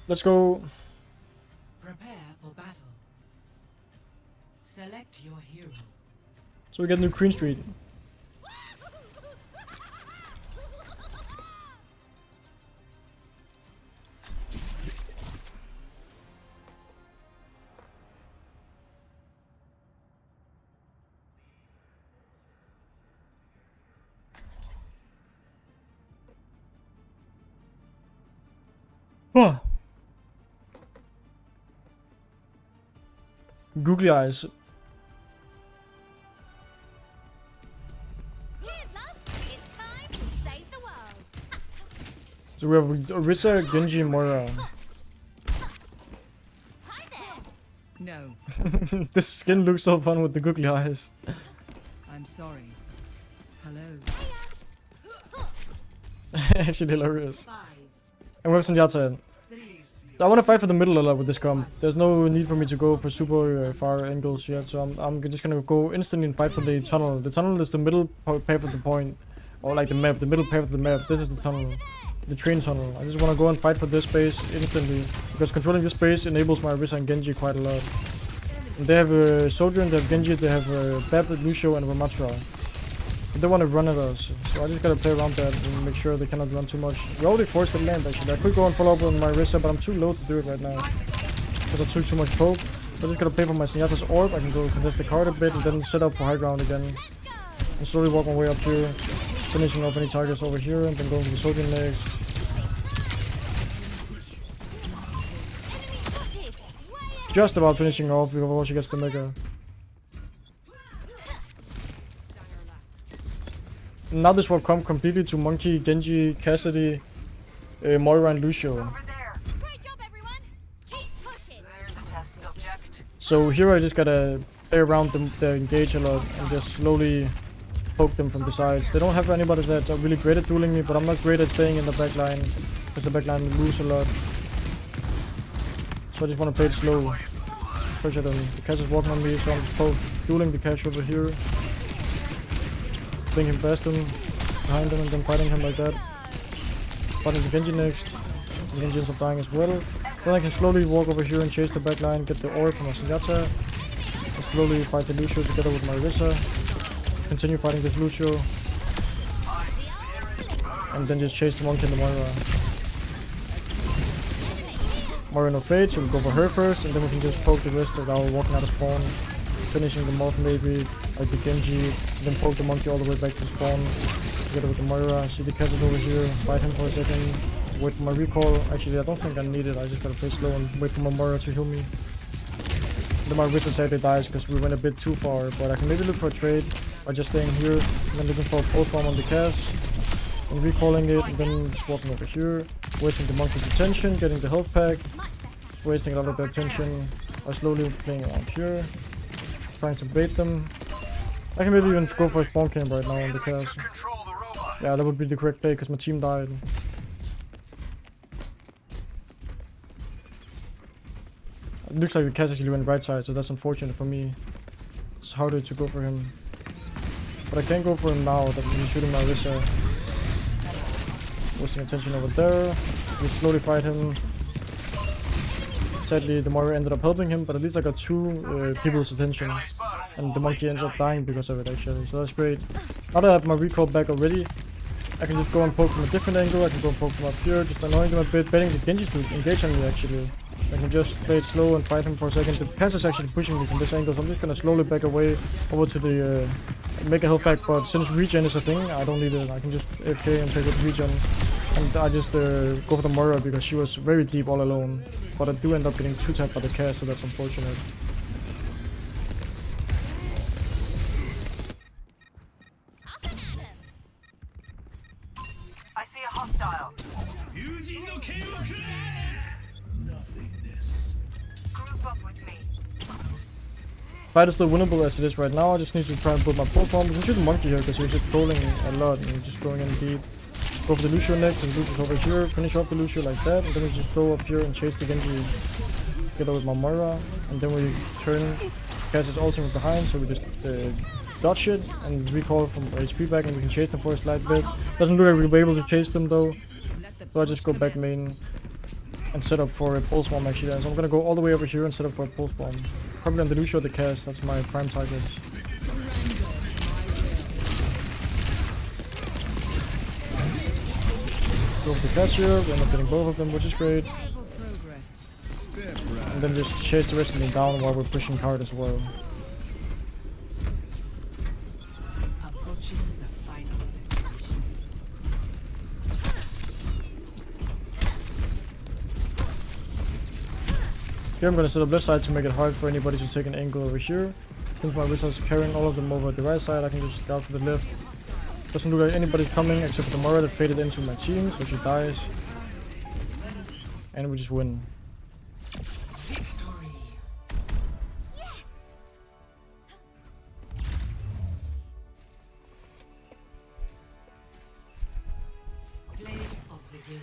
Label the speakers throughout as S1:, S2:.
S1: Let's go.
S2: Prepare for battle. Select your hero.
S1: So we get new Queen Street. Googly eyes.
S3: Cheers, love. It's time to save the world.
S1: So we have Orisa, Genji, Moira.
S3: Hi there.
S4: No,
S1: This skin looks so fun with the googly eyes.
S4: I'm sorry. Hello.
S1: Actually hilarious.
S2: 5,
S1: And we have Senjata.
S2: 3,
S1: I want to fight for the middle a lot with this comp. There's no need for me to go for super far angles yet, so I'm just gonna go instantly and fight for the tunnel. The tunnel is the middle path of the point, or like the map, the middle path of the map. This is the tunnel, the train tunnel. I just want to go and fight for this space instantly, because controlling this space enables my Orisa and Genji quite a lot. And they have a Soldier, and they have Genji, they have Bab, Lucio, and Ramatra. They want to run at us, so I just gotta play around that and make sure they cannot run too much. We already forced the land actually. I could go and follow up on my Orisa, but I'm too low to do it right now, because I took too much poke. So I just gotta play for my Zenyatta's orb. I can go contest the card a bit and then set up for high ground again. And slowly walk my way up here, finishing off any targets over here, and then going to the Soldier next. Just about finishing off before she gets the Mega. Now this will come completely to Monkey, Genji, Cassidy, Moira, and Lucio.
S3: Great job, everyone. Keep pushing.
S1: So here I just gotta play around the engage a lot and just slowly poke them from the sides. They don't have anybody that's really great at dueling me, but I'm not great at staying in the back line, because the back line lose a lot. So I just want to play it slow. Push at them. The Cass is walking on me, so I'm just dueling the Cash over here. Playing him past him, behind him, and then fighting him like that. Fighting the Genji next. And Genji ends up dying as well. Then I can slowly walk over here and chase the back line, get the orb from my Zenyatta. And slowly fight the Lucio together with my Orisa. Continue fighting this Lucio. And then just chase the Monkey and the Moira. Moira no fade, so we'll go for her first, and then we can just poke the rest without walking out of spawn. Finishing them off maybe, like the Genji, then poke the Monkey all the way back to spawn, together with the Moira. See the Cassis over here, fight him for a second, wait for my recall. Actually, I don't think I need it, I just gotta play slow and wait for my Moira to heal me. Then my Orisa sadly dies because we went a bit too far, but I can maybe look for a trade by just staying here, and then looking for a post bomb on the Cass, and recalling it, and then just walking over here, wasting the Monkey's attention, getting the health pack, just wasting a lot of their attention by slowly playing around here. Trying to bait them. I can maybe even go for a spawn camp right now on the Cass. Yeah, that would be the correct play because my team died. It looks like the Cass actually went right side, so that's unfortunate for me. It's harder to go for him. But I can't go for him now that he's shooting my Orisa. Wasting attention over there. We slowly fight him. Sadly, the Moira ended up helping him, but at least I got two people's attention. And the Monkey ends up dying because of it actually, so that's great. Now that I have my recall back already, I can just go and poke from a different angle. I can go and poke from up here, just annoying them a bit, betting the Genjis to engage on me actually. I can just play it slow and fight him for a second. The Cass is actually pushing me from this angle, so I'm just gonna slowly back away over to the make a health back, but since regen is a thing, I don't need it. I can just AFK and take with regen. And I just go for the Moira because she was very deep all alone. But I do end up getting 2-tapped by the Cass, so that's unfortunate.
S5: I see a hostile.
S6: Nothingness.
S5: Group up with me.
S1: Fight is still winnable as it is right now. I just need to try and build my pole bomb. We can shoot the Monkey here because he's just trolling a lot and just going in deep. Go for the Lucio next, and Lucio's over here. Finish off the Lucio like that, and then we just go up here and chase the Genji together with my Moira. And then we turn Cass's ultimate behind, so we just dodge it and recall from HP back, and we can chase them for a slight bit. Doesn't look like we'll be able to chase them though, so I just go back main. and set up for a pulse bomb actually. So I'm gonna go all the way over here and set up for a pulse bomb. Probably on the Lucio the cast, that's my prime targets. Go for the cast here, we end up getting both of them, which is great. And then just chase the rest of them down while we're pushing hard as well.
S2: Approaching the final destination.
S1: Here I'm gonna set up left side to make it hard for anybody to take an angle over here. Since my wizard's carrying all of them over the right side, I can just go to the left. Doesn't look like anybody's coming except for the Moira that faded into my team, so she dies. And we just win.
S2: Victory.
S3: Yes!
S2: Play of the game.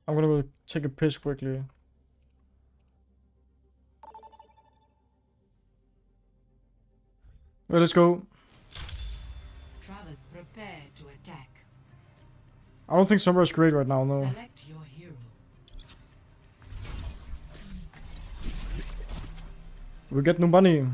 S1: I'm gonna go take a piss quickly. Well, let's go.
S2: Travel, prepare to attack.
S1: I don't think Sombra is great right now, no.
S2: Select your hero.
S1: We get Numbani.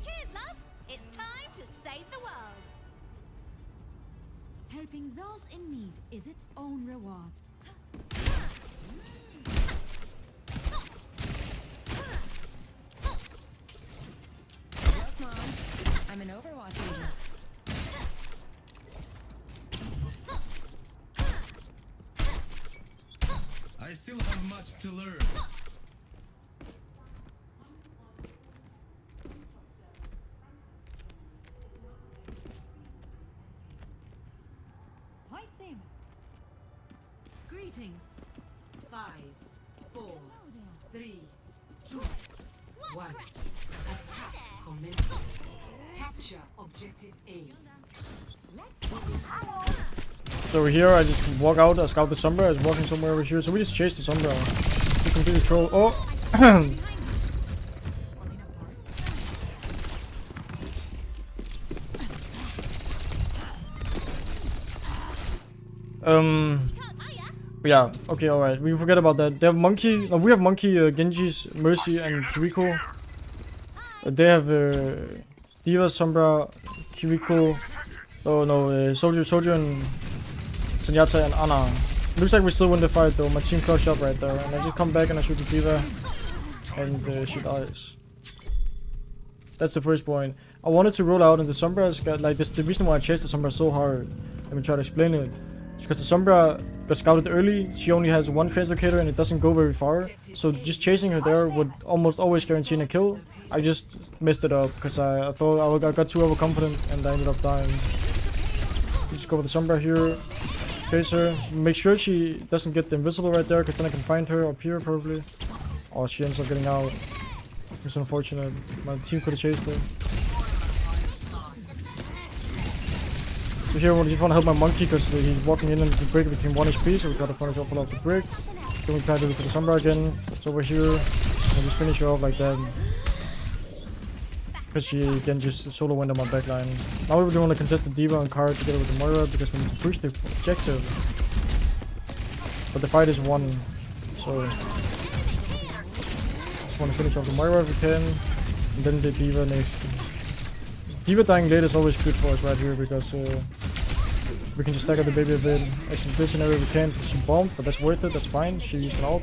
S3: Cheers, love! It's time to save the world.
S6: Helping those in need is its own reward.
S4: Look, Mom. I'm an Overwatch agent.
S7: I still have much to learn.
S6: White team. Greetings.
S2: 5, 4, 3, 2,
S3: What's
S2: 1.
S3: crack?
S2: Attack commencing. Capture objective A.
S1: So here I just walk out, I scout the Sombra, I was walking somewhere over here, so we just chase the Sombra. We completely troll. Oh! Yeah, okay, alright. We forget about that. They have Monkey. No, we have Monkey, Genji's, Mercy, and Kiriko. They have Diva, Sombra, Kiriko. Oh no, Soju, and Senyata, and Ana. Looks like we still win the fight though. My team clutched up right there. And I just come back and I shoot the Diva. And she dies. That's the first point. I wanted to roll out and the Sombra has got like this. The reason why I chased the Sombra so hard, let me try to explain it. It's because the Sombra got scouted early. She only has one translocator and it doesn't go very far. So just chasing her there would almost always guarantee a kill. I just messed it up because I thought I got too overconfident and I ended up dying. Just go with the Sombra here. Chase her. Make sure she doesn't get the invisible right there because then I can find her up here probably. Oh, she ends up getting out. It's unfortunate. My team could have chased her. So here we just want to help my Monkey because he's walking in and the break became 1 HP, so we got to finish off the break. Then we try to do it for the Sombra again. It's over here. And just finish her off like that. Because she again just solo went on my backline. Now we really want to contest the Diva and card together with the Moira because we need to push the objective. But the fight is won. So just want to finish off the Moira if we can. And then the Diva next. Diva dying late is always good for us right here because we can just stack up the baby a bit. Actually, this scenario we can't. She bombed, but that's worth it. That's fine. She used an ult.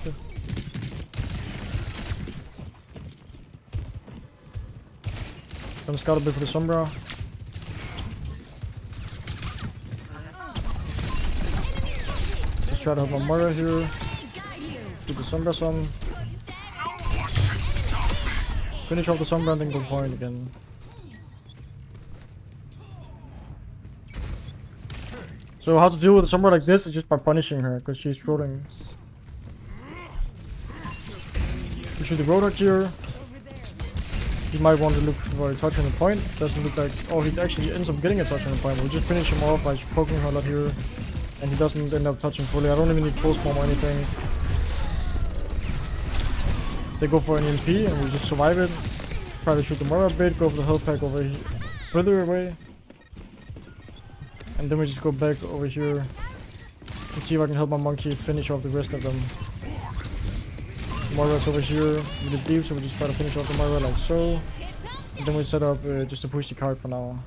S1: Gonna scout a bit for the Sombra. Just try to help my Moira here. Do the Sombra some. Finish off the Sombra and then go point again. So how to deal with a Sombra like this is just by punishing her, because she's trolling. We shoot the Roadhog here. He might want to look for a touch on the point. Doesn't look like... Oh, he actually ends up getting a touch on the point. We'll just finish him off by poking her a lot here. And he doesn't end up touching fully. I don't even need close form or anything. They go for an EMP and we just survive it. Try to shoot the Moira a bit. Go for the health pack over here. Further away. And then we just go back over here. And see if I can help my monkey finish off the rest of them. Moira's over here with the deep, so we just try to finish off the Moira like so. And then we set up just to push the card for now.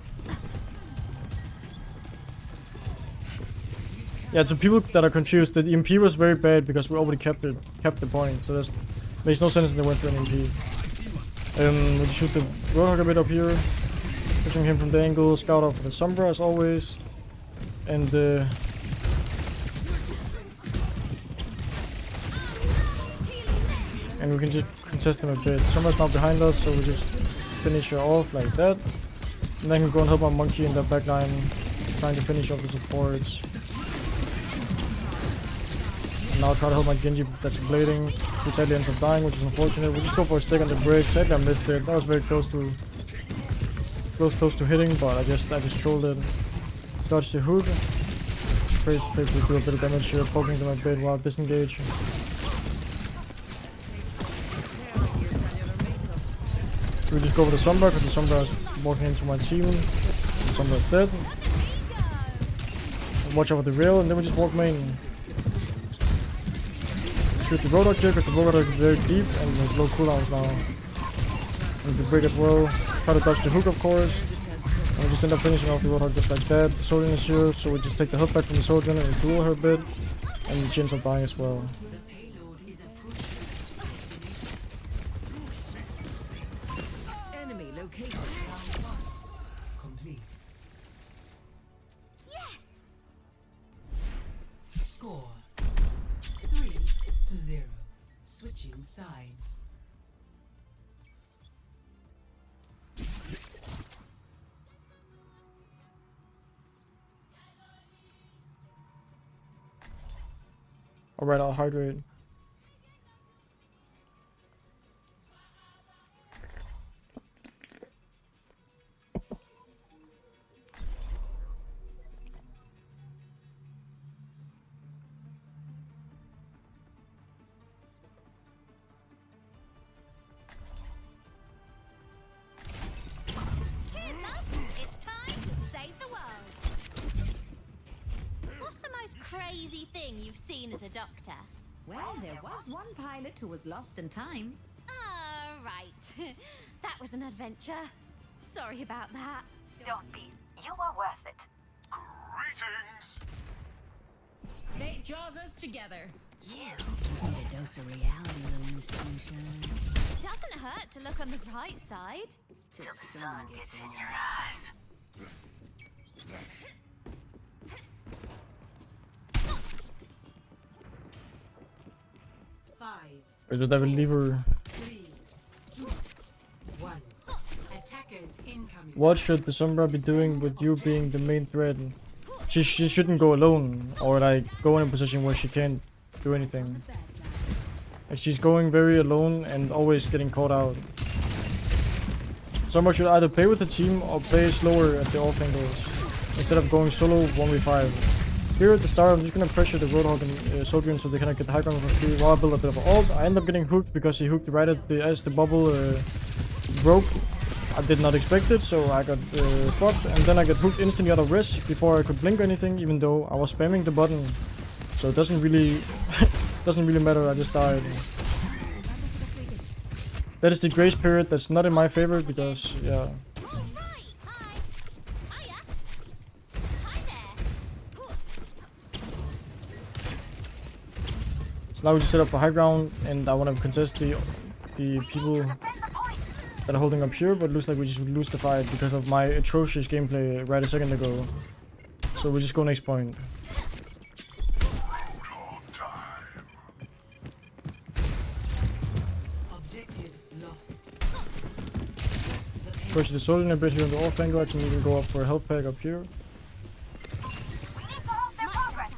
S1: Yeah, to people that are confused, the EMP was very bad because we already kept the point, so that makes no sense that they went for an EMP. We just shoot the Roadhog a bit up here, pushing him from the angle, scout off the Sombra as always, and we can just contest them a bit. Sombra's not behind us, so we just finish her off like that. And then I can go and help my monkey in that back line, trying to finish off the supports. And now I'll try to help my Genji that's blading. He sadly ends up dying, which is unfortunate. We just go for a stick on the break. Sadly I missed it. That was very close to hitting, but I just trolled it. Dodged the hook. Basically do a bit of damage here, poking them a bit while disengage. We just go for the Sombra because the Sombra is walking into my team. The Sombra is dead. Watch out for the rail, and then we just walk main. Shoot the Roadhog here because the Roadhog is very deep and there's low cooldowns now. And the break as well. Try to dodge the hook, of course. And we just end up finishing off the Roadhog just like that. The Soldier is here, so we just take the health back from the Soldier and we duel her a bit. And she ends up dying as well.
S2: Complete.
S3: Yes!
S2: Score 3-0. Switching sides.
S1: Alright, I'll hydrate.
S3: Cheers, love! It's time to save the world! What's the most crazy thing you've seen as a doctor?
S4: Well, there was one pilot who was lost in time.
S3: Ah, right. That was an adventure. Sorry about that.
S5: Don't be. You are worth it.
S4: Fate draws us together. You need a dose of reality, little Miss Sunshine.
S3: Doesn't hurt to look on the bright side.
S4: Till the sun gets in your
S5: eyes.
S1: Wait, so that will leave her.
S2: 3, 2, 1. Attackers incoming.
S1: What should the Sombra be doing with you being the main threat? She shouldn't go alone, or like go in a position where she can't do anything. Like she's going very alone and always getting caught out. Sombra should either play with the team or play slower at the off angles, instead of going solo 1v5. Here at the start, I'm just gonna pressure the Roadhog and Sojourn so they cannot get the high ground for free while I build a bit of an ult. I end up getting hooked because he hooked right at as the bubble broke. I did not expect it, so I got fucked, and then I got hooked instantly out of res before I could blink or anything, even though I was spamming the button. So it doesn't really matter. I just died. That is the grace period. That's not in my favor because yeah.
S3: Alright, hi. Hiya. Hi there.
S1: So now we just set up for high ground, and I want to contest the people that are holding up here, but it looks like we just would lose the fight because of my atrocious gameplay right a second ago. So we just go next point.
S2: Objective lost.
S1: Push the soldier a bit here on the off angle. I can even go up for a health pack up here.
S5: We need to halt their progress.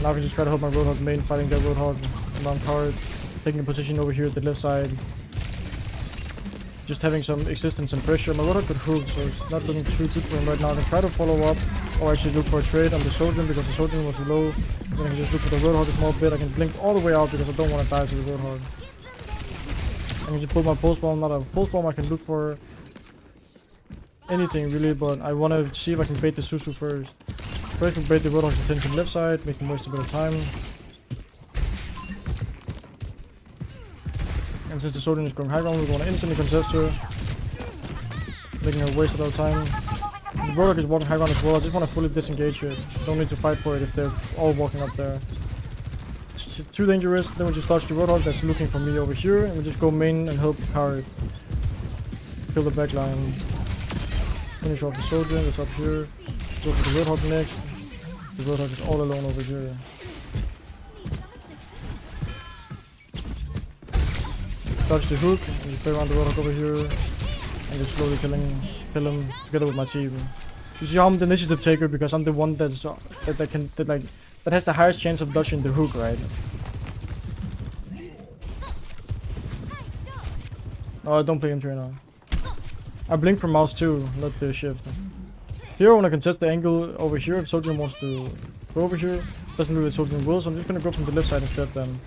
S1: Now I can just try to help my Roadhog main fighting that Roadhog on card. Taking a position over here at the left side. Just having some existence and pressure. My Roadhog could hook, so it's not looking too good for him right now. I can try to follow up or actually look for a trade on the soldier because the soldier was low. Then I can just look for the Roadhog a small bit. I can blink all the way out because I don't want to die to the Roadhog. I can just pull my pulse bomb. Not a pulse bomb. I can look for anything really, but I want to see if I can bait the Susu first. First, we bait the Roadhog's attention left side, make him waste a bit of time. And since the soldier is going high ground, we want to instantly contest her, making her waste a lot of time. The Roadhog is walking high ground as well. I just want to fully disengage her. Don't need to fight for it if they're all walking up there. It's too dangerous. Then we just dodge the Roadhog that's looking for me over here, and we just go main and help carry. Kill the backline. Finish off the soldier that's up here. Go for the Roadhog next. The Roadhog is all alone over here. Dodge the hook, and just play around the Roadhog over here, and just slowly kill him together with my team. You see how I'm the initiative taker because I'm the one that has the highest chance of dodging the hook, right? Oh, I don't play him trainer. I blink from mouse too, not the shift. Here I want to contest the angle over here if Soldier wants to go over here. Doesn't do what Soldier will, so I'm just gonna go from the left side instead then.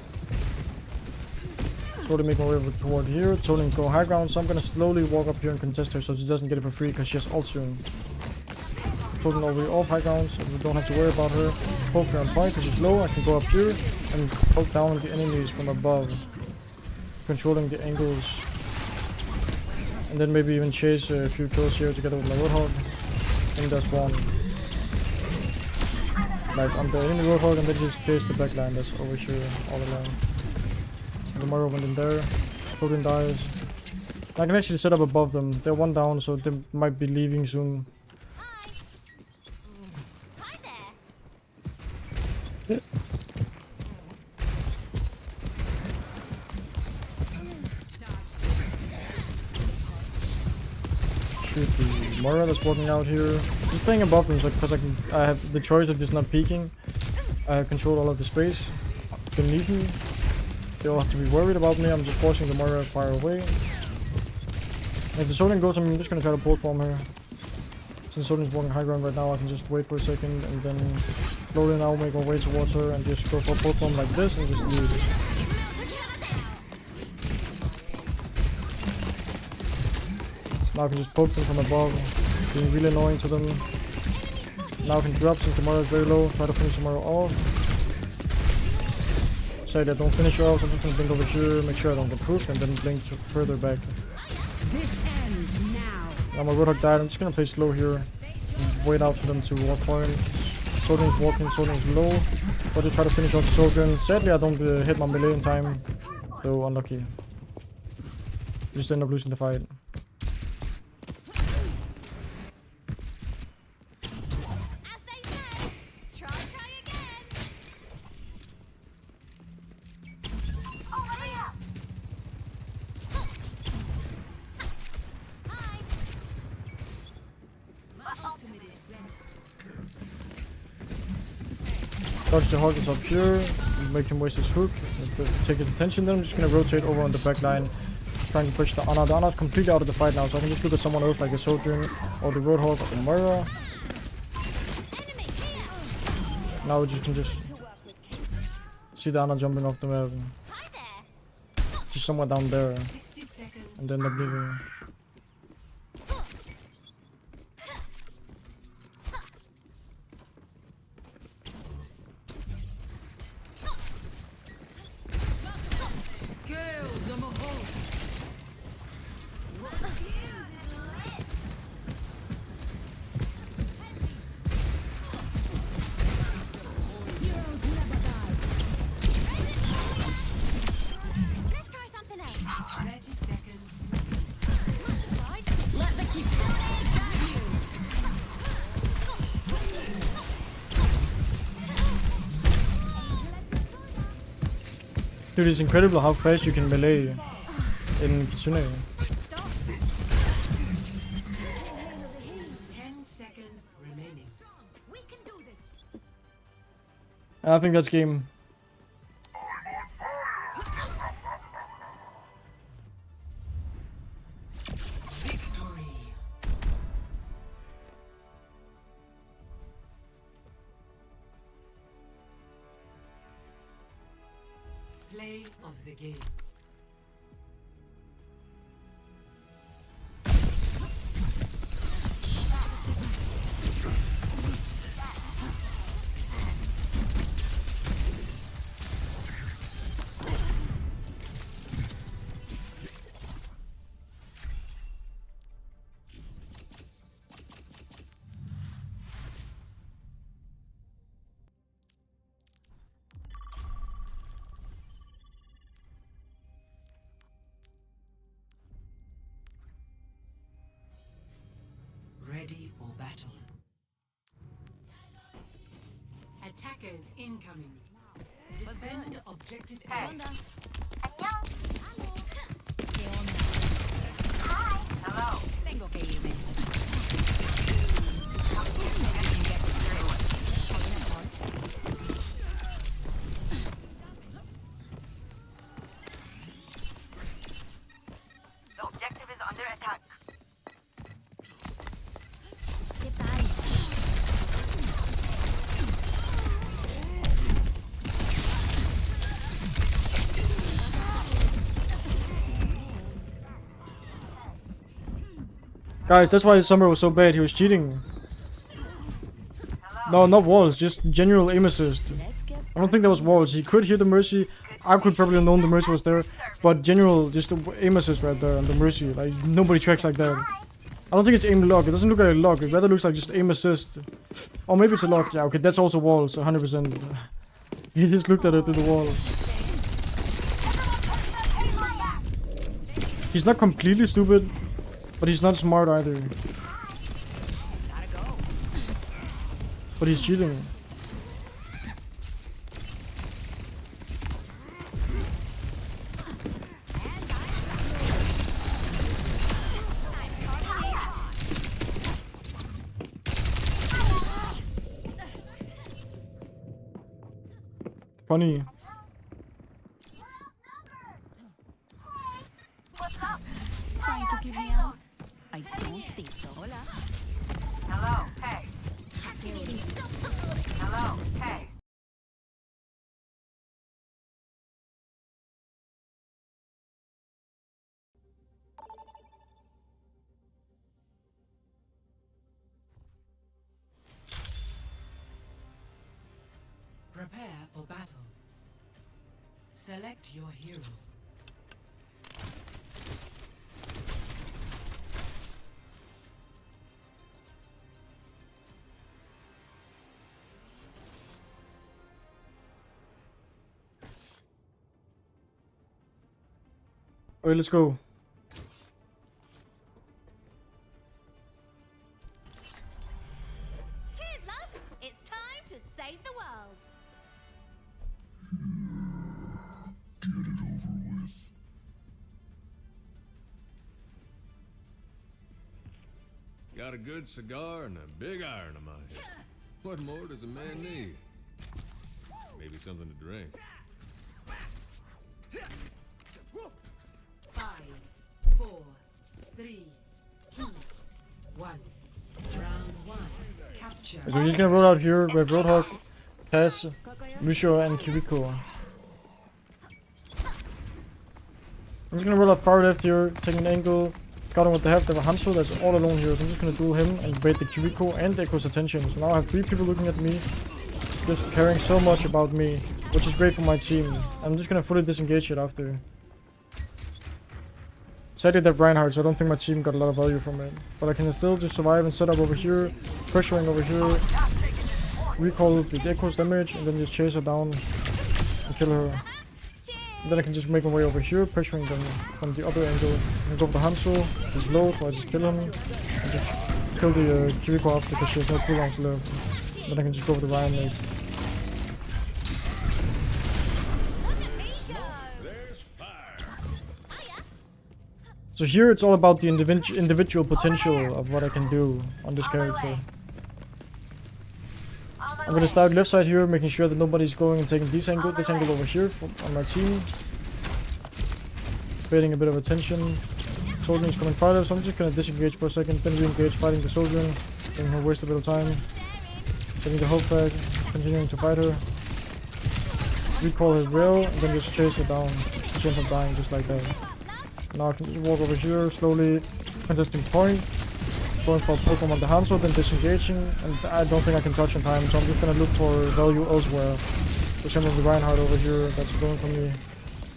S1: Slowly make my way over toward here. Soldier go high ground, so I'm gonna slowly walk up here and contest her so she doesn't get it for free because she has ult soon. Soldier already off high ground, so we don't have to worry about her. Poke her on point because she's low. I can go up here and poke down the enemies from above. Controlling the angles. And then maybe even chase a few kills here together with my Roadhog. And that's one. Like on the enemy Roadhog and then just chase the backline that's over here all alone. The Mario went in there. Soldier dies. I can actually set up above them. They're one down, so they might be leaving soon.
S3: Hi there.
S1: Yeah. Shoot the Moira that's walking out here. I'm playing above them so because I have the choice of just not peeking. I have control all of the space beneath me. They all have to be worried about me. I'm just forcing the Moira far away. And if the Soldier goes, I'm just gonna try to pulse bomb her. Since Soldier is walking high ground right now, I can just wait for a second and then slowly now make my way towards her and just go for a pulse bomb like this and just leave. Now I can just poke them from above, being really annoying to them. Now I can drop since the Moira is very low, try to finish the Moira off. Say that don't finish her off, so I'm just gonna blink over here, make sure I don't get hooked, and then blink further back. Now my Roadhog died, I'm just gonna play slow here. Wait out for them to walk point. Soldier is walking, Soldier is low. But they try to finish off the Soldier. Sadly I don't hit my melee in time, so unlucky. Just end up losing the fight. Dodge the Hog is up here, make him waste his hook, take his attention. Then I'm just gonna rotate over on the back line, trying to push the Ana. The Ana's completely out of the fight now, so I can just look at someone else like a Soldier or the Roadhog or the Moira. Now we just can see the Ana jumping off the map. Just somewhere down there, and then they're leaving. Dude, it's incredible how fast you can melee. in Kitsune.
S2: 10 seconds remaining.
S1: I think that's game.
S2: Victory. Play of the game. Ready for battle. Attackers incoming. Defend objective A.
S5: 안녕.
S4: Tengo que irme.
S5: The objective is under attack.
S3: ¿Qué tal?
S1: Guys, that's why his summer was so bad. He was cheating. No, not walls, just general aim assist. I don't think that was walls. He could hear the mercy. I could probably have known the mercy was there, but general, just the aim assist right there on the mercy. Like nobody tracks like that. I don't think it's aim lock. It doesn't look like a lock. It rather looks like just aim assist. Or maybe it's a lock. Yeah, okay, that's also walls. 100%. He just looked at it through the wall. He's not completely stupid, but he's not smart either. But he's cheating. Funny.
S4: Trying to keep me out? I don't think so. Hola.
S5: Hello. Hey. Hello. Hey.
S2: Prepare for battle. Select your hero.
S1: Alright, let's go.
S3: Cheers, love! It's time to save the world.
S8: Got a good cigar and a big iron in my head. What more does a man need? Maybe something to drink.
S2: 5, 4, 3, 2, 1. Round 1. Capture.
S1: So we're just gonna roll out here with Roadhog, Tess, Lucio, and Kiriko. I'm just gonna roll out power left here, taking an angle, scouting with the half. They have a Hanzo that's all alone here, so I'm just gonna duel him and bait the Kiriko and Echo's attention. So now I have 3 people looking at me, just caring so much about me, which is great for my team. I'm just gonna fully disengage it after. Sadly that Reinhardt, so I don't think my team got a lot of value from it. But I can still just survive and set up over here, pressuring over here, recall the Echo's damage, and then just chase her down and kill her. And then I can just make my way over here, pressuring them from the other angle. And go for the Hanzo, he's low, so I just kill him. And just kill the Kiriko off because she has no cooldowns left. And then I can just go for the Ryan next.
S3: Look at me go!
S8: There's fire.
S3: Hiya!
S1: So here it's all about the individual potential of what I can do on this character. I'm gonna start left side here, making sure that nobody's going and taking this angle over here on my team. Creating a bit of attention. Soldier is coming farther, so I'm just gonna disengage for a second, then re-engage fighting the soldier. Letting her waste a bit of time. Taking the hope back, continuing to fight her. Recall her rail, and then just chase her down. She ends up dying just like that. Now I can just walk over here, slowly contesting point. Going for a Pokemon on the Hanzo, then disengaging. And I don't think I can touch in time, so I'm just gonna look for value elsewhere. For example, the Reinhardt over here, that's going for me.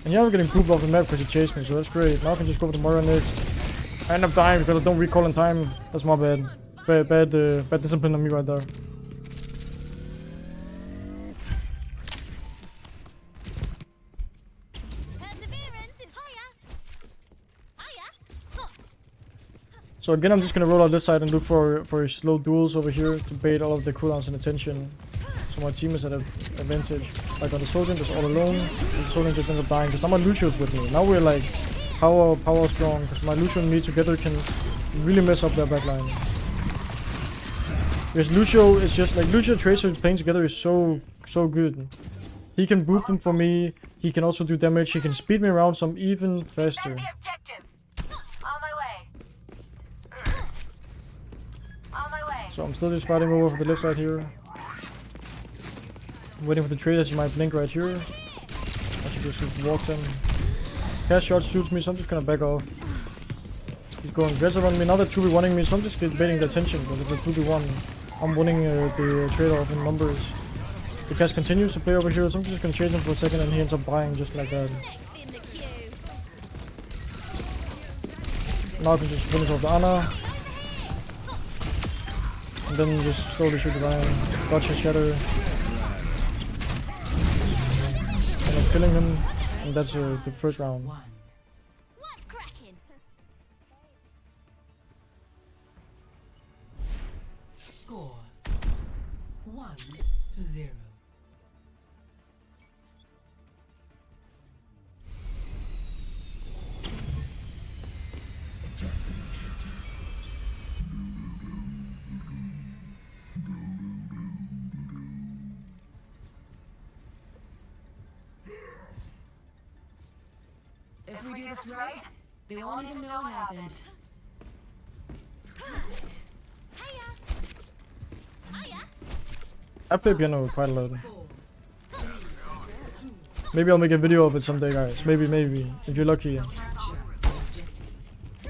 S1: And yeah, I'm getting pooped off the map because he chased me, so that's great. Now I can just go to Moira next. I end up dying because I don't recall in time. That's my bad. Bad discipline on me right there. So again, I'm just gonna roll out this side and look for slow duels over here to bait all of the cooldowns and attention. So my team is at an advantage. Like on the Soldier, just all alone. And the Soldier just ends up dying because now my Lucio's with me. Now we're like power strong because my Lucio and me together can really mess up their backline. Because Lucio is just like Lucio Tracer playing together is so good. He can boop them for me. He can also do damage. He can speed me around some even faster.
S5: The objective. On my way. On my way.
S1: So I'm still just fighting over for the left side here. I'm waiting for the trade as he might blink right here. I should just walk him. Cast shot suits me, so I'm just gonna back off. He's going aggressive on me. Now they're 2v1ing me, so I'm just baiting the attention, but it's a 2v1. I'm winning the trade-off in numbers. The cast continues to play over here, so I'm just gonna chase him for a second and he ends up buying just like that. Now I can just finish off the Ana. And then just slowly shoot the Ryan. Dodge his shatter. And I'm killing him. And that's the first round.
S3: What's cracking?
S2: Score 1-0.
S4: If we do this right, they won't even know what happened.
S1: I play piano quite a lot. Maybe I'll make a video of it someday, guys. Maybe, if you're lucky.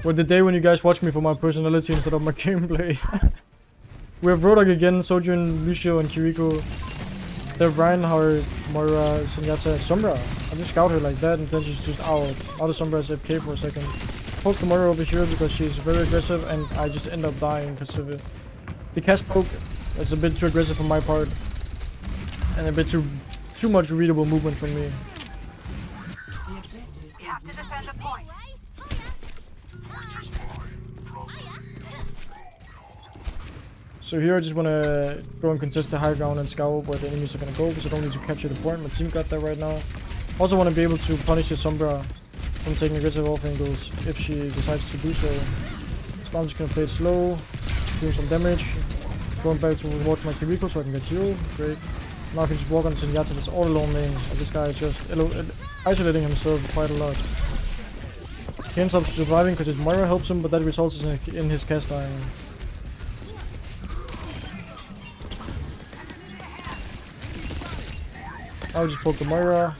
S1: Or the day when you guys watch me for my personality instead of my gameplay. We have Rodok again, Sojun, Lucio, and Kiriko. They have Reinhardt, Moira, Zenyatta, Sombra. I just scout her like that and then she's just out. Now the Sombra is AFK for a second. Poke the Moira over here because she's very aggressive and I just end up dying because of it. The cast poke, that's a bit too aggressive on my part. And a bit too much readable movement from me.
S5: We have to defend the point.
S1: So here I just want to go and contest the high ground and scout where the enemies are going to go because I don't need to capture the point. My team got that right now. Also want to be able to punish the Sombra from taking aggressive off angles if she decides to do so. So I'm just going to play it slow, doing some damage. Going back to watch my Kiriko so I can get healed. Great. Now I can just walk on Zenyatta that's all alone lane. And this guy is just isolating himself quite a lot. He ends up surviving because his Moira helps him, but that results in his cast dying. I'll just poke the Moira.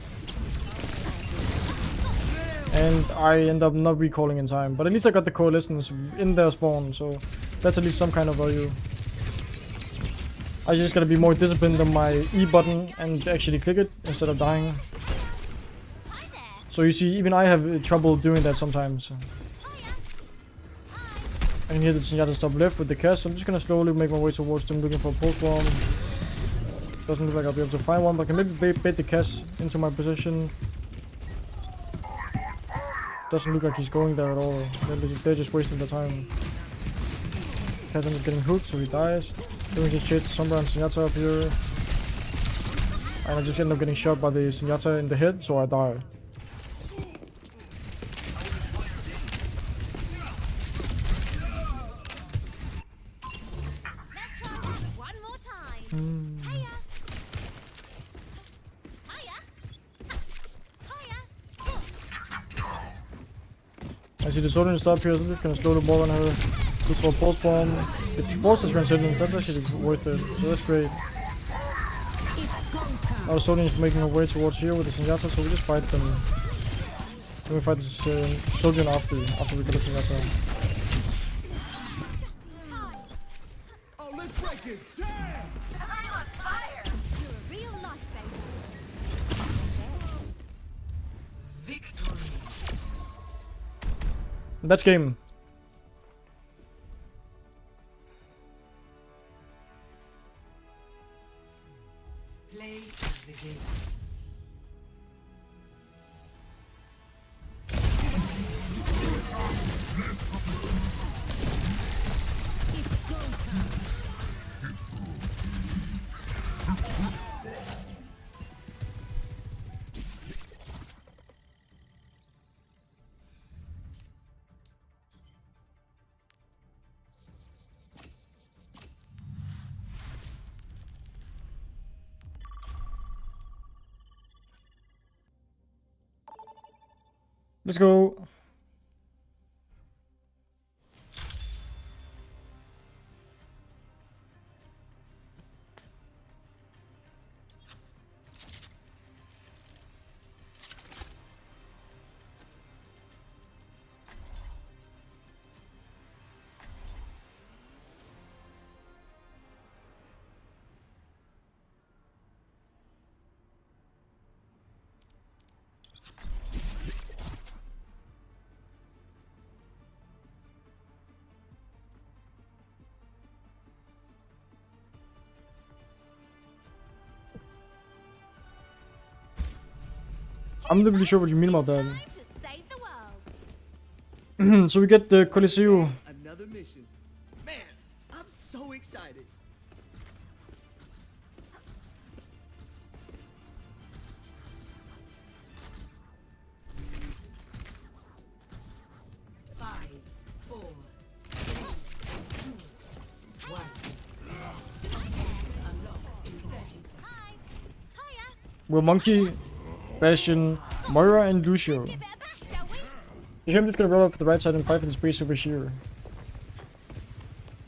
S1: And I end up not recalling in time. But at least I got the coalescence in their spawn, so that's at least some kind of value. I just gotta be more disciplined on my E button and actually click it instead of dying. So you see, even I have trouble doing that sometimes. I can hear the Zenyatta stop left with the cast, so I'm just gonna slowly make my way towards them looking for a pulse bomb. Doesn't look like I'll be able to find one, but I can maybe bait the cast into my position. Doesn't look like he's going there at all. They're just wasting their time. Cast ends up getting hooked, so he dies. Then we just chase the Sombra and Zenyatta up here. And I just end up getting shot by the Zenyatta in the head, so I die.
S3: Hiya. Hiya. Hiya.
S1: I see the Soldier stop here, so we're gonna slowly walk on her. Look for a pulse bomb. It forced the transcendence, that's actually worth it, so that's great. Our Soldier is making her way towards here with the Senjata, so we just fight them. Then we fight this Soldier after we get the Senjata.
S9: Oh, let's break it. Damn!
S5: I'm on fire!
S3: You're a real lifesaver.
S2: Victory.
S1: That's game.
S2: Play the game.
S1: Let's go. I'm not really sure what you mean about that.
S3: Time to save the world.
S1: So we get the Colesseo.
S9: Another mission. Man, I'm so excited.
S2: Five, four, three, two, one. Unlocks in 30 seconds.
S3: Hi. Hiya.
S1: We're Monkey, Bastion, Moira, and Lucio.
S3: Give it a bash, shall we?
S1: So I'm just gonna run up to the right side and fight for the space over here.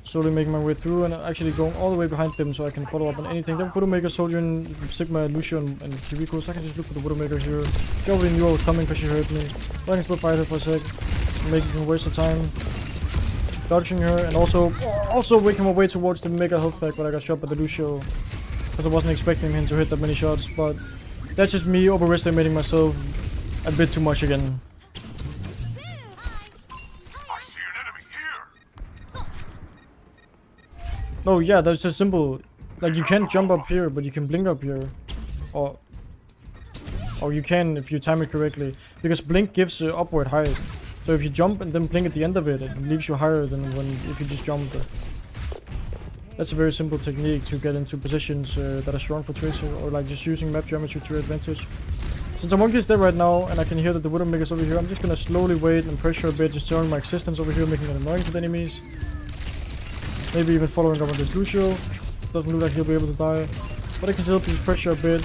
S1: Slowly making my way through and actually going all the way behind them so I can follow up on anything. Then Widowmaker, Soldier, and Sigma, Lucio, and Kiriko. So I can just look for the Widowmaker here. She already knew I was coming because she heard me. But I can still fight her for a sec. Making waste of time. Dodging her and also making my way towards the mega health pack, but I got shot by the Lucio. Because I wasn't expecting him to hit that many shots, but that's just me overestimating myself a bit too much again.
S9: I see an enemy here.
S1: No, yeah, that's just simple. Like, you can't jump up here, but you can blink up here. Or you can if you time it correctly. Because blink gives upward height. So if you jump and then blink at the end of it, it leaves you higher than if you just jump. That's a very simple technique to get into positions that are strong for Tracer, or like just using map geometry to your advantage. Since Monkey is dead right now, and I can hear that the Widowmaker is over here, I'm just gonna slowly wait and pressure a bit, just showing my existence over here, making it annoying to the enemies. Maybe even following up on this Lucio. Doesn't look like he'll be able to die. But I can still just pressure a bit.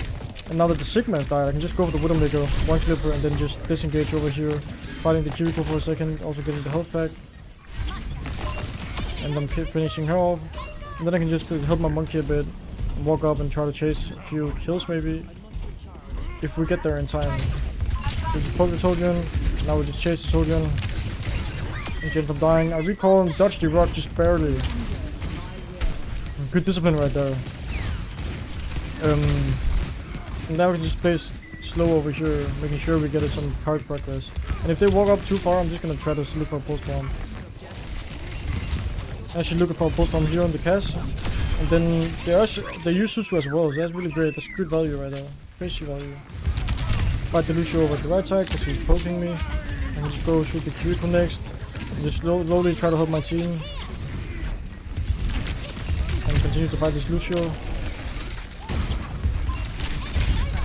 S1: And now that the Sigma has died, I can just go for the Widowmaker, one clipper, and then just disengage over here. Fighting the Kiriko for a second, also getting the health back. And then finishing her off. And then I can just help my Monkey a bit. And walk up and try to chase a few kills maybe. If we get there in time. We just poke the Soldier. Now we just chase the Soldier. And get from dying. I recall and dodge the rock just barely. Good discipline right there. And now we can just play slow over here, making sure we get some card progress. And if they walk up too far, I'm just gonna try to look for a pulse bomb. I should look for a pulse bomb here on the cast. And then they use Susu as well, so that's really great. That's good value right there. Crazy value. Fight the Lucio over at the right side because he's poking me. And just go shoot the Kiriko next. And just slowly try to help my team. And continue to fight this Lucio.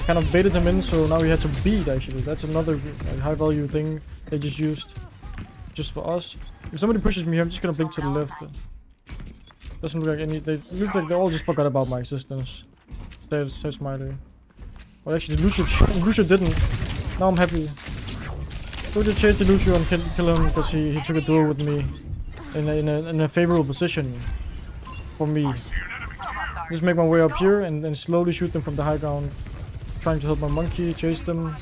S1: Kind of baited him in, so now he had to beat actually. That's another high value thing they just used. Just for us. If somebody pushes me here, I'm just gonna blink to the left. Doesn't look like any. They look like they all just forgot about my existence. Stay smiley. Well, actually, Lucio didn't. Now I'm happy. So just chase the Lucio and kill him because he took a duel with me in a favorable position for me. Just make my way up here and then slowly shoot them from the high ground. Trying to help my monkey chase them.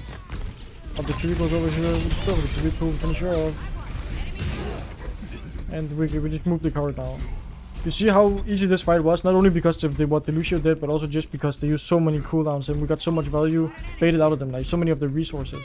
S1: Up the cubicles over here. We just go over the cubicle, finish her off. And we just move the card now. You see how easy this fight was, not only because of what the Lucio did, but also just because they used so many cooldowns and we got so much value baited out of them, like so many of the resources.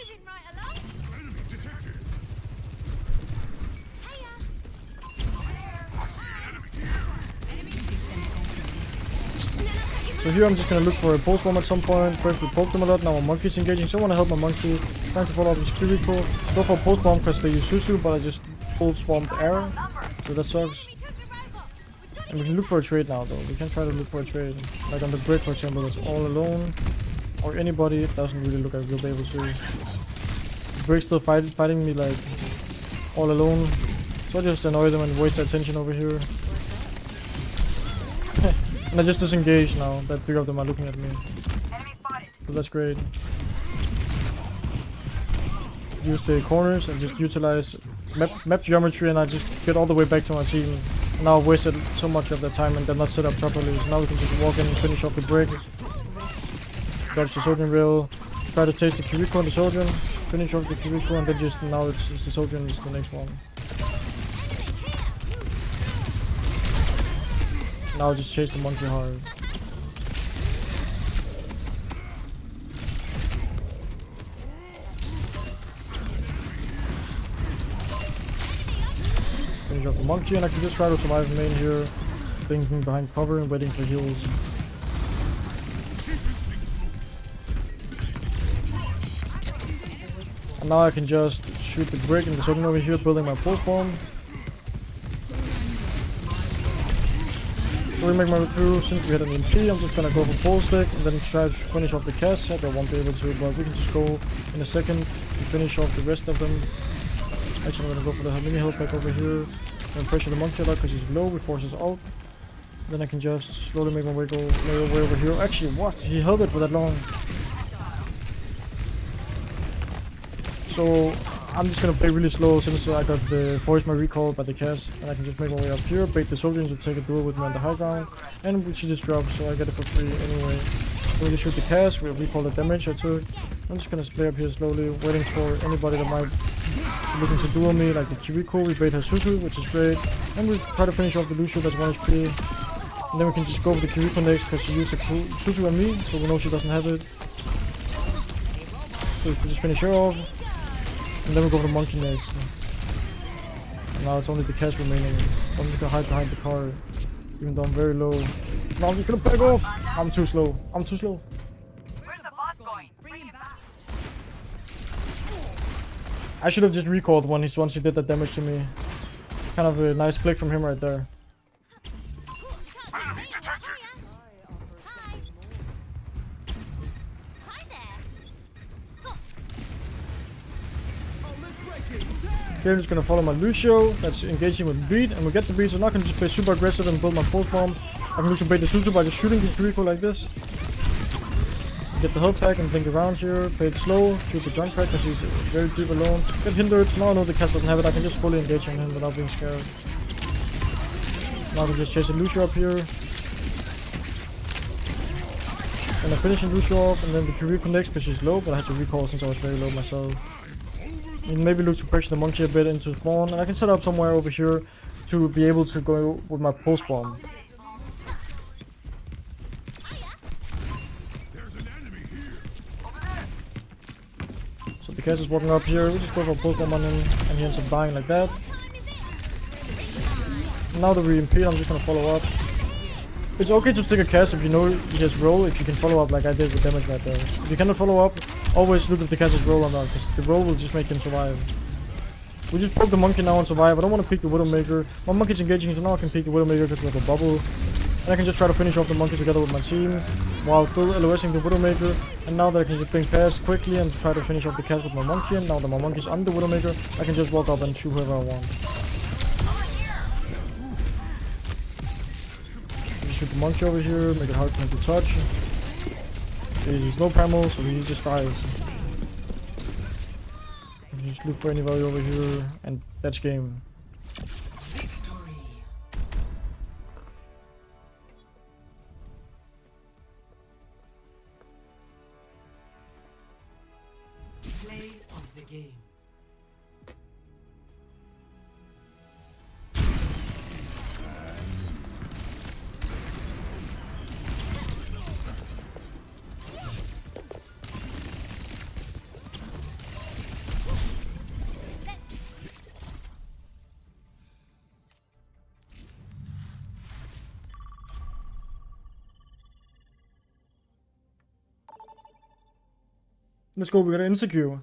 S1: So here I'm just gonna look for a pulse bomb at some point. First we poke them a lot, now my monkey's engaging, so I wanna help my monkey. Trying to follow up this cubicle. Go for a pulse bomb because they use Susu, but I just pulse bombed air. So that sucks. And we can look for a trade now though. We can try to look for a trade. Like on the brick for example, that's all alone. Or anybody, it doesn't really look like we'll be able to. The brick's still fighting me like all alone. So I just annoy them and waste their attention over here. And I just disengage now that 3 of them are looking at me. So that's great. Use the corners and just utilize map geometry and I just get all the way back to my team. And now I've wasted so much of their time and they're not set up properly. So now we can just walk in and finish off the brick. Dodge the Sojourn rail. Try to chase the cubicle and the Sojourn. Finish off the cubicle and then just now it's the Sojourn is the next one. Now I'll just chase the monkey hard. Finish off the monkey and I can just try to survive main here. Thinking behind cover and waiting for heals. And now I can just shoot the brick and the Sojourn over here building my pulse bomb. So we make my way through. Since we had an EMP, I'm just gonna go for pole stick and then try to finish off the cast set. I won't be able to, but we can just go in a second and finish off the rest of them. Actually, I'm gonna go for the mini health pack over here and pressure the monkey a lot because he's low. We force his out. Then I can just slowly make my way over here. Actually, what? He held it for that long. So I'm just gonna play really slow since I got the force my recall by the cast, and I can just make my way up here, bait the soldiers to take a duel with me on the high ground, and she just drops, so I get it for free anyway. So we just shoot the cast, we'll recall the damage I took. I'm just gonna play up here slowly, waiting for anybody that might be looking to duel me, like the Kiriko. We bait her Susu, which is great, and we try to finish off the Lucio, that's 1 HP. And then we can just go for the Kiriko next, because she used the Susu on me, so we know she doesn't have it. So we can just finish her off. And then we go for the monkey next. And now it's only the cast remaining. I'm just gonna hide behind the car. Even though I'm very low. So now I'm just gonna back off! I'm too slow. I'm too slow.
S5: Where's the bot going? Bring him back.
S1: I should have just recalled once he did that damage to me. Kind of a nice flick from him right there. Here I'm just gonna follow my Lucio, that's engaging with beat, and we get the beat, so now I can just play super aggressive and build my pulse bomb. I can look to bait the Suzu by just shooting the Kiriko like this. Get the health pack and blink around here, play it slow, shoot the junk pack because he's very deep alone. Get hindered, so now I know the cast doesn't have it, I can just fully engage on him without being scared. Now I can just chase the Lucio up here. And I'm finishing Lucio off, and then the Kiriko next because she's low, but I had to recall since I was very low myself. And maybe look to pressure the monkey a bit into spawn, and I can set up somewhere over here to be able to go with my pulse bomb. So the cast is walking up here, we just go for a pulse bomb on him, and he ends up dying like that. Now that we impede, I'm just gonna follow up. It's okay to stick a cast if you know he has roll, if you can follow up like I did with damage right there. If you cannot follow up, always look if the cast has roll or not, because the roll will just make him survive. We just poke the monkey now and survive. I don't want to peek the Widowmaker. My monkey's engaging, so now I can peek the Widowmaker because we have a bubble. And I can just try to finish off the monkey together with my team, while still LOSing the Widowmaker. And now that I can just blink past quickly and try to finish off the cast with my monkey, and now that my monkey's on the Widowmaker, I can just walk up and shoot whoever I want. just shoot the monkey over here, make it hard for him to touch. He's no primal, so he just dies. Just look for any value over here, and that's game.
S2: Victory. Play of the game.
S1: Let's go, we got an insecure.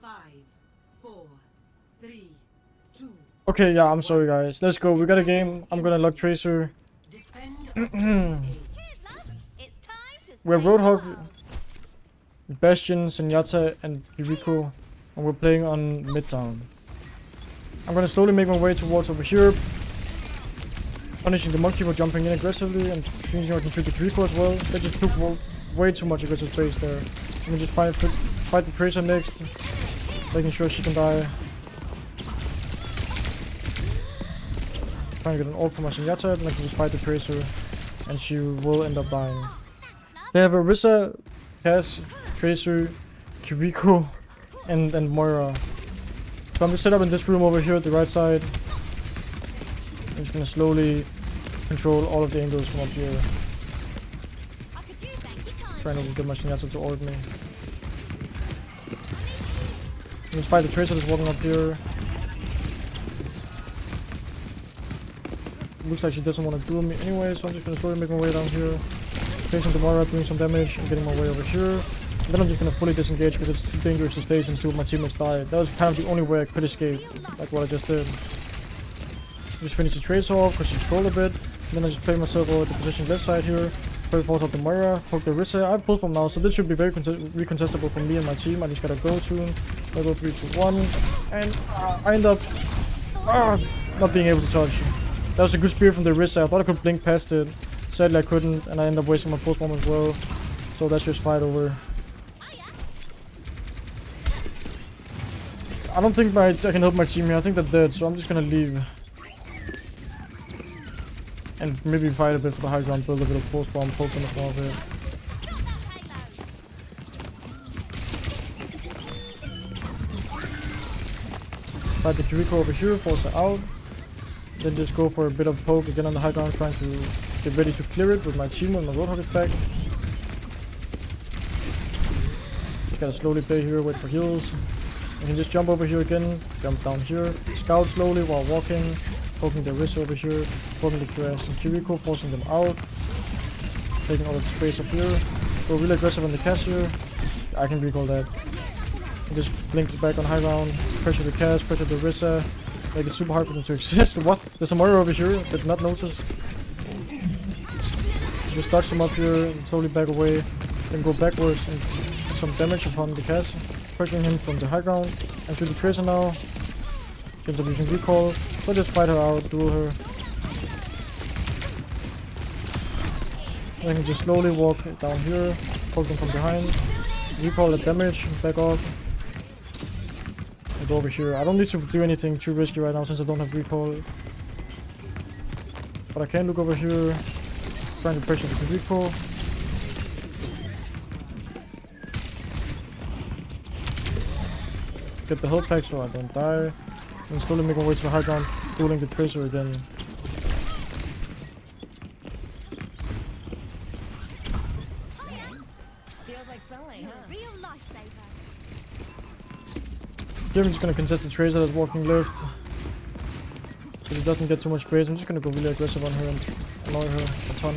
S2: Five, four, three, two.
S1: Okay, yeah, I'm sorry guys. Let's go, we got a game. I'm gonna lock Tracer.
S2: Defend.
S3: Cheers, love. It's time to
S1: We're
S3: save the
S1: Roadhog,
S3: world.
S1: Bastion, Zenyatta, and Yuriko, and we're playing on Midtown. I'm gonna slowly make my way towards over here, punishing the monkey for jumping in aggressively, and thinking I can shoot the Yuriko as well. They just took way too much aggressive space there. Let me just fight the Tracer next, making sure she can die. Trying to get an ult from my Zenyatta, and I can just fight the Tracer, and she will end up dying. They have a Risa, Cass, Tracer, Kiriko, and Moira. So I'm just set up in this room over here at the right side. I'm just gonna slowly control all of the angles from up here.
S3: I could use that. Keep going.
S1: Trying to get my Zenyatta to ult me. Let's fight the Tracer that's walking up here. Looks like she doesn't want to duel me anyway, so I'm just gonna slowly make my way down here. Facing the Moira, doing some damage, and getting my way over here. And then I'm just gonna fully disengage because it's too dangerous to stay since two of my teammates died. That was kind of the only way I could escape, like what I just did. Just finish the Tracer off because she trolled a bit. And then I just play myself over the position left side here. Play force up the Moira, poke the Risa. I have pulse bomb now, so this should be very recontestable for me and my team. I just gotta go to I go 3, 2, 1, and I end up not being able to touch. That was a good spear from the Risa. I thought I could blink past it. Sadly I couldn't, and I end up wasting my pulse bomb as well. So that's just fight over. I don't think I can help my team here. I think they're dead, so I'm just gonna leave. And maybe fight a bit for the high ground, build a bit of pulse bomb, poke them a small bit. Fight the Kiriko over here, force her out. Then just go for a bit of poke again on the high ground, trying to get ready to clear it with my team when my Roadhog is back. Just gotta slowly play here, wait for heals. I can just jump over here again, jump down here, scout slowly while walking, poking the Risa over here, poking the QS and Kiriko, forcing them out, taking all of the space up here. Go really aggressive on the Cass here. I can recall that. And just blink back on high ground, pressure the Cass, pressure the Risa, make it super hard for them to exist. What? There's a Moira over here, did not notice. Just dodge them up here and slowly back away, then go backwards and put some damage upon the Cass. Pressuring him from the high ground and shoot the Tracer now. She ends up using recall, so I just fight her out, duel her. I can just slowly walk down here, poke them from behind. recall the damage, back off. And go over here. I don't need to do anything too risky right now since I don't have recall. But I can look over here, trying to pressure the recall. Get the health pack so I don't die. And slowly make my way to the high ground, dueling the Tracer again.
S4: Feels like sunlight, huh?
S3: Real lifesaver.
S1: Here I'm just gonna contest the Tracer that's walking left. So he doesn't get too much space. I'm just gonna go really aggressive on her and annoy her a ton.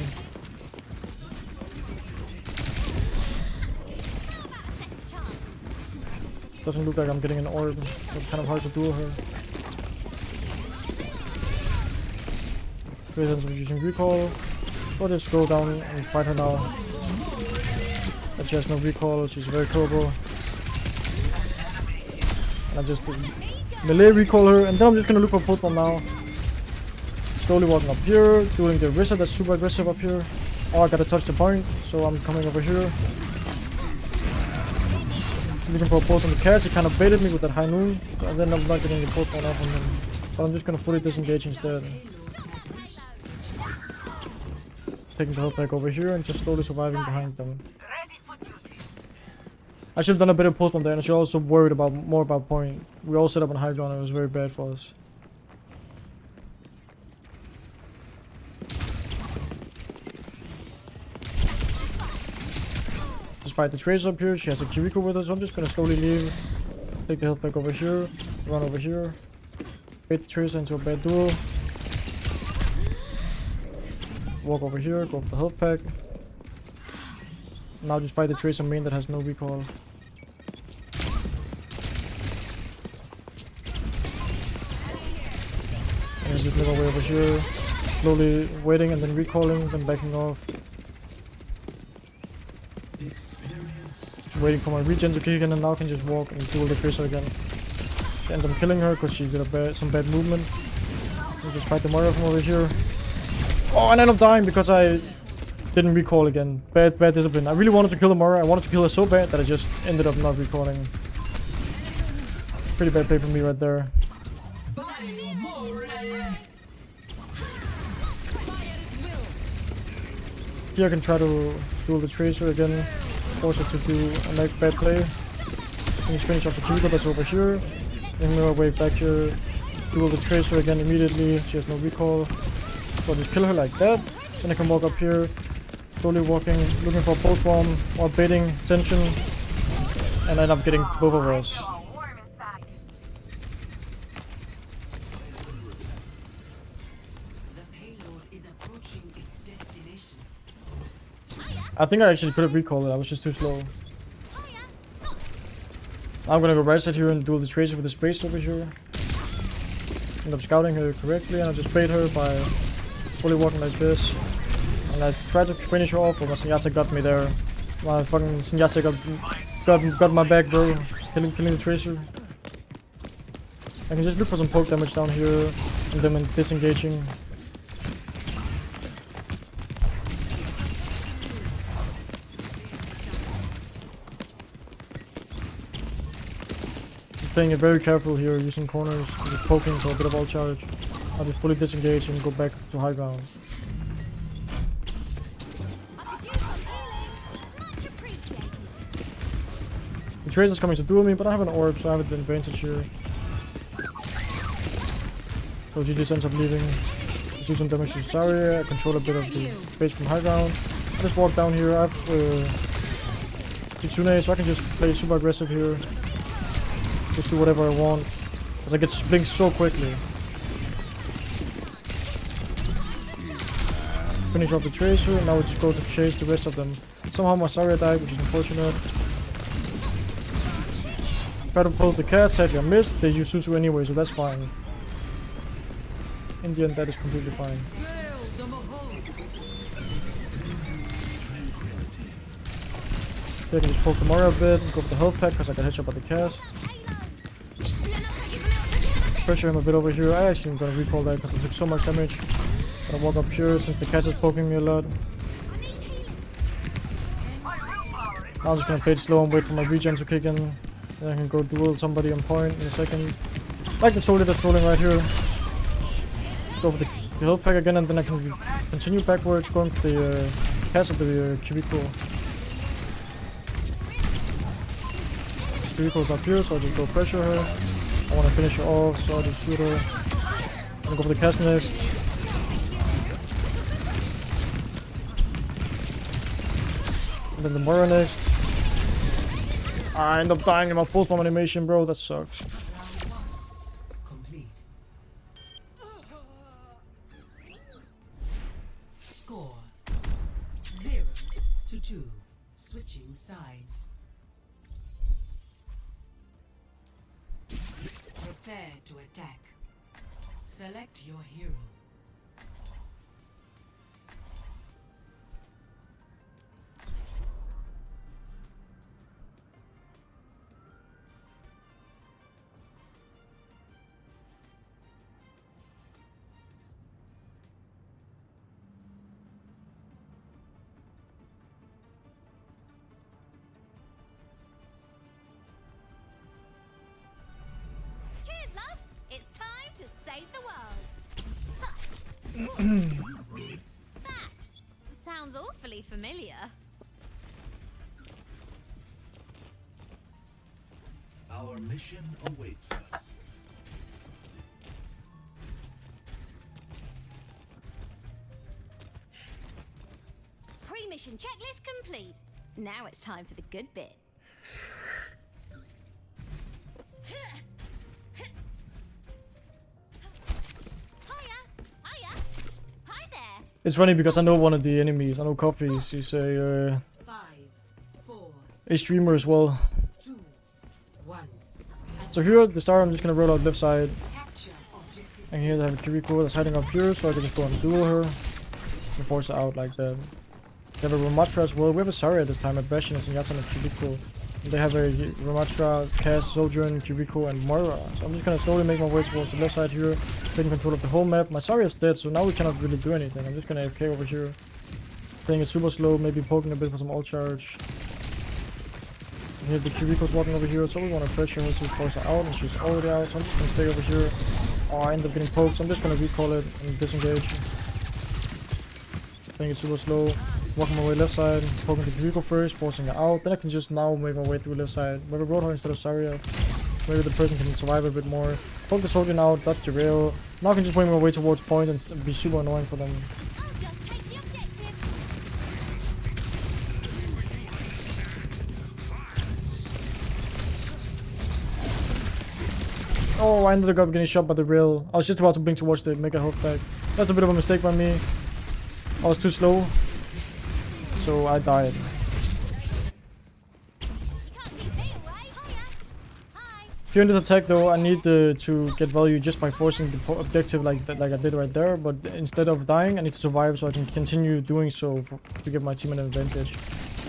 S1: Doesn't look like I'm getting an orb. It's kind of hard to duel her. Great sense of using recall. Or just go down and fight her now. But she has no recall, she's very killable. And I just melee recall her, and then I'm just gonna look for post-bomb now. Slowly walking up here, doing the wizard that's super aggressive up here. Oh, I gotta touch the point, so I'm coming over here. Looking for a post on the cast, he kind of baited me with that high noon, and then I'm not getting the post-bomb off on him. But I'm just gonna fully disengage instead. Taking the health back over here and just slowly surviving behind them. I should have done a better post bomb there, and I should also worried about more about point. We all set up on high ground and it was very bad for us. Just fight the Tracer up here. She has a Kiriko with her, so I'm just gonna slowly leave. Take the health back over here. Run over here. Bait the Tracer into a bad duel. Walk over here, go for the health pack. Now just fight the Tracer main that has no recall. And just make our way over here. Slowly waiting and then recalling, then backing off. Waiting for my regen to kick in, and now I can just walk and duel the Tracer again. End up killing her because she did some bad movement. We just fight the Moira from over here. Oh, and I end up dying because I didn't recall again. Bad discipline. I really wanted to kill the Moira. I wanted to kill her so bad that I just ended up not recalling. Pretty bad play from me right there. Here I can try to duel the Tracer again. Force her to do a bad play. And just finish off the Kiriko that's over here. Then make my way back here. Duel the Tracer again immediately. She has no recall. So I'll just kill her like that. Then I can walk up here. Slowly walking, looking for a post bomb or baiting tension. And I end up getting both of us.
S2: The payload is approaching its destination.
S1: I think I actually could have recalled it. I was just too slow. I'm gonna go right side here and duel the Tracer for the space over here. End up scouting her correctly, and I just bait her by fully walking like this. And I tried to finish her off, but my Senjata got me there. My fucking Senjata got my back, bro. Killing the Tracer. I can just look for some poke damage down here, and then disengaging. Just playing it very careful here, using corners, just poking for a bit of all charge. I'll just fully disengage and go back to high ground. The Tracer's coming to duel me, but I have an orb, so I have an advantage here. So she just ends up leaving. Just do some damage to Saria. I control a bit of the space from high ground. I just walk down here. I have Kitsune, so I can just play super aggressive here. Just do whatever I want. Because I get blinked so quickly. Finish off the Tracer, and now we just go to chase the rest of them. Somehow my Saria died, which is unfortunate. Try to pose the cast, sadly I missed. They use Suzu anyway, so that's fine. In the end, that is completely fine. They can just poke the Moira a bit, go for the health pack because I got headshot by the cast. Pressure him a bit over here. I actually am gonna recall that because I took so much damage. Gonna walk up here since the cast is poking me a lot. Now I'm just gonna play it slow and wait for my regen to kick in. Then I can go duel somebody on point in a second. Like the soldier that's rolling right here. Let's go for the health pack again, and then I can continue backwards, going for the cast of the cubicle. Cubicle's up here, so I just go pressure her. I want to finish her off, so I just shoot her. I'm gonna go for the cast next. And then the Mora next. I end up dying in my full spawn animation, bro. That sucks.
S2: Complete. Score 0-2. Switching sides. Prepare to attack. Select your hero.
S3: Cheers, love! It's time to save the world. That sounds awfully familiar.
S10: Our mission awaits us.
S3: Pre-mission checklist complete. Now it's time for the good bit.
S1: It's funny because I know one of the enemies. I know Coffees. He's a
S2: 5, 4,
S1: streamer as well.
S2: 2, 1.
S1: So here at the start, I'm just gonna roll out left side.
S2: Capture objective.
S1: And here I have a Kiriko that's hiding up here, so I can just go and duel her and force her out like that. They have a Ramatra as well. We have a Zarya this time at Bastion and Yatan and Kiriko. They have a Ramatra, Cass, Sojourn, Kiriko, and Moira. So I'm just gonna slowly make my way towards the left side here, taking control of the whole map. My Zarya is dead, so now we cannot really do anything. I'm just gonna AFK over here, playing it super slow, maybe poking a bit for some ult charge. And here the Kiriko's walking over here, so we want to pressure her to force her out, and she's already out. So I'm just gonna stay over here. Oh, I end up getting poked, so I'm just gonna recall it and disengage. Playing it super slow. Walking my way left side, poking the Kiriko first, forcing her out. Then I can just now make my way through left side. Maybe Roadhog instead of Zarya. Maybe the person can survive a bit more. Poke the soldier out, dodge the rail. Now I can just make my way towards point and be super annoying for them.
S3: I'll just take the objective.
S1: Oh, I ended up getting shot by the rail. I was just about to blink towards the mega health pack. That's a bit of a mistake by me. I was too slow. So I died. If you're in this attack though, I need to get value just by forcing the objective like I did right there. But instead of dying, I need to survive so I can continue doing so to give my team an advantage.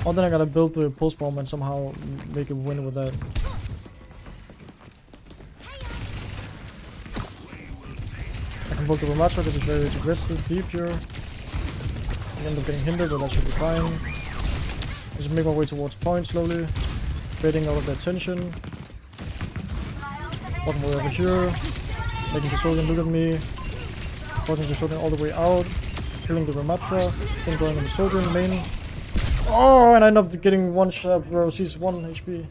S1: Or then I gotta build the pulse bomb and somehow make a win with that. I can poke the Ramatra because it's very aggressive deep here. I end up getting hindered, but that should be fine. Just make my way towards point slowly, baiting all of their attention. Walking my way over here, making the Soldier look at me, forcing the Soldier all the way out, killing the Ramatra, then going on the Soldier in main. Oh, and I end up getting one shot, bro. She's 1 HP.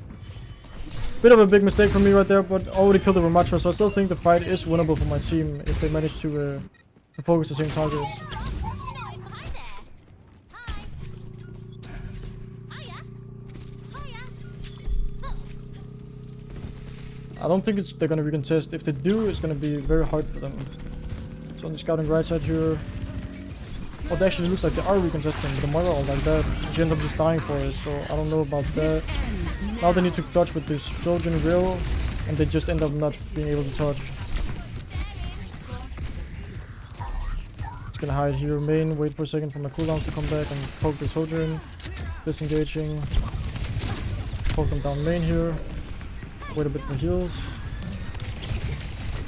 S1: Bit of a big mistake from me right there, but already killed the Ramatra, so I still think the fight is winnable for my team if they manage to focus the same targets. I don't think they're gonna recontest. If they do, it's gonna be very hard for them. So I'm just scouting right side here. Well, it actually looks like they are recontesting with the Moira ult like that. She ends up just dying for it, so I don't know about that. Now they need to dodge with this Soldier rail, and they just end up not being able to touch. Just gonna hide here main, wait for a second for my cooldowns to come back and poke the Soldier in. Disengaging. Poke them down main here. Wait a bit for heals.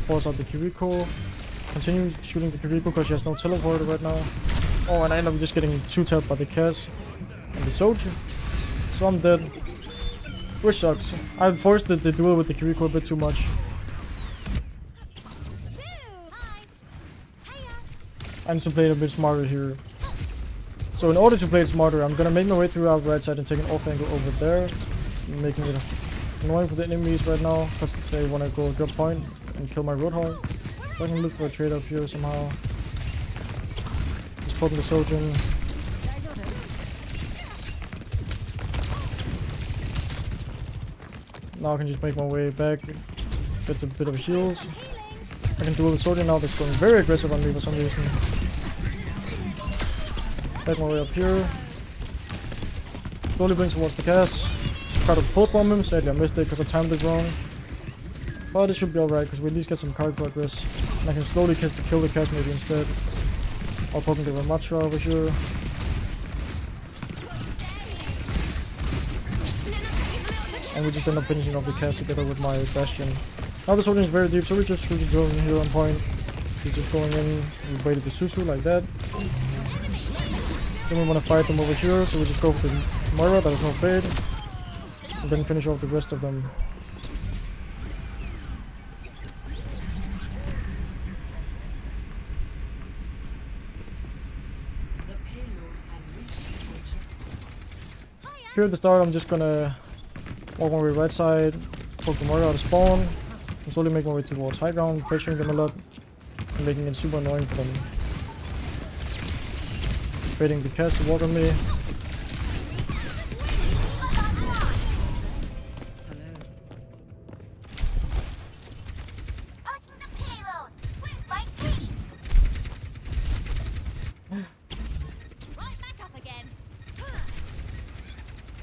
S1: Force out the Kiriko. Continue shooting the Kiriko because she has no teleporter right now. Oh, and I end up just getting 2-tapped by the Cass and the Soldier. So I'm dead. Which sucks. I forced the duel with the Kiriko a bit too much. I need to play it a bit smarter here. So in order to play it smarter, I'm gonna make my way through our right side and take an off angle over there, making it annoying for the enemies right now, because they want to go drop point and kill my Roadhog. So I can look for a trade up here somehow. Just poking the soldier. Now I can just make my way back, get a bit of heals. I can duel the soldier now that's going very aggressive on me for some reason. Back my way up here. Slowly bring towards the cast. Try to post bomb him. Sadly I missed it because I timed it wrong. But it should be alright because we at least get some card progress. And I can slowly kill the cast maybe instead. I'll poking the Ramatra over here. And we just end up finishing off the cast together with my Bastion. Now the soldier is very deep, so we just really drilling here on point. He's just going in, we waited the Susu like that. Then we want to fight them over here, so we just go for the Moira, that is no fade. And then finish off the rest of them. Here at the start I'm just gonna walk my way right side, poke the Moira out of spawn, and slowly make my way towards high ground, pressuring them a lot, and making it super annoying for them. Waiting the cast to walk on me.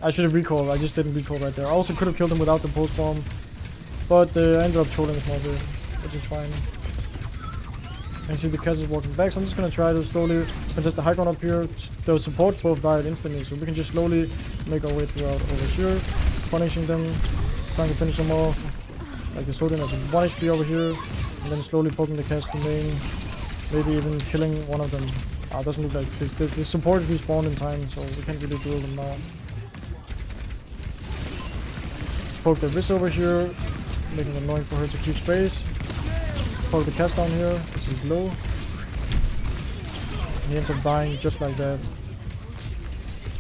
S1: I should have recalled, I just didn't recall right there. I also could have killed him without the pulse bomb, but I ended up trolling a small bit, which is fine. And see the cast is walking back, so I'm just gonna try to slowly contest the high ground up here. The supports both died instantly, so we can just slowly make our way throughout over here, punishing them, trying to finish them off. Like the Sodian has 1 HP over here, and then slowly poking the cast from main, maybe even killing one of them. It doesn't look like this. The support respawned in time, so we can't really duel them now. Poke the wrist over here, making it annoying for her to keep space. Poke the cast down here, because he's low. And he ends up dying just like that.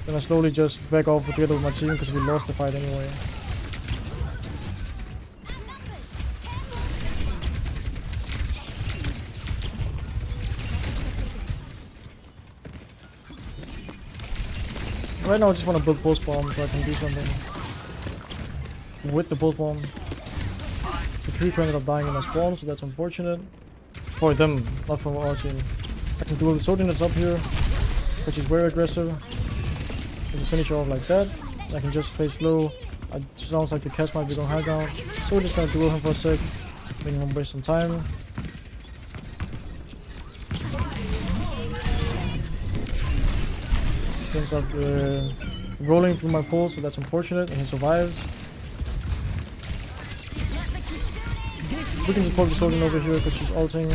S1: Then I slowly just back off together with my team because we lost the fight anyway. Right now I just want to build pulse bomb so I can do something with the pulse bomb. The creep ended up dying in my spawn, so that's unfortunate. For them, not for our team. I can duel the Sodian that's up here, which is very aggressive. I can finish her off like that. I can just play slow. It sounds like the cast might be going high ground, so we're just gonna duel him for a sec, making him waste some time. He ends up rolling through my pulse, so that's unfortunate, and he survives. We can just poke the Sodian over here because she's ulting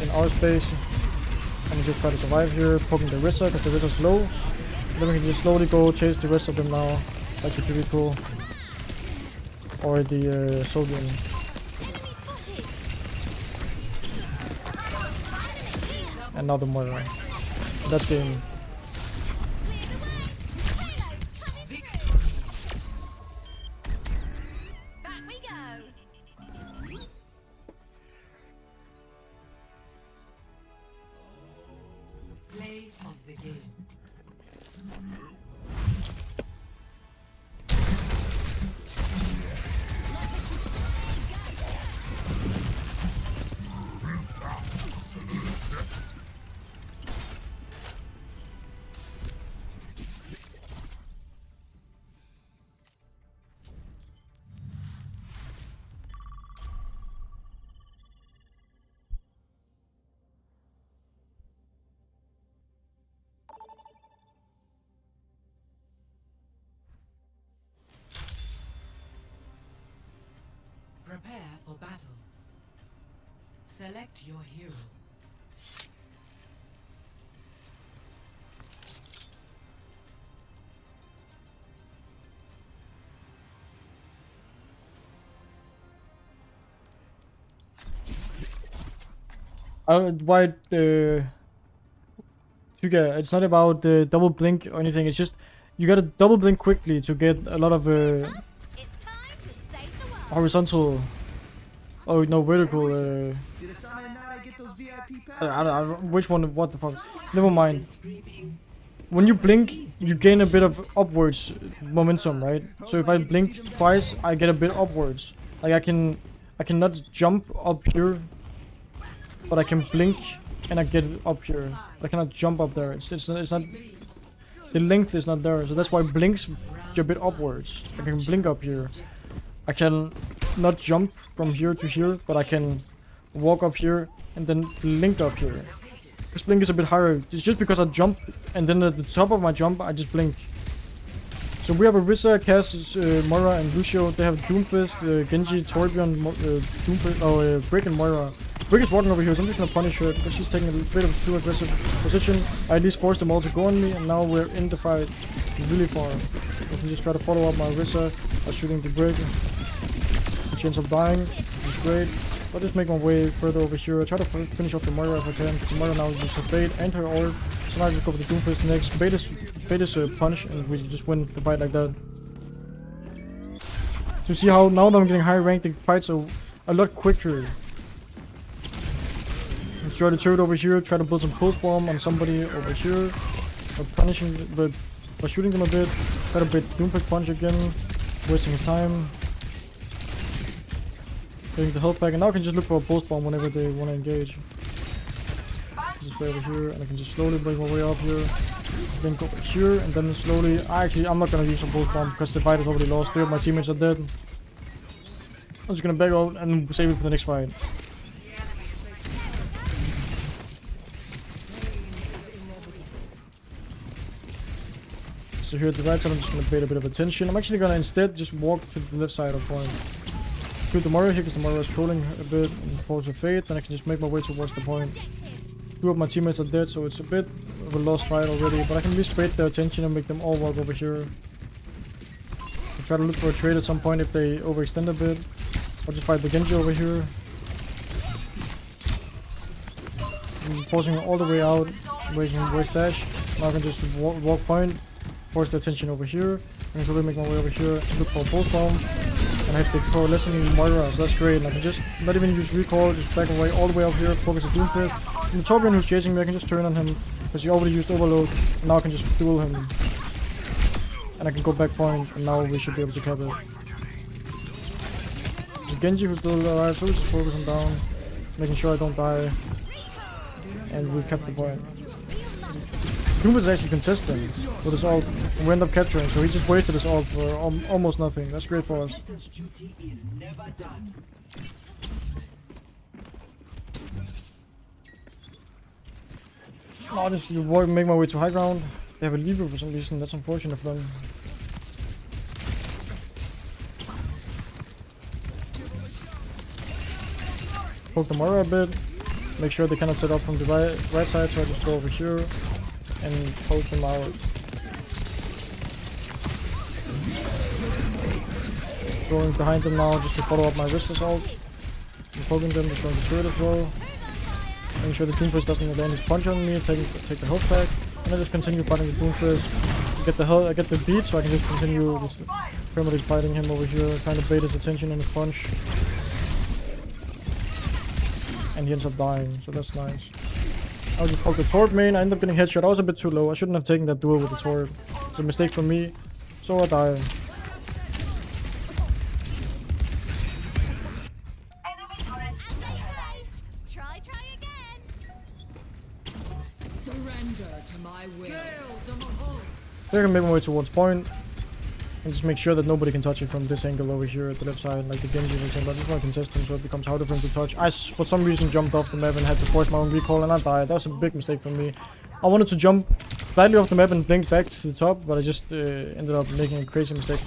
S1: in our space. And we just try to survive here, poking the Rissa because the Rissa's low. Then we can just slowly go chase the rest of them now, like the Kiriko or the Sodian. And now the Moira. That's game.
S2: Prepare for battle. Select your hero.
S1: Why Tuga, it's not about the double blink or anything. It's just you gotta double blink quickly to get a lot of
S3: It's time to save the world.
S1: horizontal. Oh no, vertical.
S9: Did Asana and Nada get those VIP passes?
S1: I don't, which one? What the fuck? Never mind. When you blink, you gain a bit of upwards momentum, right? So if I blink twice, I get a bit upwards. Like I cannot jump up here, but I can blink and I get up here. I cannot jump up there. It's not. The length is not there, so that's why blinks you're a bit upwards. I can blink up here. I can not jump from here to here, but I can walk up here and then blink up here. This blink is a bit higher. It's just because I jump and then at the top of my jump I just blink. So we have Orisa, Cass, Moira and Lucio. They have Doomfist, Genji, Torbjorn, Doomfist, Brick and Moira. Brick is walking over here, so I'm just gonna punish her because she's taking a bit of too aggressive position. I at least forced them all to go on me, and now we're in the fight really far. I can just try to follow up my Orisa by shooting the Brick. She ends up dying, which is great. I'll just make my way further over here. I try to finish off the Moira if I can, because the Moira now uses her bait and her ult. So now I just go for the Doomfist next. Bait is punch, and we just win the fight like that. To see how now that I'm getting high ranked, the fights are a lot quicker. Destroy the turret over here, try to build some pulse bomb on somebody over here. By shooting them a bit. Try to bait Doomfist punch again, wasting his time. Getting the health back, and now I can just look for a pulse bomb whenever they want to engage. Just play over here, and I can just slowly break my way up here. Then go over here, and then slowly. I'm not gonna use a pulse bomb because the fight is already lost. 3 of my teammates are dead. I'm just gonna back out and save it for the next fight. So here at the right side, I'm just gonna bait a bit of attention. I'm actually gonna instead just walk to the left side of point. Shoot the Moira here because the Moira is trolling a bit and Force of Fate, then I can just make my way towards the point. 2 of my teammates are dead, so it's a bit of a lost fight already, but I can at least bait their attention and make them all walk over here. I'll try to look for a trade at some point if they overextend a bit. I'll just fight the Genji over here. I'm forcing him all the way out, making him waste dash. Now I can just walk point, force the attention over here. I can slowly make my way over here to look for a pulse bomb. And I have the coalescing Moira, so that's great. And I can just not even use recall, just back away all the way up here, focus on Doomfist. And the Torbjorn who's chasing me, I can just turn on him because he already used Overload. And now I can just duel him. And I can go back point, and now we should be able to cap it. There's a Genji who's still alive, so let's just focus him down, making sure I don't die. And we kept the point. Doom was actually contesting with his ult, and we end up capturing, so he just wasted his ult for almost nothing. That's great for us. I'll just make my way to high ground. They have a lever for some reason, that's unfortunate for them. Poke the Moira a bit, make sure they cannot set up from the right side, so I just go over here and poke them out. Going behind them now just to follow up my wrist assault. I'm poking them, destroying the turret as well. Making sure the Doomfist doesn't land his punch on me, take the health back, and I just continue fighting the Doomfist. I get the beat, so I can just continue just permanently fighting him over here, trying to bait his attention and his punch. And he ends up dying, so that's nice. I'll just poke the Torb main. I end up getting headshot. I was a bit too low. I shouldn't have taken that duel with the Torb. It's a mistake from me. So I die.
S3: Try again.
S4: Surrender to my will.
S1: So I can make my way towards point. And just make sure that nobody can touch it from this angle over here at the left side, like the Genji for example. I just want to contest him so it becomes harder for him to touch. I, for some reason, jumped off the map and had to force my own recall and I died. That was a big mistake for me. I wanted to jump slightly off the map and blink back to the top, but I just ended up making a crazy mistake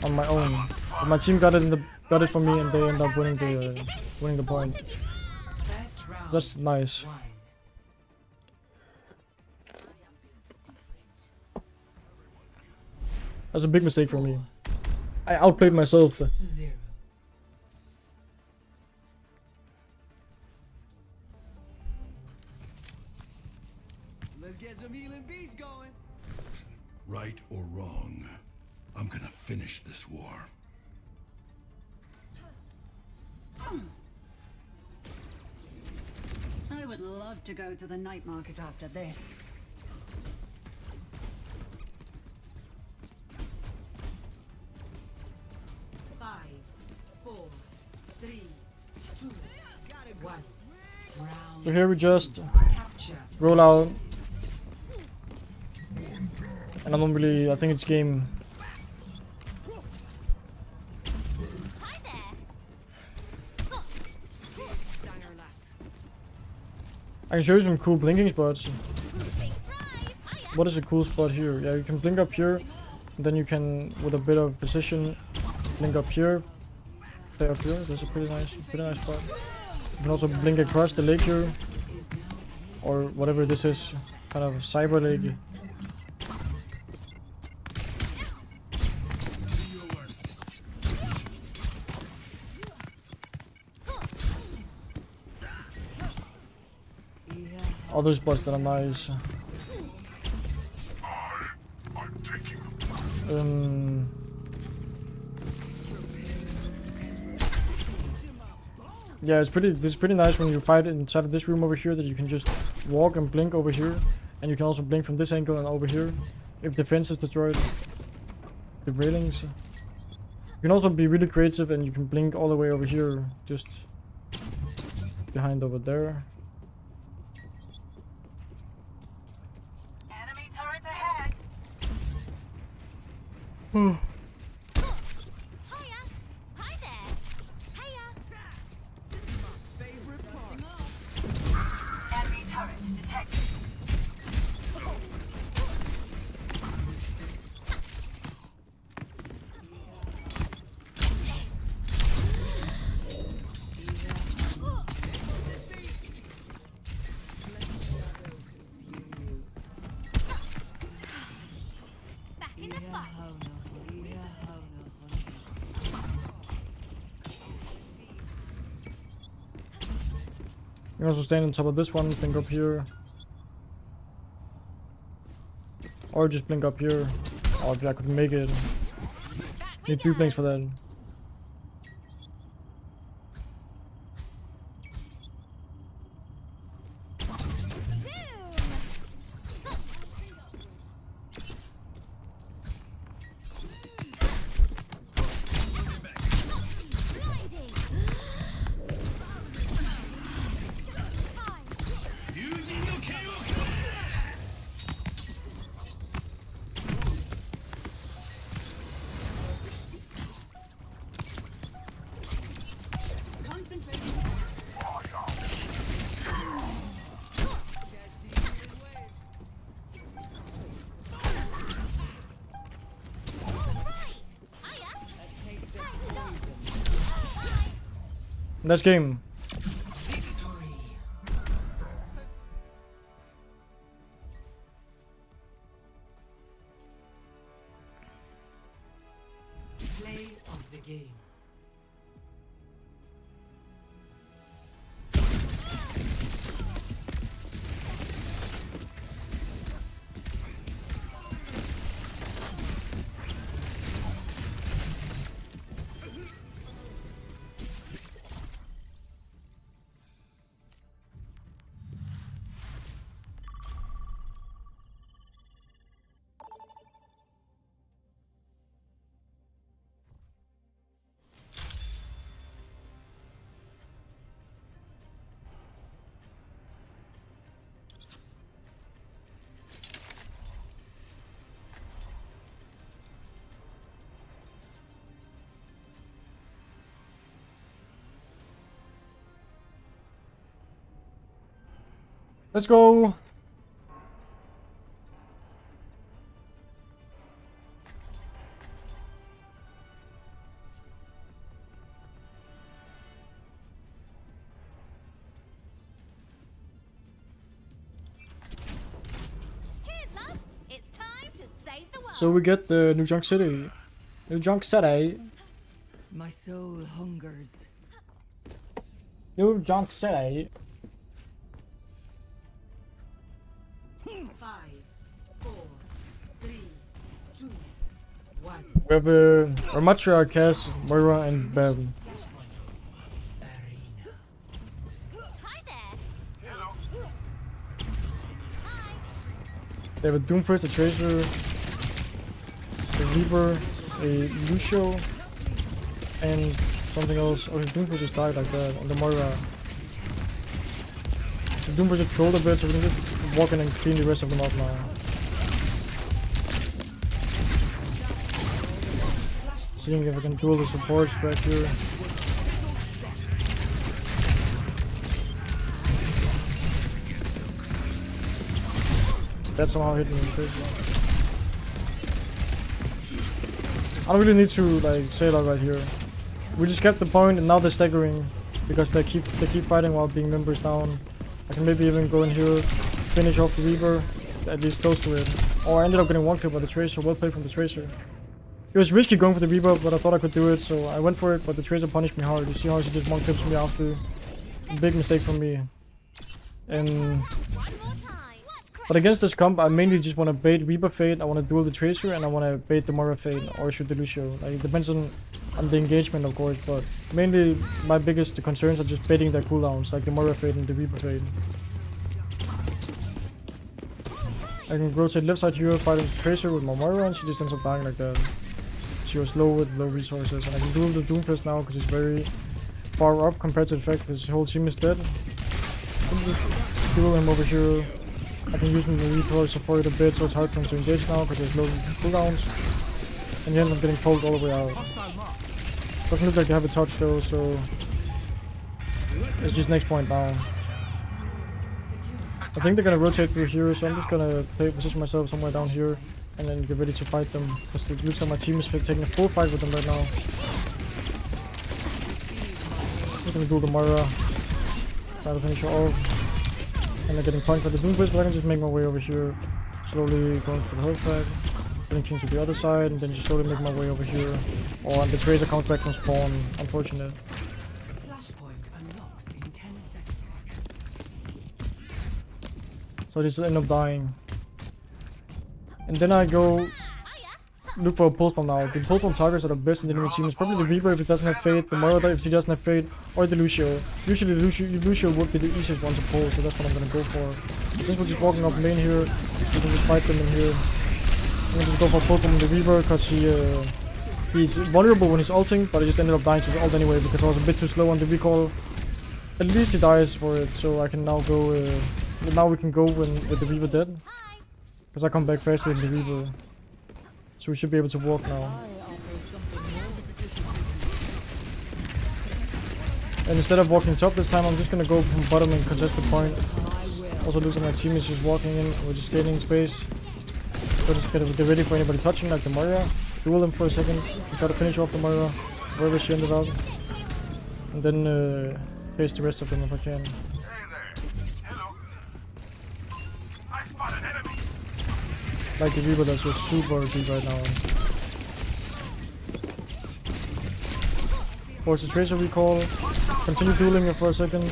S1: on my own. But my team got it for me and they ended up winning the point. That's nice. That's a big mistake for me. I outplayed myself.
S10: Right or wrong, I'm gonna finish this war.
S4: I would love to go to the night market after this.
S2: Five, four, three, two, one. Round
S1: So here we just
S2: captured.
S1: roll out. And I don't really, I think it's game.
S3: Hi there.
S1: I can show you some cool blinking spots.
S3: Big prize. Hiya.
S1: What is a cool spot here? Yeah, you can blink up here. And then you can, with a bit of precision, blink up here. Play up here. That's a pretty nice spot. You can also blink across the lake here. Or whatever this is. Kind of a cyber lake. Other spots that are nice. Yeah, this is pretty nice when you fight inside of this room over here, that you can just walk and blink over here, and you can also blink from this angle and over here if the fence is destroyed, the railings. You can also be really creative and you can blink all the way over here, just behind over there.
S5: Enemy turret ahead.
S3: Hiya. Hi there. Hiya.
S9: Favorite part.
S5: Enemy turret detected.
S3: Back in the fight.
S1: You can also stand on top of this one, blink up here. Or just blink up here. Or if I could make it.
S3: Back we
S1: Need 3
S3: go.
S1: blinks for that.
S3: Blinding. Just time.
S1: That's game.
S2: Play of the game.
S1: Let's go.
S3: Cheers, love. It's time to save the world.
S1: So we get the New Junk City. New Junk City.
S4: My soul hungers.
S1: New Junk City.
S2: 5, 4, 3, 2, 1.
S1: We have Ramatra, Cass, Moira, and Bev.
S3: Hi there.
S1: They have a Doomfist, a Tracer, a Reaper, a Lucio, and something else. Oh, the Doomfist just died like that, and the Moira. The Doomfist just trolled a bit, so we can just walk in and clean the rest of them up now. Seeing if I can duel the supports back here. That somehow hit me in the face. I don't really need to like say that right here. We just kept the point and now they're staggering because they keep fighting while being members down. I can maybe even go in here, finish off the Reaper, at least close to it. Oh, I ended up getting one kill by the Tracer. Well played from the Tracer. It was risky going for the Reaper, but I thought I could do it, so I went for it, but the Tracer punished me hard. You see how she just one clips me after. Big mistake from me. And but against this comp, I mainly just want to bait Reaper Fade, I want to duel the Tracer, and I want to bait the Moira Fade, or shoot the Lucio. Like, it depends on the engagement, of course, but mainly my biggest concerns are just baiting their cooldowns, like the Moira Fade and the Reaper Fade. I can rotate left side here, fighting Tracer with my Moira, and she just ends up dying like that. She was low with low resources, and I can duel the Doomfist now because he's very far up compared to the fact that his whole team is dead. I can just duel him over here. I can use him to recoil support a bit, so it's hard for him to engage now because he has low cooldowns. And he ends up getting pulled all the way out. Doesn't look like they have a touch though, so it's just next point now. I think they're gonna rotate through here, so I'm just gonna position myself somewhere down here and then get ready to fight them, because it looks like my team is taking a full fight with them right now. I'm gonna do the Moira, try to finish her off, and they're getting punched by the Doomfist, but I can just make my way over here, slowly going for the health pack, linking to the other side, and then just slowly make my way over here. Oh, and the Tracer comes back from spawn, unfortunate.
S2: Flashpoint unlocks in 10 seconds.
S1: So I just end up dying. And then I go look for a pulse bomb now. The pulse bomb targets that are best in the enemy team is probably the Reaper if it doesn't have Fade, the Moira if she doesn't have Fade, or the Lucio. Usually the Lucio would be the easiest one to pull, so that's what I'm gonna go for. And since we're just walking up main here, we can just fight them in here. I'm gonna just go for a pulse bomb on the Reaper because he's vulnerable when he's ulting, but I just ended up dying to his ult anyway because I was a bit too slow on the recoil. At least he dies for it, so I can now go. Now we can go with the Reaper dead. Because I come back faster than the Reaper. So we should be able to walk now. And instead of walking top this time, I'm just gonna go from bottom and contest the point. Also looks like my team is just walking in, we're just gaining space. So just get ready for anybody touching, like the Moira. Duel them for a second, and try to finish off the Moira, wherever she ended up. And then face the rest of them if I can. Like the Reaper that's just super deep right now. Force the Tracer recall. Continue dueling her for a second.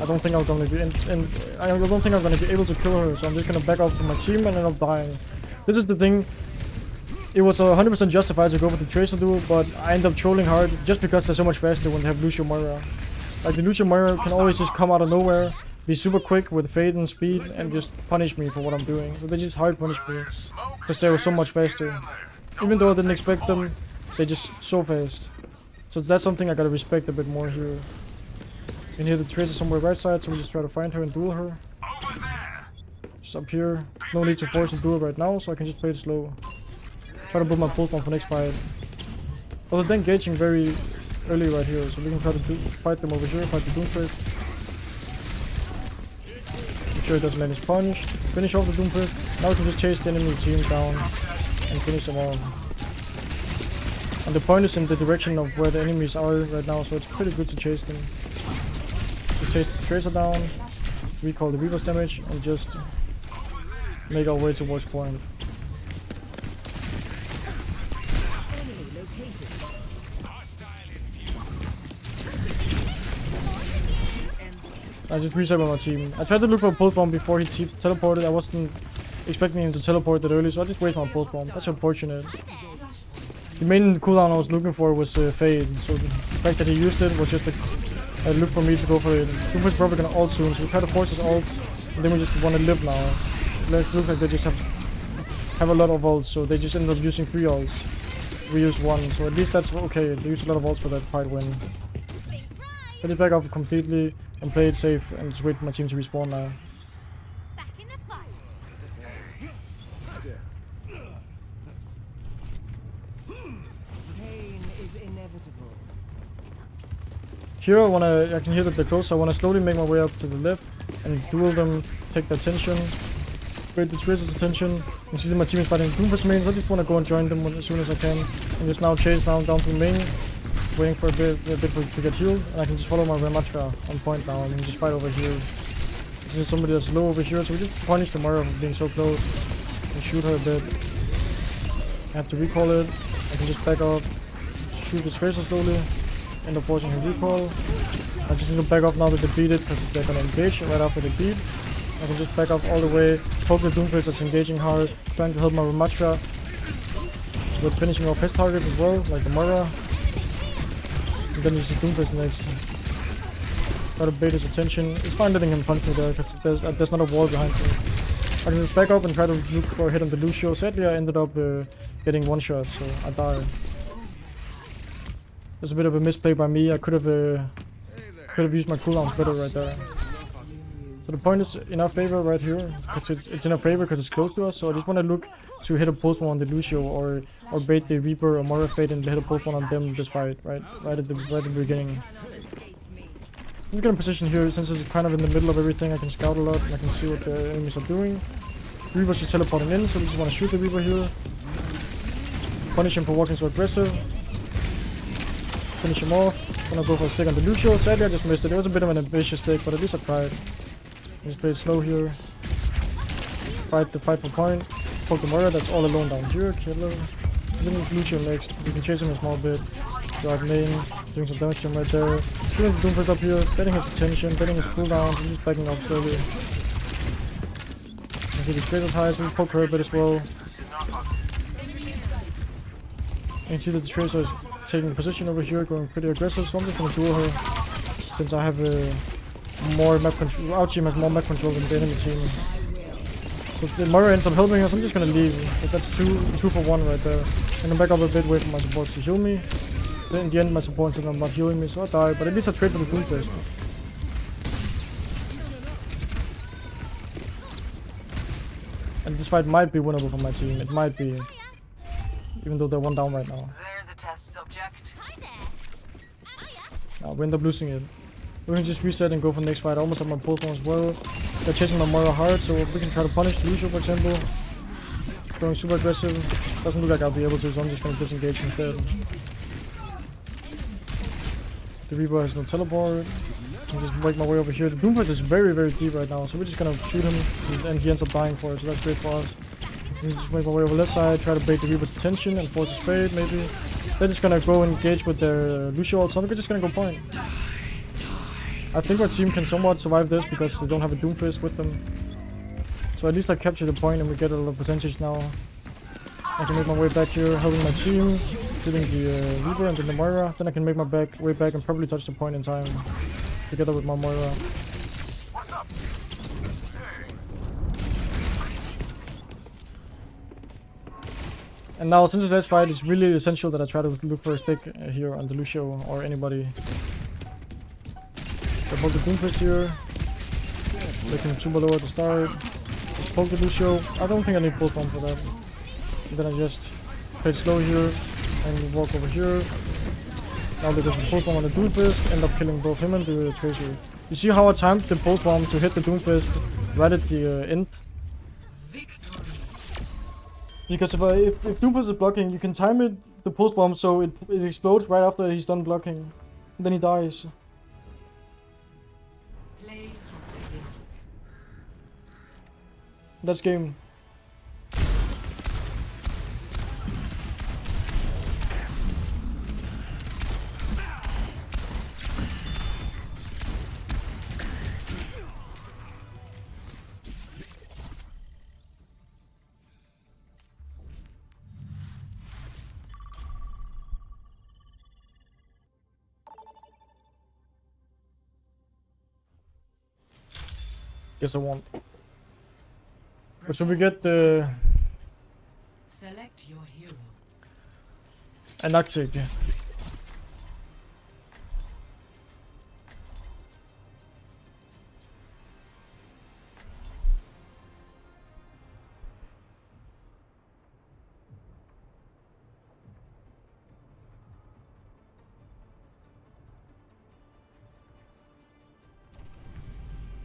S1: I don't think I'm gonna be I don't think I'm gonna be able to kill her, so I'm just gonna back off from my team and end up dying. This is the thing. It was 100% justified to go for the Tracer duel, but I end up trolling hard just because they're so much faster when they have Lucio Moira. Like the Lucio Moira can always just come out of nowhere, be super quick with Fade and speed, and just punish me for what I'm doing. So they just hard punish me because they were so much faster. Even though I didn't expect them, they're just so fast. So that's something I gotta respect a bit more here. You can hear the Tracer somewhere right side, so we just try to find her and duel her. Just up here. No need to force a duel right now, so I can just play it slow. Try to build my pulse bomb for next fight. Although they're engaging very early right here, so we can try to fight them over here, fight the Doomfist. Make sure it doesn't land his punch. Finish off the Doomfist. Now we can just chase the enemy team down and finish them all. And the point is in the direction of where the enemies are right now, so it's pretty good to chase them. Just chase the Tracer down, recall the Reaper's damage, and just make our way towards point. I just reset with my team. I tried to look for a pulse bomb before he teleported. I wasn't expecting him to teleport that early, so I just wait for my pulse bomb. That's unfortunate. The main cooldown I was looking for was Fade, so the fact that he used it was just a look for me to go for it. Doomfist probably gonna ult soon, so we try to force his ult, and then we just want to live now. It looks like they just have a lot of ults, so they just end up using 3 ults. We use 1, so at least that's okay. They use a lot of ults for that fight win. Let it back up completely and play it safe and just wait for my team to respawn now.
S3: Back in the fight.
S9: Pain is inevitable.
S1: Here I can hear that they're close, so I wanna slowly make my way up to the left and duel them, take their attention, wait the Tracer's attention. You see that my team is fighting Doomfist main, so I just wanna go and join them as soon as I can. And just now chase down to main, waiting for a bit to get healed, and I can just follow my Ramatra on point now and just fight over here. There's somebody that's low over here, so we just punish the Moira for being so close and shoot her a bit. I have to recall it. I can just back up, shoot the Tracer slowly, end up forcing him recall. I just need to back up now that they beat it, because they're gonna engage right after they beat. I can just back up all the way, poke the Doomfist that's engaging hard, trying to help my Ramatra with finishing off his targets as well, like the Moira. And then use the Doomfist next. Try to bait his attention. It's fine letting him punch me there, because there's not a wall behind me. I can just back up and try to look for a hit on the Lucio. Sadly, I ended up getting one shot, so I died. There's a bit of a misplay by me. I could have used my cooldowns better right there. So the point is in our favor right here, because it's in our favor because it's close to us. So I just want to look to hit a pulse bomb on the Lucio or bait the Reaper or Moira Fade and hit a pulse bomb on them this fight, right at the beginning. I'm just gonna position here since it's kind of in the middle of everything. I can scout a lot and I can see what the enemies are doing. Reaper's just teleporting in, so we just want to shoot the Reaper here. Punish him for walking so aggressive. Finish him off. Gonna go for a stick on the Lucio. Sadly I just missed it. It was a bit of an ambitious stick, but at least I tried. Just play it slow here. Fight the fight for point. Poke the Moira, that's all alone down here. Kill her. Then Lucio next. We can chase him a small bit. Drive main. Doing some damage to him right there. Shooting the Doomfist up here. Getting his attention. Getting his cooldown. And just backing up slowly. You can see the Tracer's high, so we poke her a bit as well. You can see that the Tracer is taking position over here, going pretty aggressive, so I'm just gonna duel her. Since I have more map control. Our team has more map control than the enemy team. So if the Moira ends up helping us, I'm just gonna leave. But that's two for one right there. I'm gonna back up a bit, wait for my supports to heal me. Then in the end my supports ended up not healing me, so I die. But at least I trade for the Doomfist. And this fight might be winnable for my team. It might be. Even though they're 1 down right now.
S5: There's a test subject.
S3: Hi there.
S1: We end up losing it. We can just reset and go for the next fight. I almost have my pulse bomb as well. They're chasing my Moira hard, so we can try to punish the Lucio, for example. Going super aggressive. Doesn't look like I'll be able to, so I'm just gonna disengage instead. The Reaper has no teleport. I can just make my way over here. The Doomfist is very, very deep right now, so we're just gonna shoot him, and he ends up dying for it, so that's great for us. I can just make my way over left side, try to bait the Reaper's attention and force his fade, maybe. They're just gonna go engage with their Lucio ult, so we're just gonna go point. I think our team can somewhat survive this because they don't have a Doomfist with them. So at least I capture the point and we get a lot of percentage now. I can make my way back here, helping my team, shooting the Reaper and then the Moira. Then I can make my way back and probably touch the point in time, together with my Moira. And now, since the last fight, it's really essential that I try to look for a stick here on the Lucio or anybody. I poke the Doomfist here. Make him super low at the start. Just poke the Lucio. I don't think I need pulse bomb for that. And then I just play it slow here and walk over here. Now they go for pulse bomb on the Doomfist, end up killing both him and the Tracer. You see how I timed the pulse bomb to hit the Doomfist right at the end? Because if Doomfist is blocking, you can time it, the pulse bomb, so it explodes right after he's done blocking. And then he dies. That's game. Guess I won't. But should we get the
S2: Select your hero.
S1: Antarctic?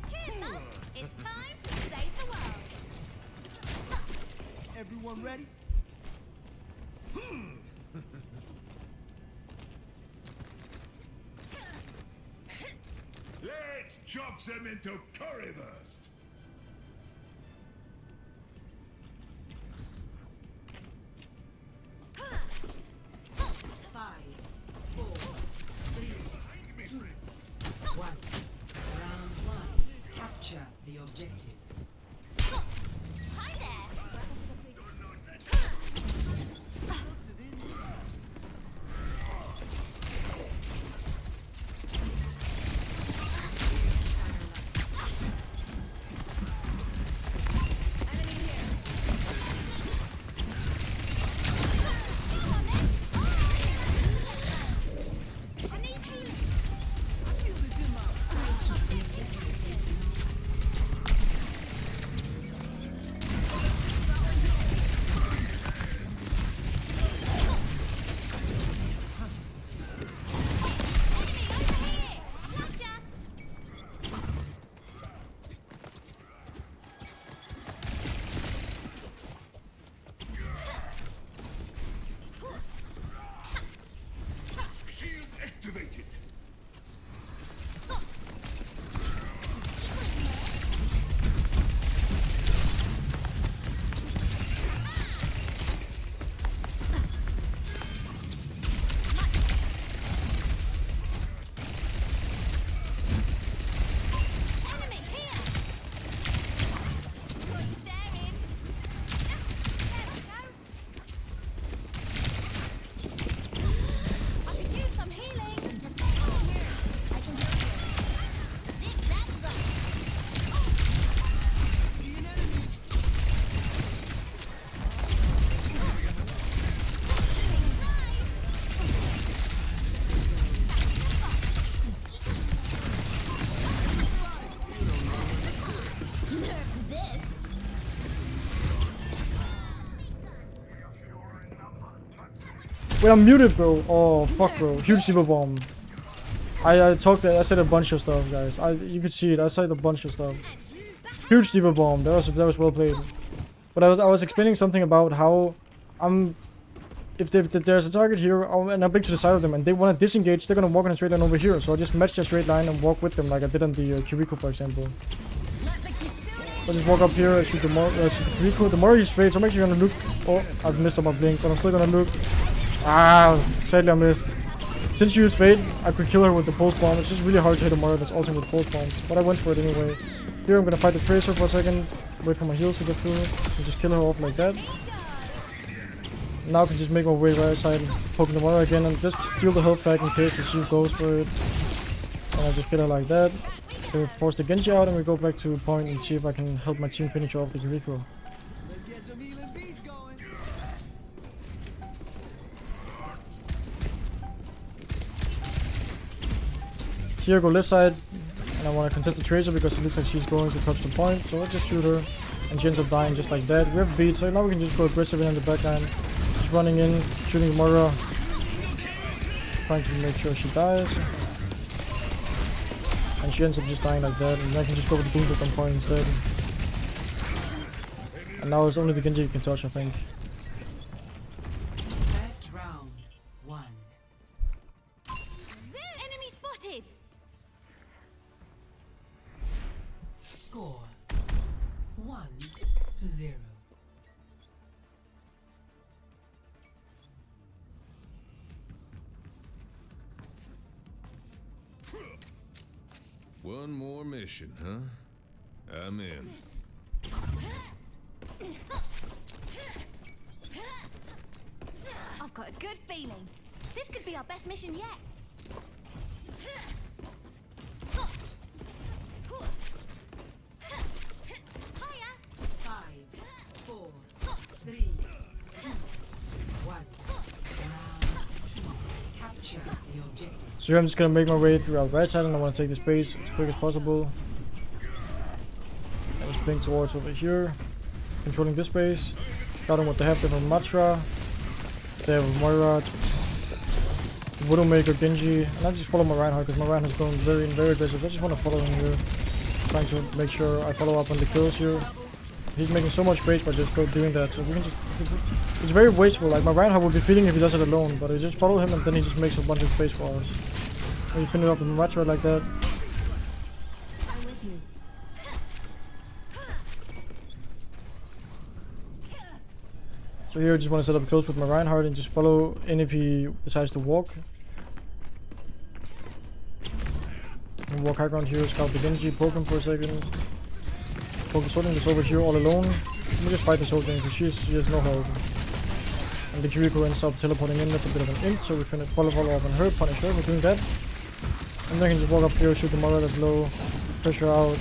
S3: Cheers, love. It's time to save the world.
S9: Everyone ready?
S10: Let's chop them into currywurst.
S2: Five, four, three, two, one. Round one. Capture the objective.
S3: Hi there.
S10: Shield activated.
S3: Enemy here. Good staring. There we go. I could use some healing. I can do it. Zip zap zap. Nerf this.
S1: Wait, I'm muted, bro. Oh, fuck, bro. Huge super bomb. I said a bunch of stuff, guys. You could see it. I said a bunch of stuff. Huge super bomb. That was well played. But I was explaining something about how if there's a target here and I'm big to the side of them and they want to disengage, they're gonna walk in a straight line over here. So I just match the straight line and walk with them like I did on the Kiriko, for example. I just walk up here and shoot the Kiriko. The more he's straight, so I'm actually gonna look. Oh, I've missed on my blink, but I'm still gonna look. Ah, sadly I missed. Since she used Fade, I could kill her with the pulse bomb. It's just really hard to hit a Mara that's also with pulse bomb. But I went for it anyway. Here I'm gonna fight the Tracer for a second, wait for my heals to get through, and just kill her off like that. Now I can just make my way right side, poking the Mara again, and just steal the health back in case the shield goes for it. And I just kill her like that. Then we force the Genji out and we go back to point and see if I can help my team finish off the Kiriko.
S9: Let's get some healing beats going.
S1: Here I go left side, and I want to contest the Tracer because it looks like she's going to touch the point, so I just shoot her, and she ends up dying just like that. We have beat, so now we can just go aggressive in the backline. Just running in, shooting Mora, trying to make sure she dies. And she ends up just dying like that, and I can just go with the boom at some point instead. And now it's only the Genji you can touch, I think.
S2: First round. One.
S3: Enemy spotted.
S2: Score 1-0.
S8: One more mission, huh? I'm in.
S3: I've got a good feeling. This could be our best mission yet.
S1: So here I'm just gonna make my way throughout right side, and I want to take this base as quick as possible. And just blink towards over here, controlling this base. Scouting what they have. They have Matra, they have Moira, Widowmaker, Genji, and I just follow my Reinhardt because my Reinhardt's going very aggressive. So I just want to follow him here, trying to make sure I follow up on the kills here. He's making so much space by just doing that, so we can just... It's very wasteful. Like, my Reinhardt would be feeling if he does it alone, but I just follow him and then he just makes a bunch of space for us. And you pin it up with the Matra like that. So here I just want to set up close with my Reinhardt and just follow in if he decides to walk. And walk high ground here, scout the Genji, poke him for a second. Poke the Sorting is over here all alone. Let me just fight the Sorting because she has no help. And the Kiriko ends up teleporting in, that's a bit of an int, so we finish follow up on her, punish her for doing that. And then I can just walk up here, shoot the Moira that's low, pressure out.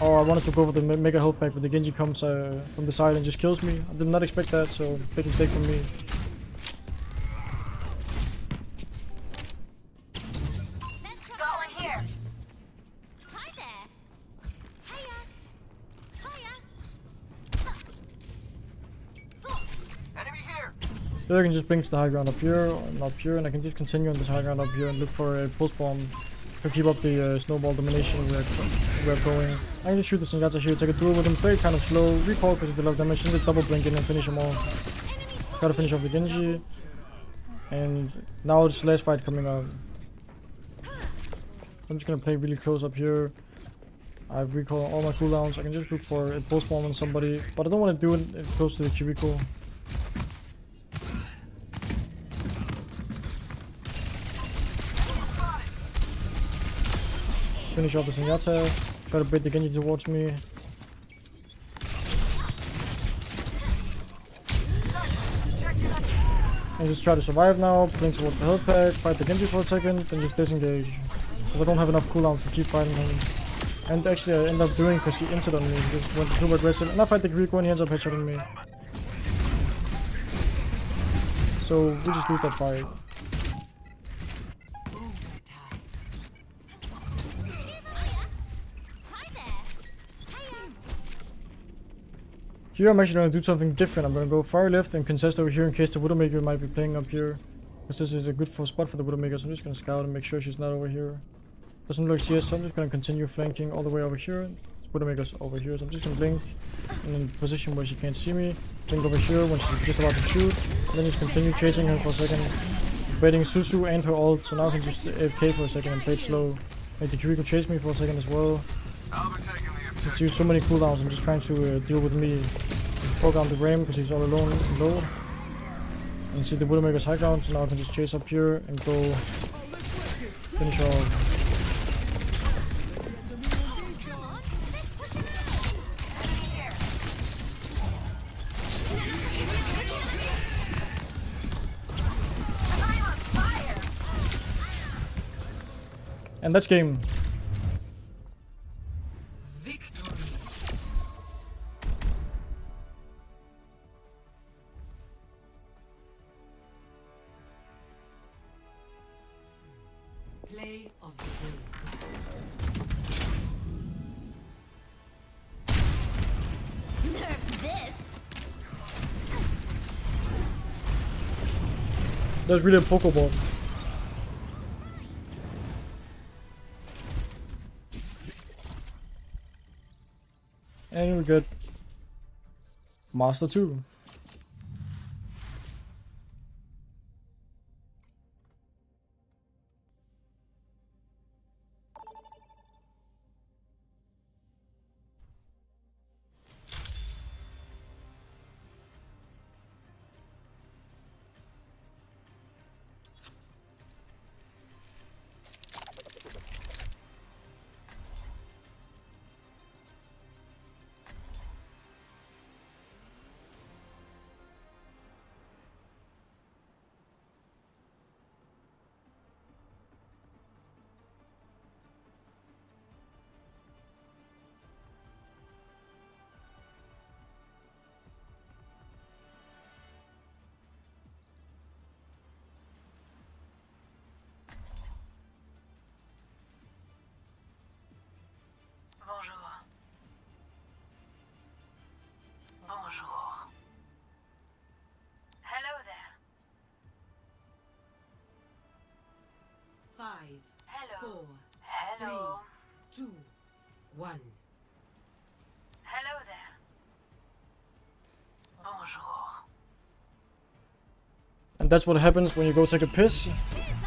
S1: Oh, I wanted to go for the mega health pack, but the Genji comes from the side and just kills me. I did not expect that, so big mistake from me.
S3: Going here. Hi there. Hiya. Hiya.
S9: Enemy here.
S1: So I can just blink to the high ground up here, or not here, and I can just continue on this high ground up here and look for a pulse bomb to keep up the snowball domination we're going. I can just shoot the Senjata here, take a duel with him, play kind of slow, recall because of the low damage, and just double blink in and finish him off. Try to finish off the Genji. And now it's last fight coming up. I'm just gonna play really close up here. I recall all my cooldowns. I can just look for a pulse bomb on somebody, but I don't want to do it close to the cubicle. Finish off the Senjata, try to bait the Genji towards me. And just try to survive now, blink towards the health pack, fight the Genji for a second, then just disengage. Because I don't have enough cooldowns to keep fighting him. And actually I end up doing because he inset on me, he just went super aggressive. And I fight the Greek one, he ends up headshotting me. So we just lose that fight. Here I'm actually going to do something different. I'm going to go far left and contest over here in case the Widowmaker might be playing up here. Because this is a good spot for the Widowmaker, so I'm just going to scout and make sure she's not over here. Doesn't look like she is, so I'm just going to continue flanking all the way over here. This Widowmaker's over here, so I'm just going to blink in a position where she can't see me. Blink over here when she's just about to shoot. And then just continue chasing her for a second. Baiting Susu and her ult, so now I can just AFK for a second and play it slow. Make the Kiriko chase me for a second as well. Since use so many cooldowns, I'm just trying to deal with me. Poke down the Ram because he's all alone and low. And see the Widowmaker's high ground, so now I can just chase up here and go finish off. And that's game.
S2: Play of the game.
S3: Nerf this.
S1: That's really a Pokeball. And we're good. Master 2.
S2: 5,
S5: Hello.
S2: 4,
S5: Hello.
S2: 3, 2, 1.
S5: Hello there. Bonjour.
S1: And that's what happens when you go take a piss.
S3: Cheers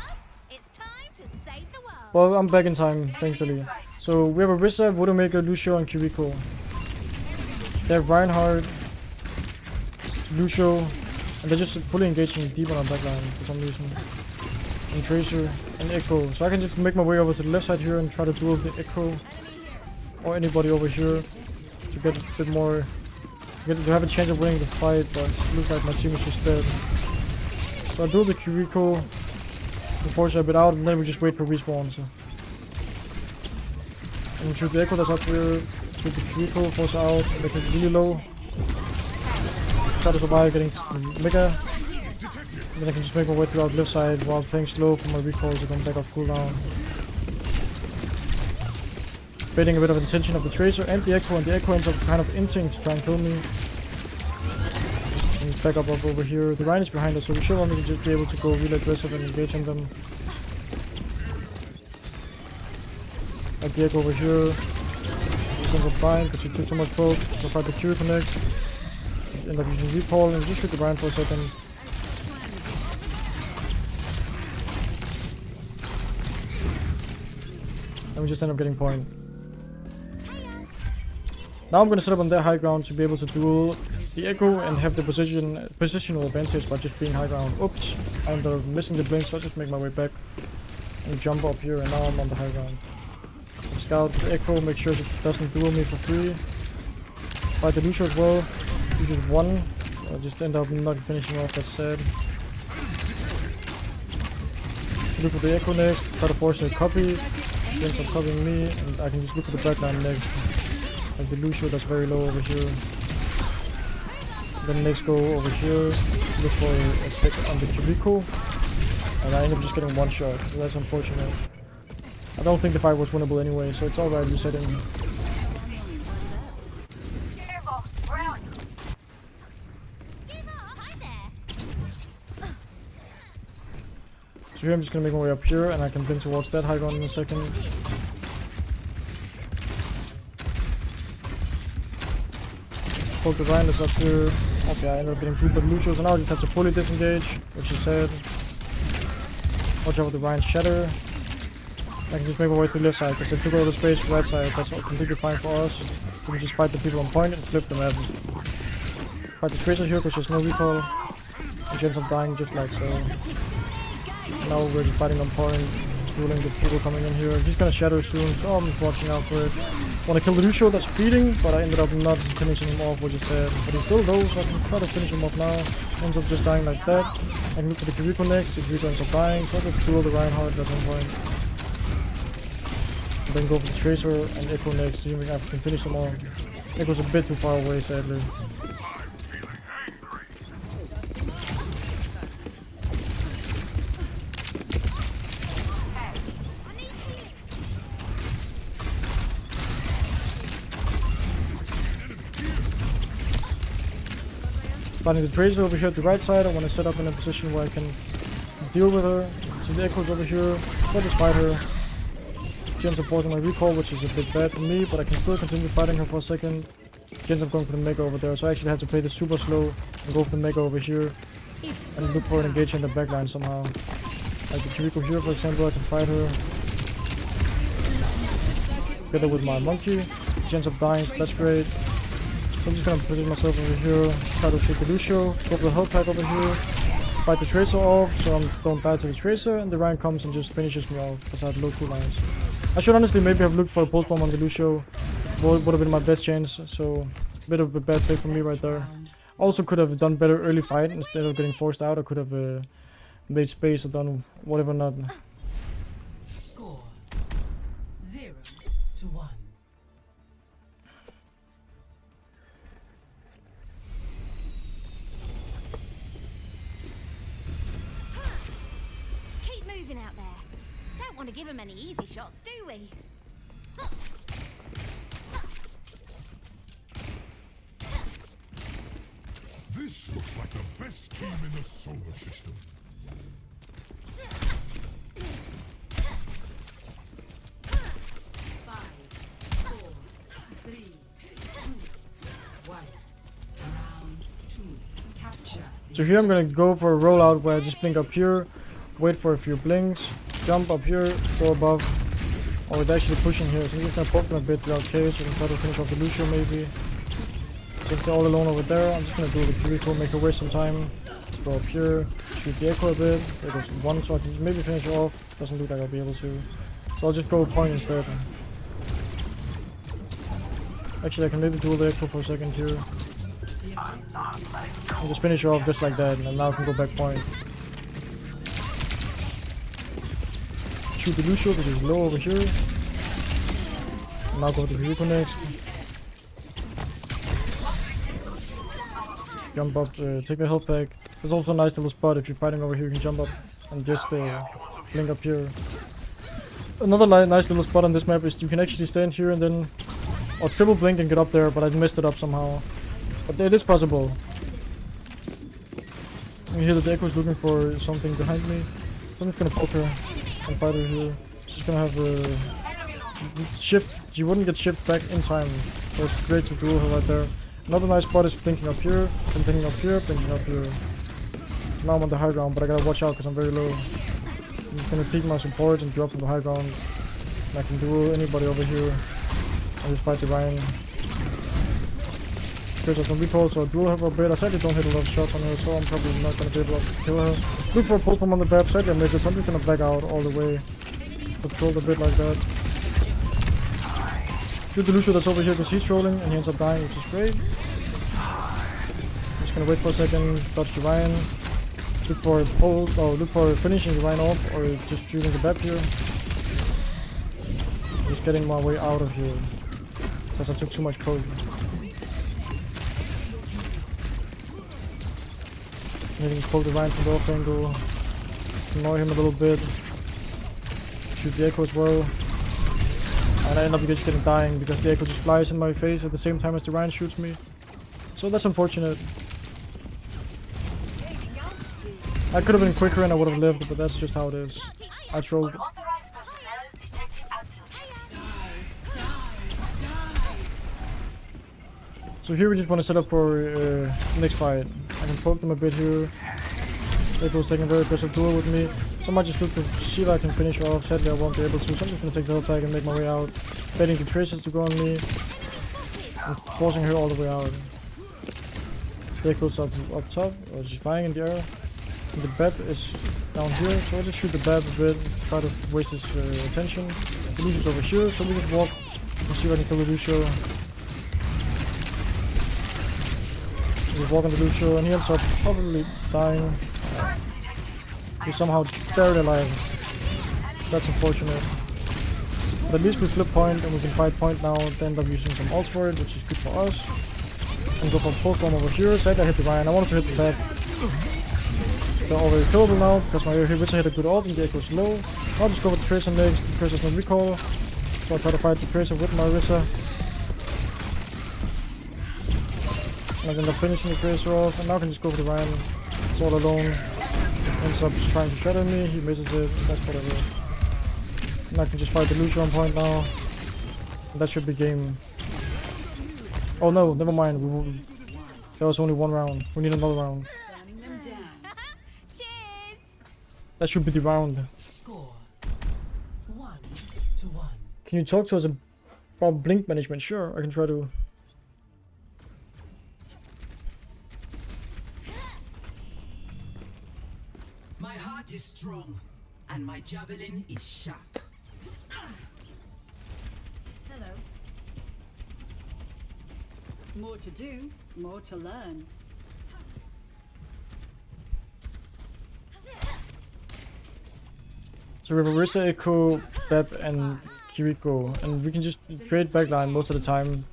S3: up! It's time to save the world.
S1: Well, I'm back in time, thankfully. So we have a Wizard, Widowmaker, Lucio, and Kiriko. They have Reinhardt, Lucio, and they're just fully engaging deep on our backline for some reason. And Tracer and Echo. So I can just make my way over to the left side here and try to duel the Echo or anybody over here to get a bit more, to have a chance of winning the fight. But it looks like my team is just dead. So I duel the Kiriko, force a bit out, and then we just wait for respawn. So. And we shoot the Echo that's up here, shoot the Kiriko, force her out, make it really low. Try to survive getting Mega. And then I can just make my way throughout left side while playing slow for my recoil to come back off cooldown. Baiting a bit of intention of the Tracer and the Echo, and the Echo ends up kind of inting to try and kill me. And just back up over here. The Rhine is behind us, so we should only just be able to go really aggressive and engage on them. Like the Echo over here. Just ends up dying because he took too much poke. We'll fight the Q connect. End up using recall and just shoot the Rhine for a second. And we just end up getting point. Now I'm gonna set up on their high ground to be able to duel the Echo and have the positional advantage by just being high ground. Oops, I ended up missing the blink, so I just make my way back and jump up here, and now I'm on the high ground. Scout the Echo, make sure it doesn't duel me for free. Fight the Lucio as well. Lucio 1. I just end up not finishing off, that's sad. Look for the Echo next, try to force a copy. He ends up copying me, and I can just look for the backline next. Like the Lucio that's very low over here. Then next go over here, look for a pick on the Kiriko. And I end up just getting one shot, so that's unfortunate. I don't think the fight was winnable anyway, so it's alright resetting.
S5: Careful. We're out.
S3: Give up! Hi there!
S1: So here I'm just gonna make my way up here, and I can blink towards that high ground in a second. Poke the Rhine is up here. Okay, I ended up getting pooped by Lucio, so now I just have to fully disengage, which is sad. Watch out for the Rhine's shatter. I can just make my way to the left side, because they took all the space right side. That's completely fine for us. We can just fight the people on point and flip the map. Fight the Tracer here, because there's no recall. And she ends up dying just like so. Now we're just fighting on point, dueling the people coming in here. He's gonna shatter soon, so I'm watching out for it. Want to kill the Lucio that's feeding, but I ended up not finishing him off, which is sad. But he's still low, so I can try to finish him off now. Ends up just dying like that. I can look for the Kiriko next. The Kiriko ends up dying, so I just duel the Reinhardt at some point. And then go for the Tracer and Echo next, assuming I can finish them all. Echo's a bit too far away, sadly. Finding the Tracer over here at the right side. I want to set up in a position where I can deal with her. See the Echoes over here. I'll just fight her. She ends up forcing my recall, which is a bit bad for me, but I can still continue fighting her for a second. She ends up going for the Mega over there, so I actually had to play this super slow and go for the Mega over here and look for an engage in the backline somehow. Like the Kiriko here, for example, I can fight her. Together with my monkey. She ends up dying, so that's great. So I'm just gonna position myself over here, try to shoot the Lucio, go for the health pack over here, fight the Tracer off, so I don't die to the Tracer, and the Rhine comes and just finishes me off, because I have low cooldowns. I should honestly maybe have looked for a pulse bomb on the Lucio, would have been my best chance, so a bit of a bad play for me right there. Also could have done better early fight, instead of getting forced out. I could have made space or done whatever not.
S2: Score 0-1.
S3: Keep moving out there. Don't want to give him any easy shots, do we?
S10: This looks like the best team in the solar system.
S1: So here I'm gonna go for a rollout where I just blink up here, wait for a few blinks, jump up here, go above. Oh, they're actually pushing here, so I'm just gonna poke them a bit without cage and try to finish off the Lucio maybe. Since they're all alone over there, I'm just gonna do the Kiriko, make her waste some time. Go up here, shoot the Echo a bit. There goes one, so I can maybe finish it off. Doesn't look like I'll be able to. So I'll just go point instead. Actually, I can maybe duel the Echo for a second here. And just finish her off just like that, and now I can go back point. Shoot the Lucio because he's low over here. And now go to Kiriko next. Jump up, take the health pack. There's also a nice little spot if you're fighting over here, you can jump up and just blink up here. Another nice little spot on this map is you can actually stand here and then or triple blink and get up there, but I messed it up somehow. But it is possible. You hear that the Echo is looking for something behind me. So I'm just gonna poke her and fight her here. She's gonna have a shift. She wouldn't get shift back in time, so it's great to duel her right there. Another nice spot is blinking up here, then blinking up here, blinking up here. So now I'm on the high ground, but I gotta watch out because I'm very low. I'm just gonna peek my supports and drop from the high ground. And I can duel anybody over here. I just fight the Ryan. Because I can recall, so I'll duel her for a bit. I sadly don't hit a lot of shots on her, so I'm probably not gonna be able to kill her. Look for a pulse bomb on the map, sadly I missed it, so I'm just gonna back out all the way. Patrol a bit like that. Shoot the Lucio that's over here because he's trolling and he ends up dying, which is great. Just gonna wait for a second, dodge the Ryan. Look for a pole, or look for finishing the Ryan off, or just shooting the Bap here. Just getting my way out of here because I took too much poke. Maybe just poke the Ryan from the off angle, annoy him a little bit, shoot the Echo as well. And I end up just getting dying because the Echo just flies in my face at the same time as the Ryan shoots me. So that's unfortunate. I could have been quicker and I would have lived, but that's just how it is. I trolled. So here we just want to set up for next fight. I can poke them a bit here. Echo's taking a very aggressive duel with me. So I might just look to see if I can finish her off. Sadly I won't be able to, so I'm just gonna take the health pack and make my way out. Betting the Traces to go on me. And forcing her all the way out. The Echo's up top, or she's flying in the air. And the Bap is down here, so I'll just shoot the Bap a bit, try to waste his attention. The Lucio's over here, so we can walk and see if I can kill the Lucio. We walk on the Lucio and he ends up probably dying. He's somehow buried alive. That's unfortunate. But at least we flip point and we can fight point now. They end up using some ults for it, which is good for us. And go for a poke bomb over here. So I hit the Ryan. I wanted to hit the Bap. They're already killable now because my Orisa hit a good ult and the Echo's low. I'll just go with the Tracer next. The Tracer's no recall. So I'll try to fight the Tracer with my Orisa. And I end up finishing the Tracer off, and now I can just go for the Ryan. It's all alone. Ends up trying to shatter me, he misses it, that's whatever. And I can just fight the Lucio on point now. And that should be game. Oh no, never mind. There was only one round. We need another round.
S6: Cheers!
S1: That should be the round.
S2: Score 1-1.
S1: Can you talk to us about blink management? Sure, I can try to.
S11: My heart is strong, and my javelin is sharp.
S4: Hello. More to do, more to learn.
S1: So we have Orisa, Echo, Bap, and Kiriko, and we can just create backline most of the time,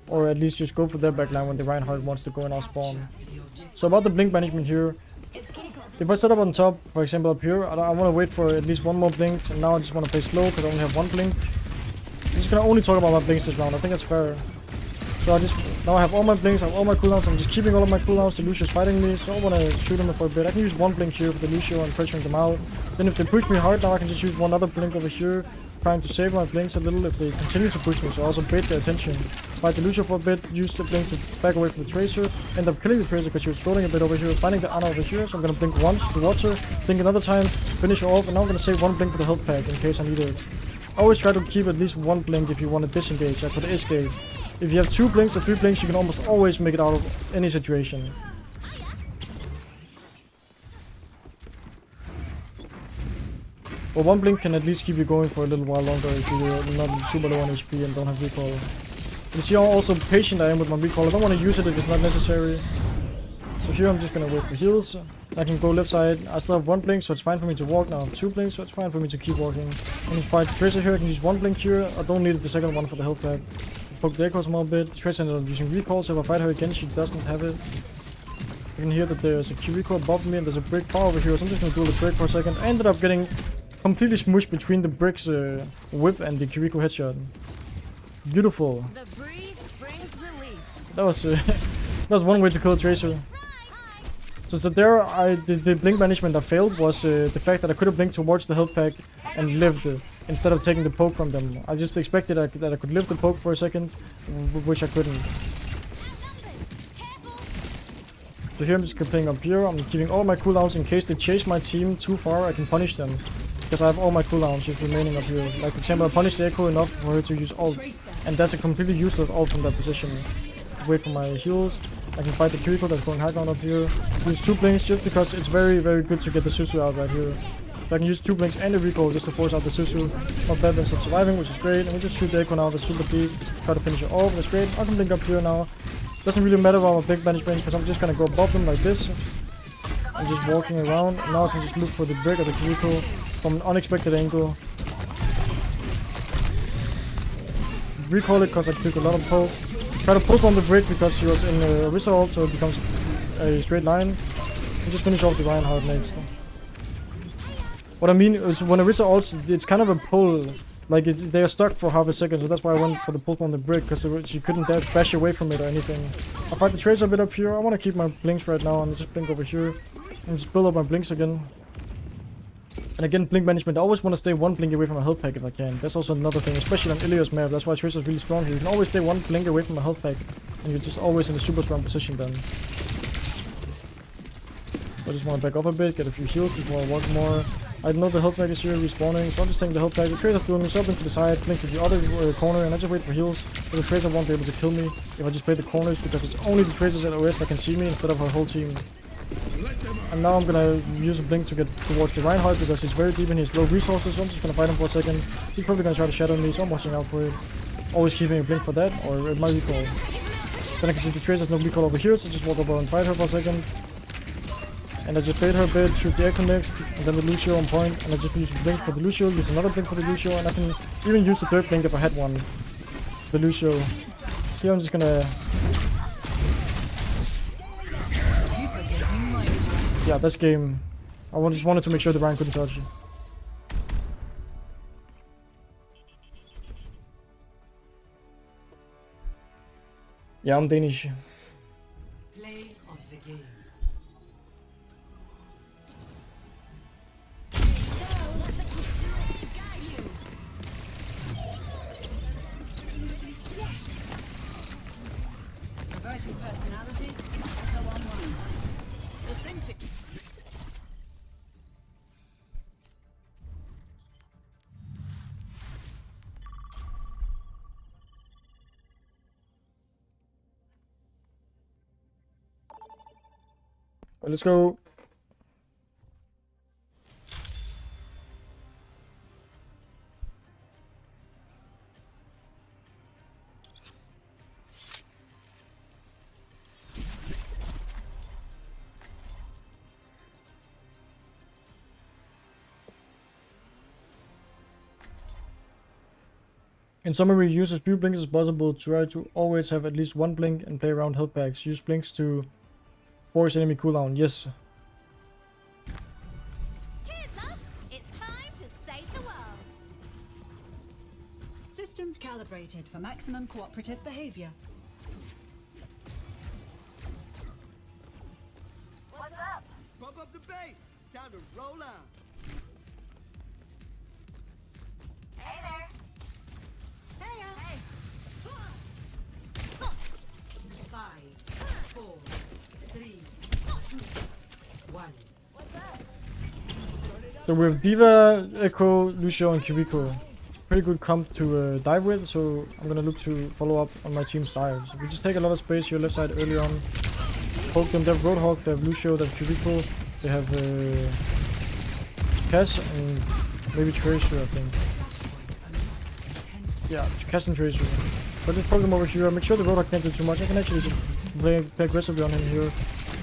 S1: or at least just go for their backline when the Reinhardt wants to go in our spawn. So about the blink management here, if I set up on top, for example up here, I want to wait for at least one more blink, and now I just want to play slow because I only have one blink. I'm just gonna only talk about my blinks this round, I think that's fair. So now I have all my blinks, I have all my cooldowns, I'm just keeping all of my cooldowns, the Lucio's fighting me, so I want to shoot him for a bit. I can use one blink here for the Lucio and pressuring them out. Then if they push me hard now I can just use one other blink over here trying to save my blinks a little if they continue to push me, so also bait their attention. Fight the Lucio for a bit, use the blink to back away from the Tracer, end up killing the Tracer because she was floating a bit over here, finding the Ana over here, so I'm gonna blink once to watch her, blink another time, finish her off, and now I'm gonna save one blink with the health pack in case I need it. Always try to keep at least one blink if you want to disengage, like for the escape. If you have 2 blinks or 3 blinks, you can almost always make it out of any situation. But 1 blink can at least keep you going for a little while longer if you're not super low on HP and don't have recall. You see how also patient I am with my recall. I don't want to use it if it's not necessary. So here I'm just gonna wait for heals. I can go left side. I still have 1 blink, so it's fine for me to walk. Now I have 2 blinks, so it's fine for me to keep walking. When you fight the Tracer here, I can use 1 blink here. I don't need the second one for the health pack. Poke the echo a small bit. The Tracer ended up using recall, so if I fight her again, she doesn't have it. You can hear that there's a Q recall above me and there's a brick bar over here, so I'm just gonna do the brick for a second. I ended up getting completely smushed between the bricks whip and the Kiriko headshot. Beautiful.
S4: The breeze brings relief.
S1: That was that was one way to kill a Tracer. So there, the blink management I failed was the fact that I could have blinked towards the health pack and lived instead of taking the poke from them. I just expected that I could live the poke for a second, which I couldn't. So here I'm just playing up here. I'm keeping all my cooldowns in case they chase my team too far. I can punish them. Because I have all my cooldowns just remaining up here. Like for example, I punish the Echo enough for her to use ult. And that's a completely useless ult from that position. Wait for my heals. I can fight the Kiriko that's going high ground up here. Use 2 blinks just because it's very, very good to get the Susu out right here. So I can use 2 blinks and the recall just to force out the Susu. Not bad than surviving, which is great. And we just shoot the Echo now, the super deep. Try to finish it off, that's great. I can blink up here now. Doesn't really matter about my big management because I'm just gonna go above them like this. I'm just walking around. And now I can just look for the brick or the Kiriko from an unexpected angle. Recall it because I took a lot of poke. Try to poke on the brick because she was in the result, so it becomes a straight line. And just finish off the Reinhardt next. What I mean is when a Rizzo ults, it's kind of a pull. Like they are stuck for half a second, so that's why I went for the pull on the brick, because she couldn't dash away from it or anything. I fight the Tracer a bit up here. I want to keep my blinks right now and just blink over here. And just build up my blinks again. And again, blink management. I always want to stay 1 blink away from a health pack if I can. That's also another thing, especially on Ilios map. That's why Tracer is really strong here. You can always stay 1 blink away from a health pack. And you're just always in a super strong position then. I just want to back up a bit, get a few heals before I walk more. I know the health pack is here respawning, so I'm just taking the health pack. The Tracer's doing this up into the side, blink to the other corner, and I just wait for heals. But the Tracer won't be able to kill me if I just play the corners, because it's only the Tracers at OS that can see me instead of her whole team. And now I'm gonna use a blink to get towards the Reinhardt because he's very deep and he has low resources, so I'm just gonna fight him for a second. He's probably gonna try to shadow me, so I'm watching out for it. Always keeping a blink for that, or it might recall. Then I can see the Tracer's no recall over here, so just walk over and fight her for a second. And I just bait her a bit, shoot the Echo next, and then the Lucio on point, and I just use a blink for the Lucio, use another blink for the Lucio, and I can even use the 3rd blink if I had one. The Lucio. Here I'm just gonna... Yeah, this game. I just wanted to make sure the Ryan couldn't touch it. Yeah, I'm Danish.
S2: Play of the game.
S4: Reverting personality, echo online. Authentic.
S1: Well, let's go. In summary, use as few blinks as possible. Try to always have at least 1 blink and play around health packs. Use blinks to force enemy cooldown. Yes.
S3: Cheers, love! It's time to save the world.
S6: Systems calibrated for maximum cooperative behavior.
S5: What's up?
S9: Pump up the bass. It's time to roll out.
S1: So we have Diva, Echo, Lucio, and Kiriko. It's a pretty good comp to dive with, so I'm gonna look to follow up on my team's dives. We just take a lot of space here left side early on. Poke them, they have Roadhog, they have Lucio, they have Kiriko, they have Cass, and maybe Tracer, I think. Yeah, Cass and Tracer. But just poke them over here, make sure the Roadhog can't do too much. I can actually just play aggressively on him here.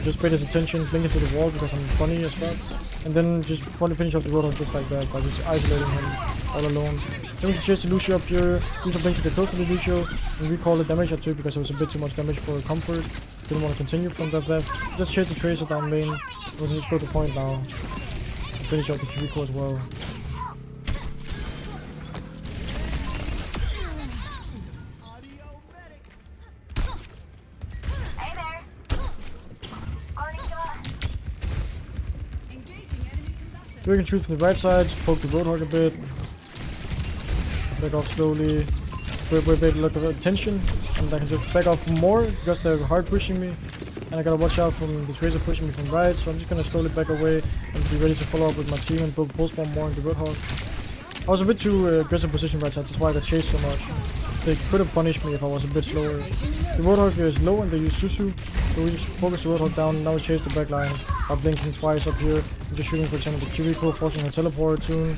S1: Just pay his attention, blink into the wall because I'm funny as well. And then just finish off the Roadhog just like that by just isolating him all alone. Then we can chase the Lucio up here, do something to get close to the Lucio, and recall the damage I took because it was a bit too much damage for comfort. Didn't want to continue from that left. Just chase the Tracer down lane. We can just go to point now. And finish off the Kiriko as well. We can shoot from the right side, just poke the Roadhog a bit. Back off slowly. Wait a lot of attention. And I can just back off more because they're hard pushing me. And I gotta watch out from the Tracer pushing me from right. So I'm just gonna slowly back away and be ready to follow up with my team and build pulse bomb more on the Roadhog. I was a bit too aggressive position right side, that's why I got chased so much. They could have punished me if I was a bit slower. The Roadhog is low and they use Susu. So we just focus the Roadhog down, now we chase the back line. I'm blinking twice up here. I'm just shooting for example the Kiriko, forcing her teleport soon.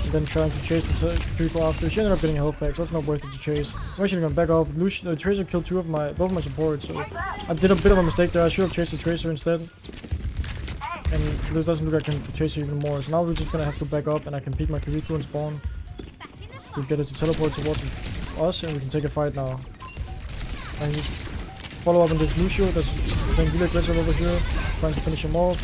S1: And then trying to chase the Kiriko after. She ended up getting a health pack, so it's not worth it to chase. I'm actually gonna back off. The Tracer killed both of my supports, so I did a bit of a mistake there. I should have chased the Tracer instead. And this doesn't look like I can chase her even more. So now we're just gonna have to back up and I can peek my Kiriko and spawn. We get it to teleport towards us and we can take a fight now. I can just follow up on this Lucio that's playing really aggressive over here, trying to finish him off.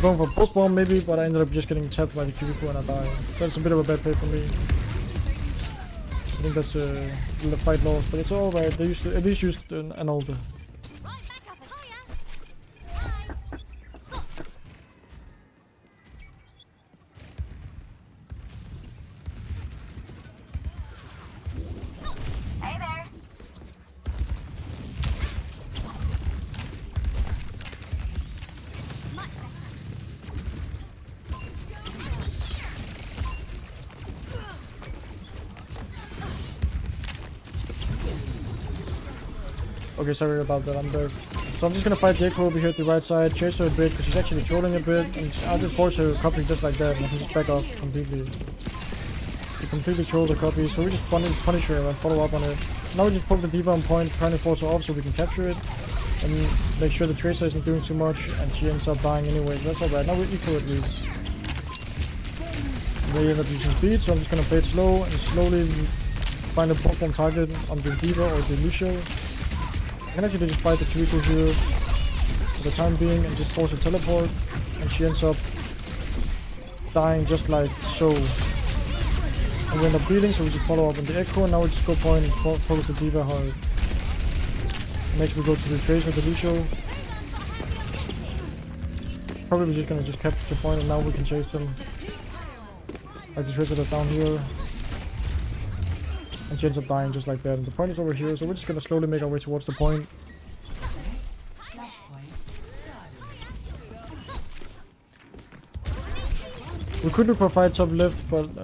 S1: Going for post bomb maybe, but I ended up just getting tapped by the Kiriko and I die. That's a bit of a bad play for me. I think that's a fight loss, but it's alright. They used to, at least used an ult. Okay, sorry about that, I'm back. So I'm just gonna fight the Echo over here at the right side, chase her a bit, because she's actually trolling a bit, and I'll just force her copy just like that, and I can just back off completely. We completely troll the copy, so we just punish her and follow up on it. Now we just poke the Diva on point, trying to force her off so we can capture it, and make sure the Tracer isn't doing too much, and she ends up dying anyways. That's alright, now we're equal at least. They end up using speed, so I'm just gonna play it slow, and slowly find a post bomb target on the Diva or the Lucio. I can actually just fight the Kiriko here for the time being and just force a teleport, and she ends up dying just like so. And we end up bleeding, so we just follow up on the Echo, and now we just go point and focus the Diva hard. Next we go to the Tracer, the Lucio. Probably we're just gonna capture point, and now we can chase them. Like the Tracer that's down here. And she ends up dying just like that. And the point is over here, so we're just gonna slowly make our way towards the point. We could look for fights up left, but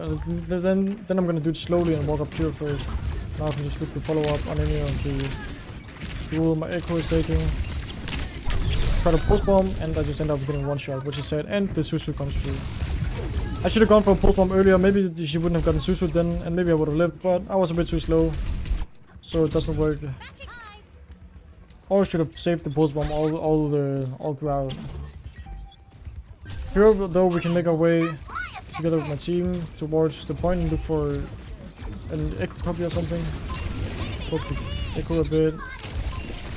S1: then I'm gonna do it slowly and walk up here first. Now I can just look to follow up on any of the duel my Echo is taking. Try to post bomb, and I just end up getting one shot, which is sad, and the Susu comes through. I should have gone for a post bomb earlier, maybe she wouldn't have gotten Susu then, and maybe I would have lived, but I was a bit too slow, so it doesn't work. Or I should have saved the post bomb all throughout. Here though we can make our way together with my team towards the point and look for an Echo copy or something. Poke the Echo a bit.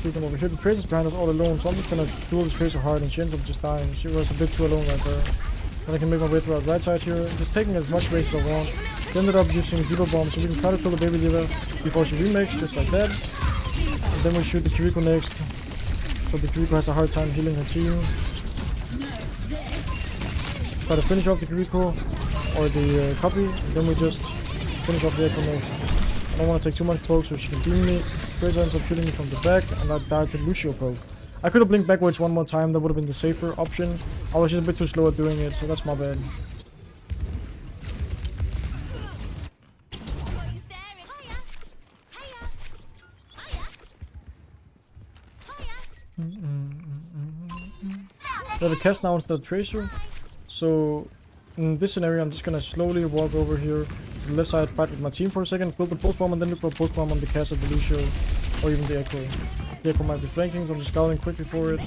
S1: Keep them over here. The Tracer's behind us all alone, so I'm just gonna duel the Tracer hard, and she ends up just dying. She was a bit too alone right there. Then I can make my way throughout right side here, just taking as much space as I want. They ended up using Diva Bomb, so we can try to kill the baby Diva before she remakes, just like that. And then we shoot the Kiriko next, so the Kiriko has a hard time healing her team. Try to finish off the Kiriko, or the copy, and then we just finish off the echo next. I don't want to take too much poke so she can beam me. Tracer ends up shooting me from the back, and I died to Lucio poke. I could have blinked backwards one more time, that would have been the safer option. I was just a bit too slow at doing it, so that's my bad. We have a cast now instead of Tracer. So in this scenario, I'm just gonna slowly walk over here to the left side, fight with my team for a second, build the post bomb, and then look for a post bomb on the cast of the Lucio, or even the Echo. The Echo might be flanking, so I'm just scouting quickly for it,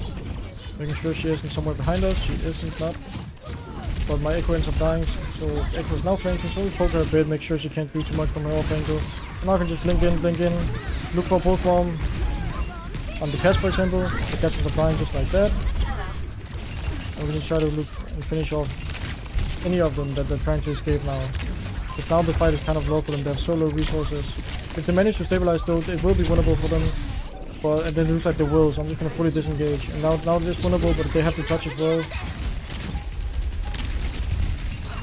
S1: making sure she isn't somewhere behind us. She isn't, not. But my Echo ends up dying, so Echo is now flanking, so we poke her a bit, make sure she can't do too much from her off angle. And now I can just blink in, look for a post bomb on the cast, for example. The cast ends up dying just like that. And we just try to look and finish off any of them that they're trying to escape now. Because now the fight is kind of low for them, they have so low resources. If they manage to stabilize though, it will be winnable for them. But it looks like they will, so I'm just gonna fully disengage. And now it is winnable, but they have to touch as well.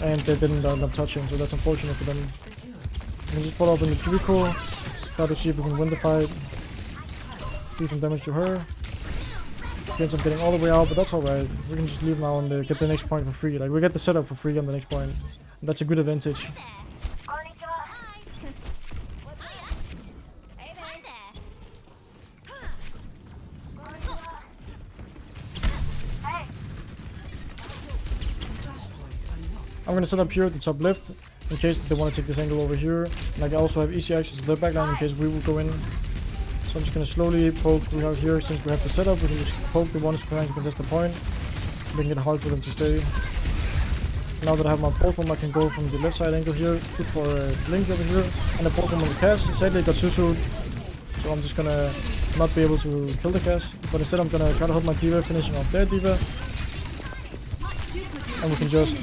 S1: And they didn't end up touching, so that's unfortunate for them. We just follow up in the cubicle, try to see if we can win the fight. Do some damage to her. She ends up getting all the way out, but that's alright. We can just leave now and get the next point for free. Like, we get the setup for free on the next point. And that's a good advantage. I'm gonna set up here at the top left in case they want to take this angle over here. And I also have easy access to the backline in case we will go in. So I'm just gonna slowly poke out here. Since we have the setup, we can just poke the ones trying to contest the point, making it hard for them to stay. Now that I have my Pokemon, I can go from the left side angle here, look for a Link over here, and a Pokemon on the cast. Sadly, I got Susu'd, so I'm just gonna not be able to kill the cast. But instead, I'm gonna try to hold my Diva, finishing off their Diva. And we can just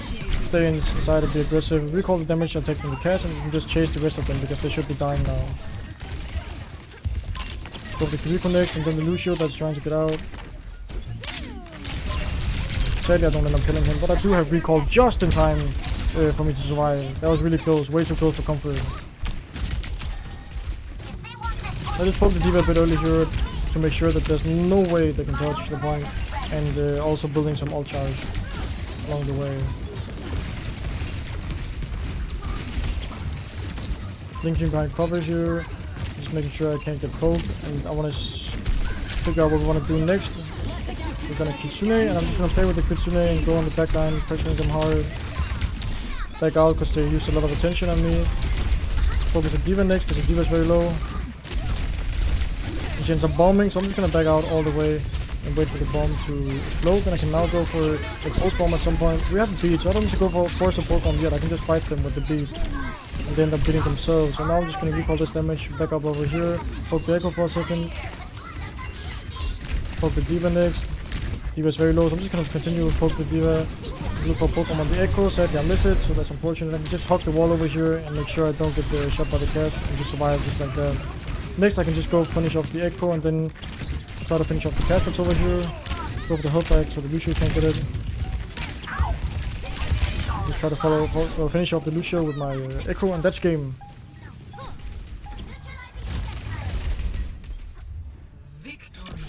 S1: stay inside of the aggressive, recall the damage I take from the cast, and we can just chase the rest of them because they should be dying now. Go for the reconnects and then the Lucio that's trying to get out. Sadly I don't end up killing him, but I do have recall just in time for me to survive. That was really close, way too close for comfort. I just poked the Diva a bit early here to make sure that there's no way they can touch the point, and also building some ult charge along the way. Linking behind cover here. Just making sure I can't get poked, and I want to figure out what we want to do next. We're gonna Kitsune, and I'm just gonna play with the Kitsune and go on the back line, pressuring them hard. Back out because they use a lot of attention on me. Focus the Diva next because the Diva is very low. And she ends up bombing, so I'm just gonna back out all the way and wait for the bomb to explode. Then I can now go for a pulse bomb at some point. We have a beat, so I don't need to go for force a pulse bomb yet. I can just fight them with the beat. And they end up beating themselves. So now I'm just gonna recall this damage, back up over here, poke the Echo for a second, poke the Diva next. Diva is very low, so I'm just gonna continue with poke the Diva, look for Pokemon on the Echo. Sadly I miss it, so that's unfortunate. I can just hug the wall over here and make sure I don't get shot by the cast and just survive just like that. Next I can just go finish off the Echo and then try to finish off the cast that's over here. Go for the health back so the Lucio can't get it. Just try to finish off the Lucio with my Echo, and that's game.
S11: Victory.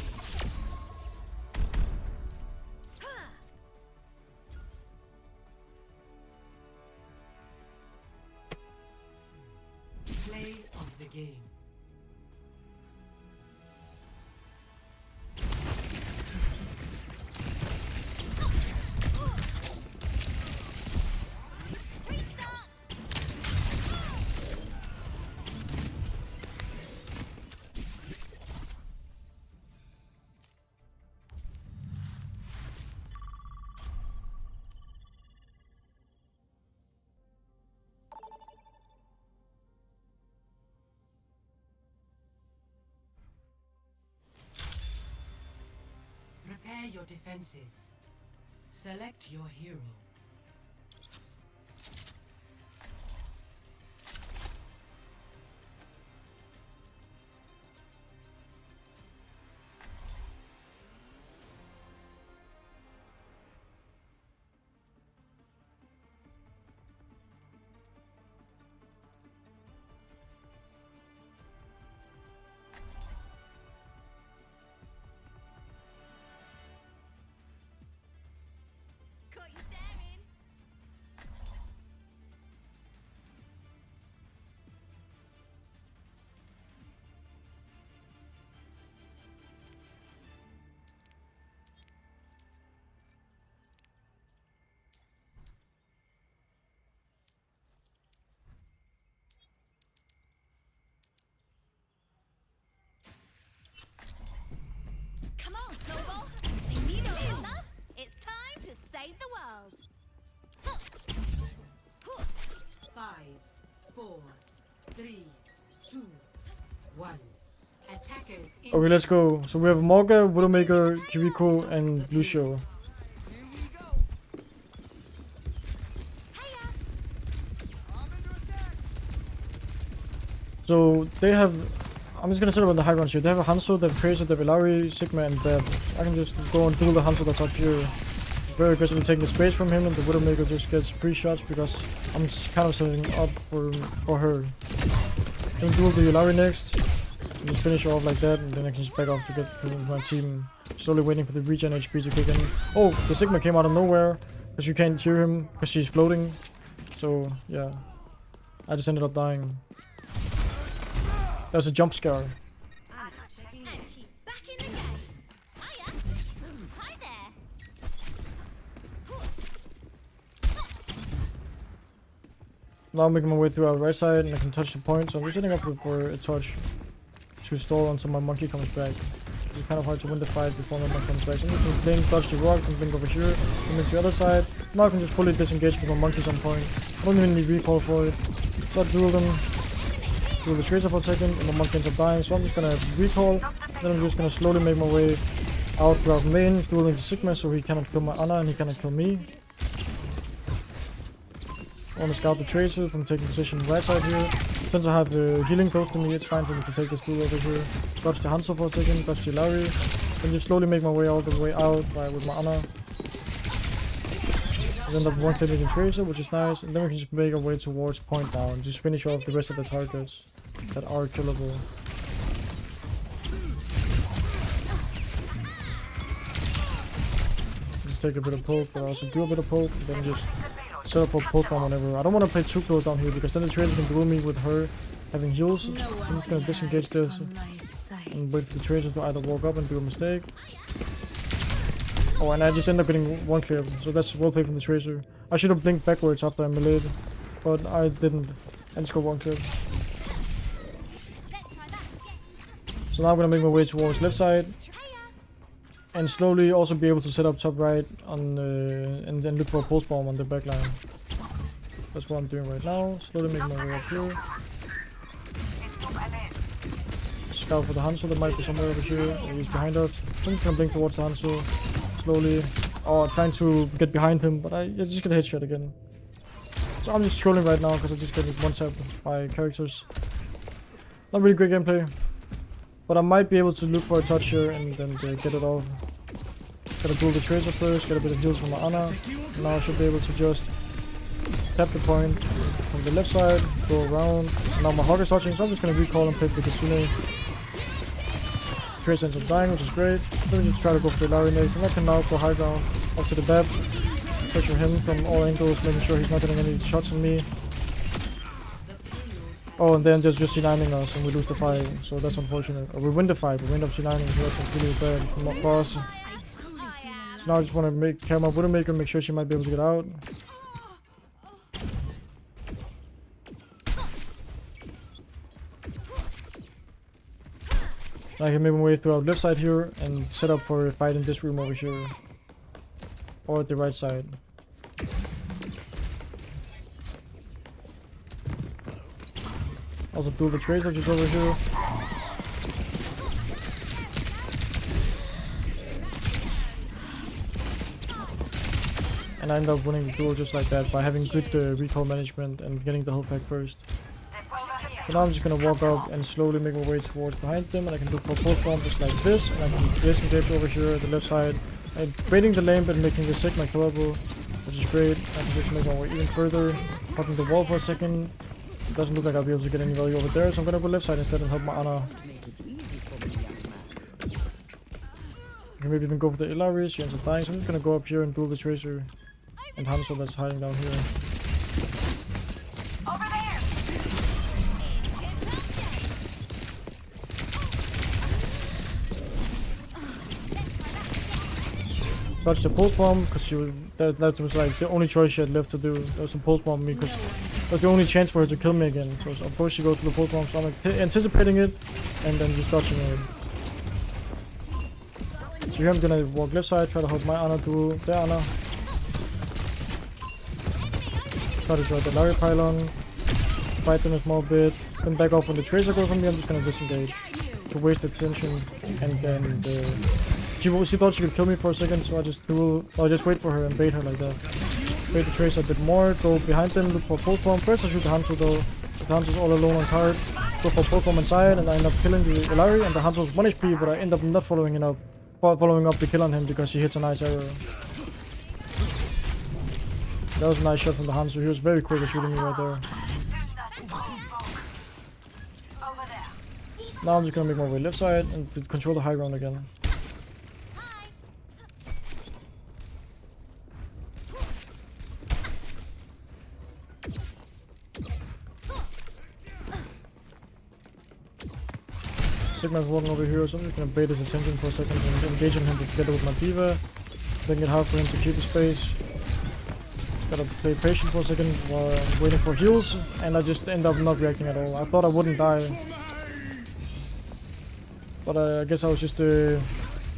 S2: Play of the game. Prepare your defenses. Select your hero. 3, 2, 1. Attackers in
S1: Okay, let's go. So we have Morga, Widowmaker, Kiriko, and Lucio. So they have. I'm just gonna set up on the high ground here. They have a Hanzo, they have Tracer, they have Ilari, Sigma, and Beb. I can just go and duel the Hanzo that's up here. Very aggressively taking the space from him, and the Widowmaker just gets free shots because I'm kind of setting up for her. Then duel the Ilari next. And just finish her off like that, and then I can just back off to get to my team. Slowly waiting for the regen HP to kick in. Oh, the Sigma came out of nowhere because you can't hear him because she's floating. So yeah, I just ended up dying. That was a jump scare.
S3: And she's back in the game. Hiya. Hi there.
S1: Now I'm making my way through our right side and I can touch the point, so I'm just setting up for a touch to stall until my monkey comes back. It's kind of hard to win the fight before my monkey comes back. So I'm just blink, dodge the rock, and blink over here, come into the other side. Now I can just fully disengage because my monkey's on point. I don't even need recall for it. So I duel them. Duel the Tracer for a second, and my monkey ends up dying, so I'm just gonna recall. Then I'm just gonna slowly make my way out throughout main, dueling the Sigma so he cannot kill my Ana and he cannot kill me. I want to scout the Tracer from taking position right side here. Since I have healing close to me, it's fine for me to take this duel over here. Dodge the Hanzo for a second, dodge the Ilari. Then just slowly make my way all the way out with my Ana. I end up one-clicking the Tracer, which is nice. And then we can just make our way towards point now and just finish off the rest of the targets that are killable. Just take a bit of poke, but also do a bit of poke, and then just set up for post bomb whenever. I don't want to play too close down here because then the Tracer can duel me with her having heals. I'm just gonna disengage this and wait for the Tracer to either walk up and do a mistake. Oh, and I just end up getting one clear, so that's well played from the Tracer. I should have blinked backwards after I meleeed, but I didn't. I just got one clear. So now I'm gonna make my way towards left side. And slowly also be able to set up top right on and then look for a pulse bomb on the back line. That's what I'm doing right now. Slowly making my way up here. Scout for the Hanzo that might be somewhere over here. Or he's behind us. I'm just gonna blink towards the Hanzo. Slowly. Oh, trying to get behind him, but I just get a headshot again. So I'm just scrolling right now because I just get one tap by characters. Not really great gameplay. But I might be able to look for a touch here and then get it off. Gotta duel the Tracer first, get a bit of heals from my Ana. Now I should be able to just tap the point from the left side, go around. Now my Hog is touching, so I'm just gonna recall and play the Kitsune. Tracer ends up dying, which is great. Then we just try to go for the Ilari next, and I can now go high ground up to the Beb. Pressure him from all angles, making sure he's not getting any shots on me. Oh, and then just C9ing us and we lose the fight, so that's unfortunate. Or we win the fight, but we end up C9ing, so that's really bad for us. So now I just want to make my Widowmaker, make sure she might be able to get out. Now I can make my way throughout left side here and set up for a fight in this room over here. Or at the right side. Also duel the Tracer just over here. And I end up winning the duel just like that by having good recall management and getting the health pack first. So now I'm just gonna walk up and slowly make my way towards behind them, and I can do for pulse bomb just like this, and I can disengage over here at the left side and baiting the lane but making the Sigma killable, which is great. I can just make my way even further, hugging the wall for a second. Doesn't look like I'll be able to get any value over there, so I'm gonna go left side instead and help my Ana. I can maybe even go for the Ilari, she ends up dying, so I'm just gonna go up here and duel the Tracer and Hanzo that's hiding down here.
S5: Over there.
S1: Dodged the pulse bomb because that was like the only choice she had left to do. There was a pulse bomb me because that was the only chance for her to kill me again. So of course she goes to the pulse bomb, so I'm like anticipating it and then just dodging it. So here I'm gonna walk left side, try to hold my Ana duel. There, Ana. Try to short the Ilari pylon. Fight them a small bit. Then back off when the Tracer goes from me, I'm just gonna disengage. To waste attention, and then she thought she could kill me for a second, so I just wait for her and bait her like that. Bait the Tracer a bit more, go behind them, look for full form. First I shoot the Hanzo though. The Hanzo's all alone on card. Go for full form inside, and I end up killing the Illari, and the Hanzo's 1 HP, but I end up not following up the kill on him because he hits a nice arrow. That was a nice shot from the Hanzo. He was very quick at shooting me right there. Now I'm just gonna make my way left side and to control the high ground again. Sigma's walking over here, so I'm just gonna bait his attention for a second and engage on him together with my D.Va. Then get hard for him to keep the space. Just gotta play patient for a second while I'm waiting for heals, and I just end up not reacting at all. I thought I wouldn't die. But I guess I was just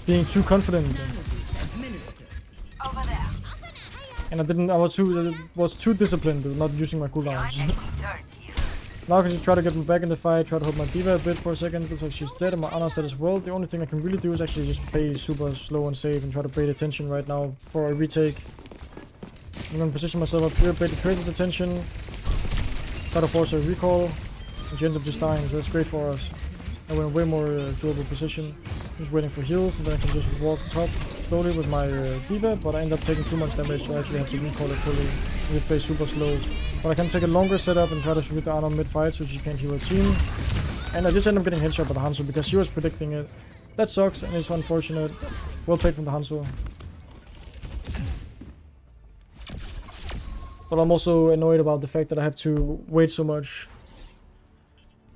S1: being too confident. And I was too disciplined with not using my cooldowns. Now I can just try to get him back in the fight, try to hold my D.Va a bit for a second. Looks like she's dead and my Ana's dead as well. The only thing I can really do is actually just play super slow and safe and try to bait attention right now for a retake. I'm gonna position myself up here, bait the Tracer's attention, try to force a recall, and she ends up just dying, so that's great for us. I went way more doable position. Just waiting for heals, and then I can just walk top slowly with my D.Va, but I end up taking too much damage, so I actually have to recall it fully. We play super slow. But I can take a longer setup and try to shoot the Ana mid-fight so she can't heal her team. And I just end up getting headshot by the Hanzo because she was predicting it. That sucks and it's unfortunate. Well played from the Hanzo. But I'm also annoyed about the fact that I have to wait so much.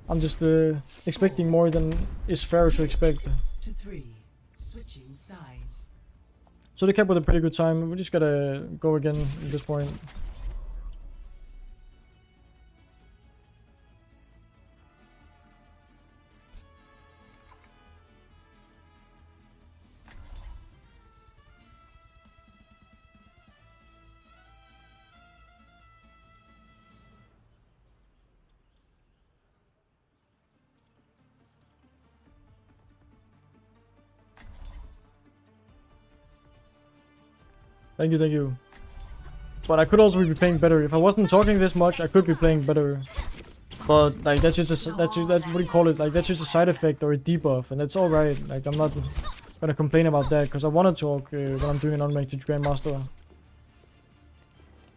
S1: I'm just expecting more than is fair to expect.
S2: To 3, switching sides.
S1: So they kept with a pretty good time. We just gotta go again at this point. Thank you, thank you. But I could also be playing better. If I wasn't talking this much, I could be playing better. But like that's just that's what do you call it? Like that's just a side effect or a debuff, and that's all right. Like I'm not gonna complain about that because I want to talk when I'm doing an Unranked Grandmaster.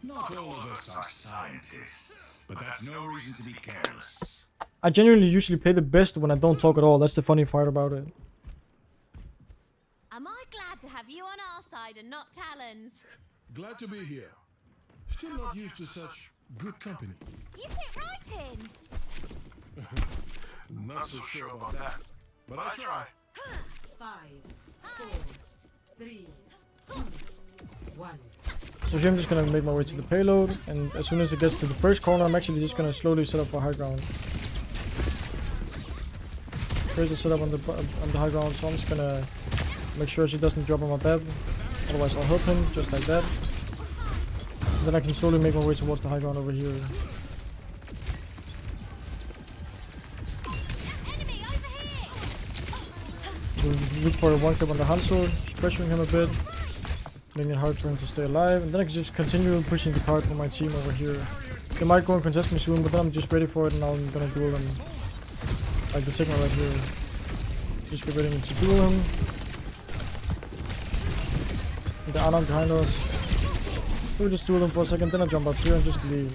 S10: Not all of us are scientists, but that's no reason to be careless.
S1: I genuinely usually play the best when I don't talk at all. That's the funny part about it.
S3: Am I glad to have you on our side and not Talon's?
S10: Glad to be here. Still not used to such good company.
S3: You fit right in.
S10: Not so sure about that, but I try.
S11: 5, 4, 3, 2, 1.
S1: So here I'm just gonna make my way to the payload, and as soon as it gets to the first corner, I'm actually just gonna slowly set up for high ground. Tracer set up on the high ground, so I'm just gonna make sure she doesn't drop on my bed. Otherwise I'll help him, just like that. And then I can slowly make my way towards the high ground over here.
S3: Enemy over here.
S1: We'll look for a one clip on the Hanzo, just pressuring him a bit, making it hard for him to stay alive. And then I can just continue pushing the card for my team over here. They might go and contest me soon, but then I'm just ready for it, and now I'm gonna duel them. Like the signal right here. Just get ready to duel him. The Ana behind us. We'll just duel them for a second, then I jump up here and just leave.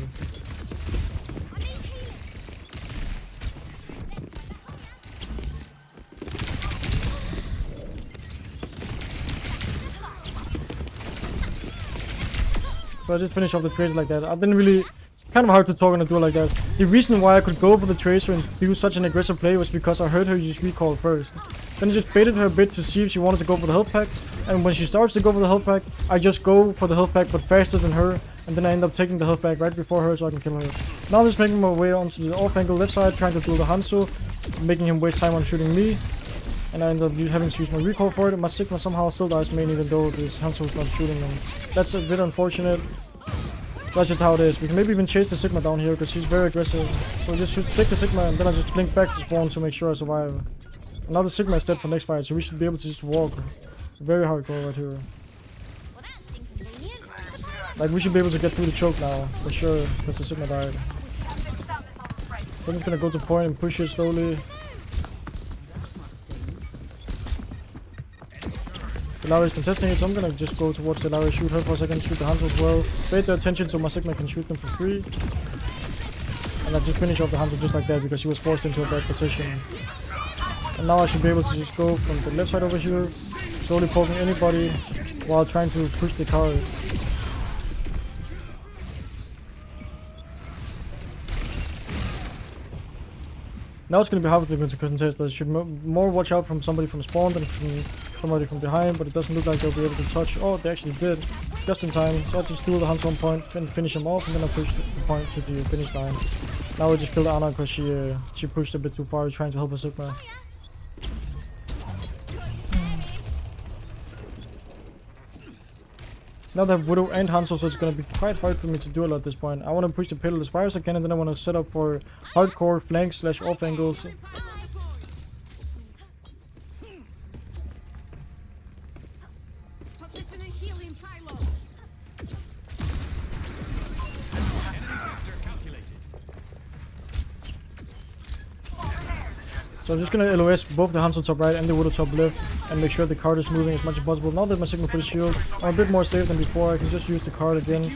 S1: So I just finished off the Tracer like that. I didn't really... Kind of hard to talk on a duel like that. The reason why I could go for the Tracer and do such an aggressive play was because I heard her use recall first. Then I just baited her a bit to see if she wanted to go for the health pack. And when she starts to go for the health pack, I just go for the health pack but faster than her. And then I end up taking the health pack right before her so I can kill her. Now I'm just making my way onto the off angle left side, trying to duel the Hanzo, making him waste time on shooting me. And I end up having to use my recall for it. And my Sigma somehow still dies main even though this Hanzo is not shooting him. That's a bit unfortunate. That's just how it is. We can maybe even chase the Sigma down here because she's very aggressive. So just should take the Sigma and then I just blink back to spawn to make sure I survive. And now the Sigma is dead for next fight, so we should be able to just walk. Very hardcore right here.
S3: Well, that's inconvenient.
S1: Like we should be able to get through the choke now, for sure, because the Sigma died. I'm just gonna go to point and push it slowly. The Lara is contesting it, so I'm gonna just go towards the Lara, shoot her for a second, shoot the Hanzo as well. Bait their attention so my Sigma can shoot them for free. And I just finish off the Hanzo just like that because she was forced into a bad position. And now I should be able to just go from the left side over here, slowly poking anybody while trying to push the card. Now it's going to be hard to contest. I should more watch out from somebody from spawn than from somebody from behind, but it doesn't look like they'll be able to touch. Oh, they actually did. Just in time. So I just do the Hanzo on point and finish him off, and then I push the point to the finish line. Now we just killed Anna because she pushed a bit too far trying to help her Sigma. Now they have Widow and Hanzo, so it's gonna be quite hard for me to do a lot at this point. I want to push the payload as far as I can, and then I want to set up for hardcore flanks / off angles.
S4: Positioning helium payload.
S1: So I'm just gonna LOS both the Hanzo top right and the Widow top left and make sure the card is moving as much as possible. Now that my Sigma put a shield, I'm a bit more safe than before. I can just use the card again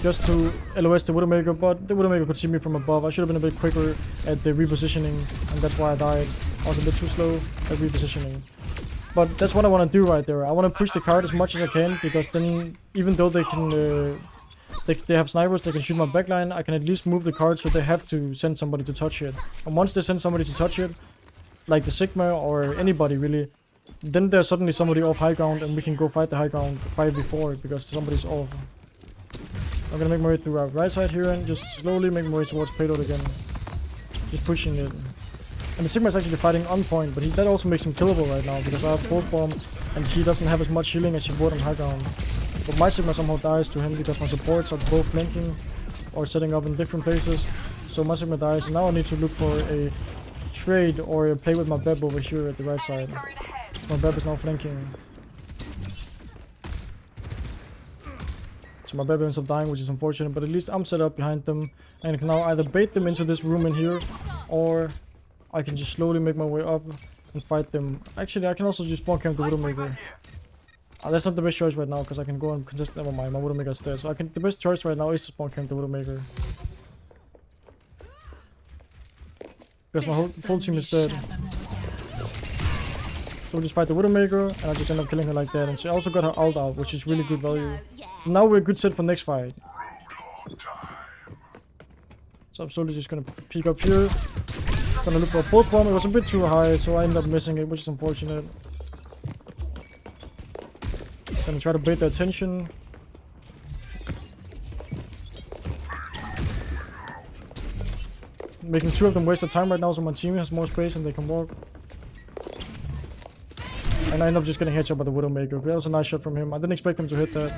S1: just to LOS the Widowmaker, but the Widowmaker could see me from above. I should have been a bit quicker at the repositioning, and that's why I died. I was a bit too slow at repositioning. But that's what I want to do right there. I want to push the card as much as I can, because then even though they can they have snipers, they can shoot my backline, I can at least move the card so they have to send somebody to touch it. And once they send somebody to touch it, like the Sigma or anybody really, then there's suddenly somebody off high ground and we can go fight the high ground fight before it because somebody's off. I'm gonna make my way through our right side here and just slowly make my way towards payload again. Just pushing it. And the Sigma is actually fighting on point, but that also makes him killable right now because I have pulse bomb and he doesn't have as much healing as he would on high ground. But my Sigma somehow dies to him because my supports are both flanking or setting up in different places. So my Sigma dies, and now I need to look for a trade or play with my Beb over here at the right side. My Beb is now flanking. So my Beb ends up dying, which is unfortunate, but at least I'm set up behind them and I can now either bait them into this room in here, or I can just slowly make my way up and fight them. Actually, I can also just spawn camp the Widowmaker. That's not the best choice right now because I can go and contest. Never mind, my Widowmaker is dead. So the best choice right now is to spawn camp the Widowmaker. Because my whole full team is dead. So we just fight the Widowmaker and I just end up killing her like that. And she also got her ult out, which is really good value. So now we're a good set for next fight. So I'm slowly just gonna peek up here. Gonna look for a pulse bomb. It was a bit too high, so I ended up missing it, which is unfortunate. Gonna try to bait their attention. Making two of them waste their time right now, so my team has more space and they can walk. And I end up just getting headshot by the Widowmaker. That was a nice shot from him. I didn't expect him to hit that.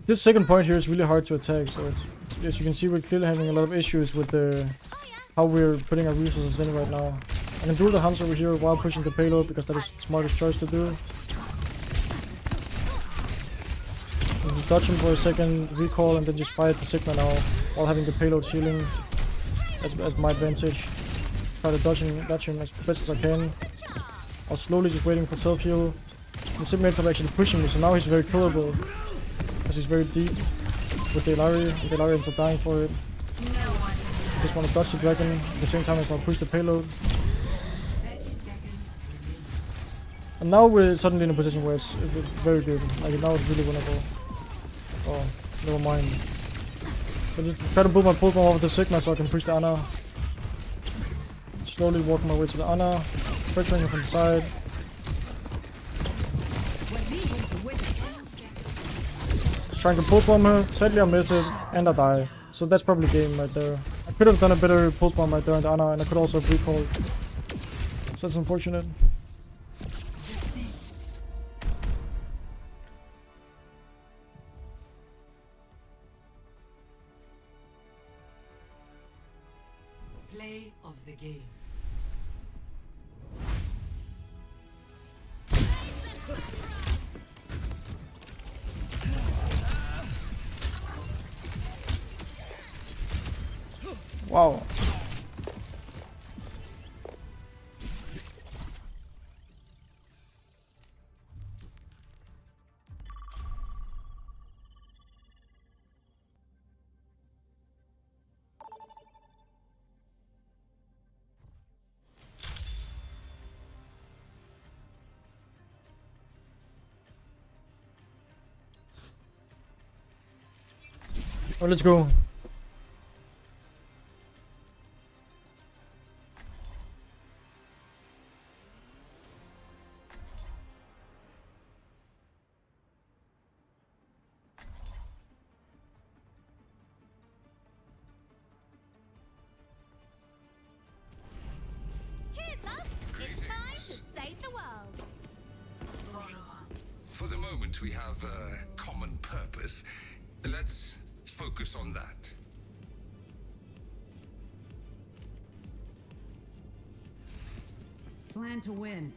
S1: This second point here is really hard to attack, so it's, as you can see, we're clearly having a lot of issues with how we're putting our resources in right now. I can do the Hanzo over here while pushing the payload because that is the smartest choice to do. Just dodge him for a second, recall, and then just fight the Sigma now while having the payload healing as my advantage. Try to dodge him as best as I can. I was slowly just waiting for self-heal. The Sigma ends up actually pushing me, so now he's very killable because he's very deep with the Ilaria, and the Ilaria ends up dying for it. I just want to dodge the dragon at the same time as I'll push the payload. And now we're suddenly in a position where it's very good. Like now it's really winnable. Oh, never mind. I just try to build my pulse bomb over the Sigma so I can push the Ana. Slowly walking my way to the Ana. Pressuring her from the side. Trying to pulse bomb her. Sadly I missed it and I die. So that's probably game right there. I could have done a better pulse bomb right there on the Ana, and I could also have recalled. So that's unfortunate.
S2: game.
S1: Wow. Oh, let's go.
S3: Cheers, love. It's time to save the world.
S10: For the moment, we have a common purpose. Let's focus on that.
S4: Plan to win,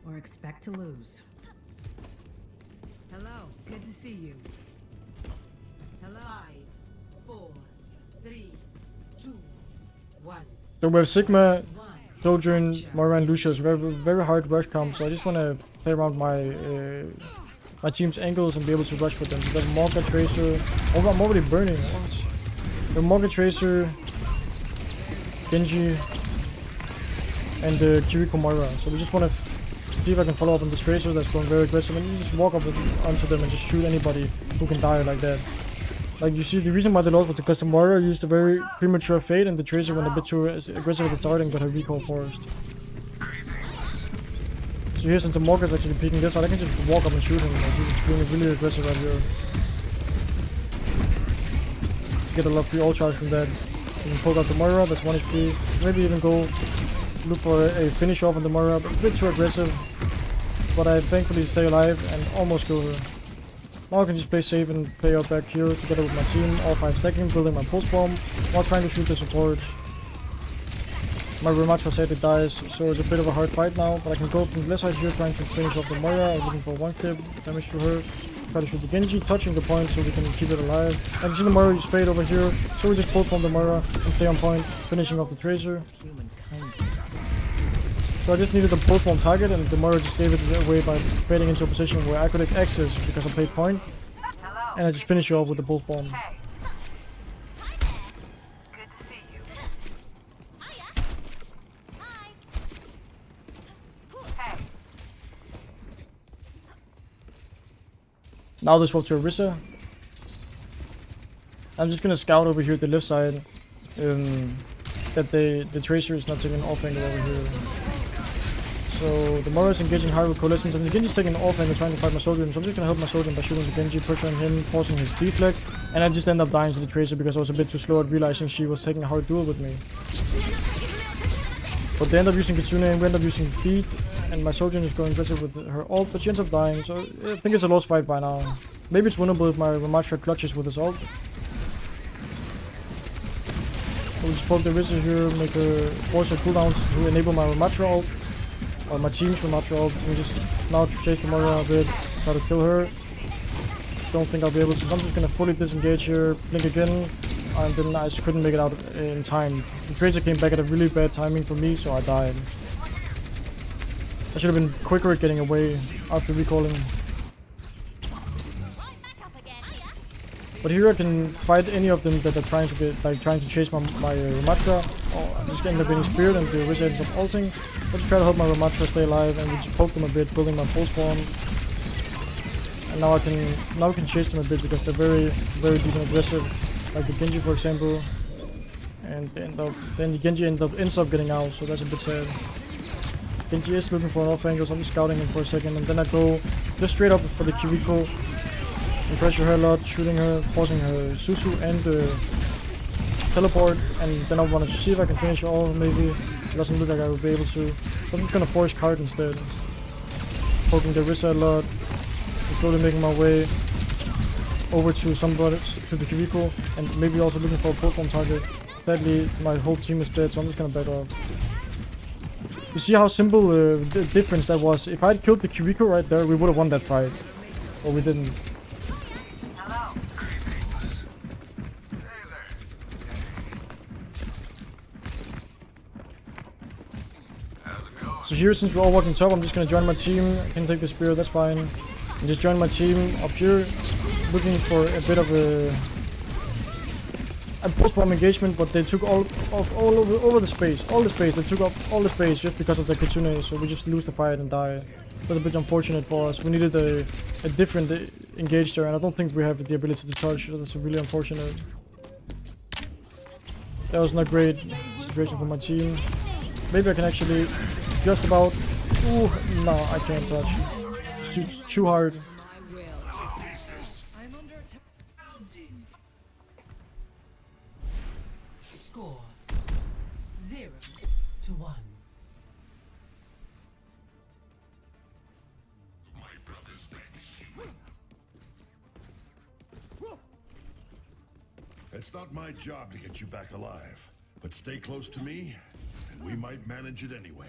S4: or expect to lose. Hello, good to see you. Hello.
S11: 5, 4, 3, 2, 1.
S1: So we have Sigma, Sojourn, Moira, and Lucius. Very hard rush comp, so I just want to play around my team's angles and be able to rush with them. So there's Morga, Tracer. Oh, I'm already burning. What? The Morga, Tracer, Genji, and the Kiriko Moira. So we just want to see if I can follow up on this Tracer that's going very aggressive, and you just walk up onto them and just shoot anybody who can die like that. Like you see, the reason why they lost was because the Moira used a very premature fade, and the Tracer went a bit too aggressive at the start and got her recall forced. So here, since the Morga's actually peeking this side, I can just walk up and shoot him. Like, he's being really aggressive right here. Just get a lot free all charge from that. You can poke out the Moira, that's 1 HP. Maybe even go look for a finish off on the Moira, but a bit too aggressive. But I thankfully stay alive and almost kill her. Now I can just play safe and play out back here together with my team, all 5 stacking, building my pulse bomb, while trying to shoot the supports. My Remacho sadly dies, so it's a bit of a hard fight now, but I can go from the left side here trying to finish off the Moira, looking for 1 clip, damage to her, try to shoot the Genji, touching the point so we can keep it alive. I can see the Moira just fade over here, so we just pull from the Moira and stay on point, finishing off the Tracer. So I just needed the pulse bomb target, and the Moira just gave it away by fading into a position where I could take access because I played point, and I just finish you off with the pulse bomb.
S5: Hey. Good to see you. Hey.
S1: Now they swap to Orisa. I'm just gonna scout over here at the left side, that the Tracer is not taking an off angle over here. So the Moira is engaging hard with Coalescence, and the Genji's taking an off angle trying to fight my soldier, so I'm just gonna help my soldier by shooting the Genji, pressuring him, forcing his deflect, and I just end up dying to the Tracer because I was a bit too slow at realizing she was taking a hard duel with me. But they end up using Kitsune and we end up using Feed, and my soldier is going aggressive with her ult, but she ends up dying, so I think it's a lost fight by now. Maybe it's winnable if my Remacha clutches with his ult. We'll just poke the Orisa here, make her force her cooldowns to enable my Remacha ult. Or my team's Remacha ult. We just now chase the Moira a bit, try to kill her. Don't think I'll be able to, so I'm just gonna fully disengage here, blink again, and then I just couldn't make it out in time. The Tracer came back at a really bad timing for me, so I died. I should have been quicker at getting away after recalling. But here I can fight any of them that are trying to get, like trying to chase my Remacha. Or I just end up getting speared and the Orisa ends up ulting. I just try to help my Remacha stay alive and we just poke them a bit, building my pulse bomb. And now we can chase them a bit because they're very deep and aggressive, like the Genji for example. And then the Genji ends up getting out, so that's a bit sad. Genji is looking for an off angle, so I'm just scouting him for a second, and then I go just straight up for the Kiriko. And pressure her a lot, shooting her, forcing her Susu and teleport, and then I want to see if I can finish her all, maybe. It doesn't look like I will be able to. So I'm just gonna force card instead. Poking the Orisa a lot, and slowly making my way over to somebody, to the Kiriko, and maybe also looking for a pulse bomb target. Sadly, my whole team is dead, so I'm just gonna back off. You see how simple the difference that was? If I'd killed the Kiriko right there, we would have won that fight. But we didn't.
S5: Hello.
S1: So here, since we're all walking top, I'm just gonna join my team. I can take the spear, that's fine. And just join my team up here, looking for a bit of a post-bomb engagement, but they took all over the space, They took up all the space just because of the Kitsune, so we just lose the fight and die. That's a bit unfortunate for us. We needed a different engage there, and I don't think we have the ability to charge. So that's really unfortunate. That was not great situation for my team. Maybe I can actually just about. Ooh, no, I can't touch. It's too hard.
S2: Score 0-1.
S12: It's not my job to get you back alive, but stay close to me, and we might manage it anyway.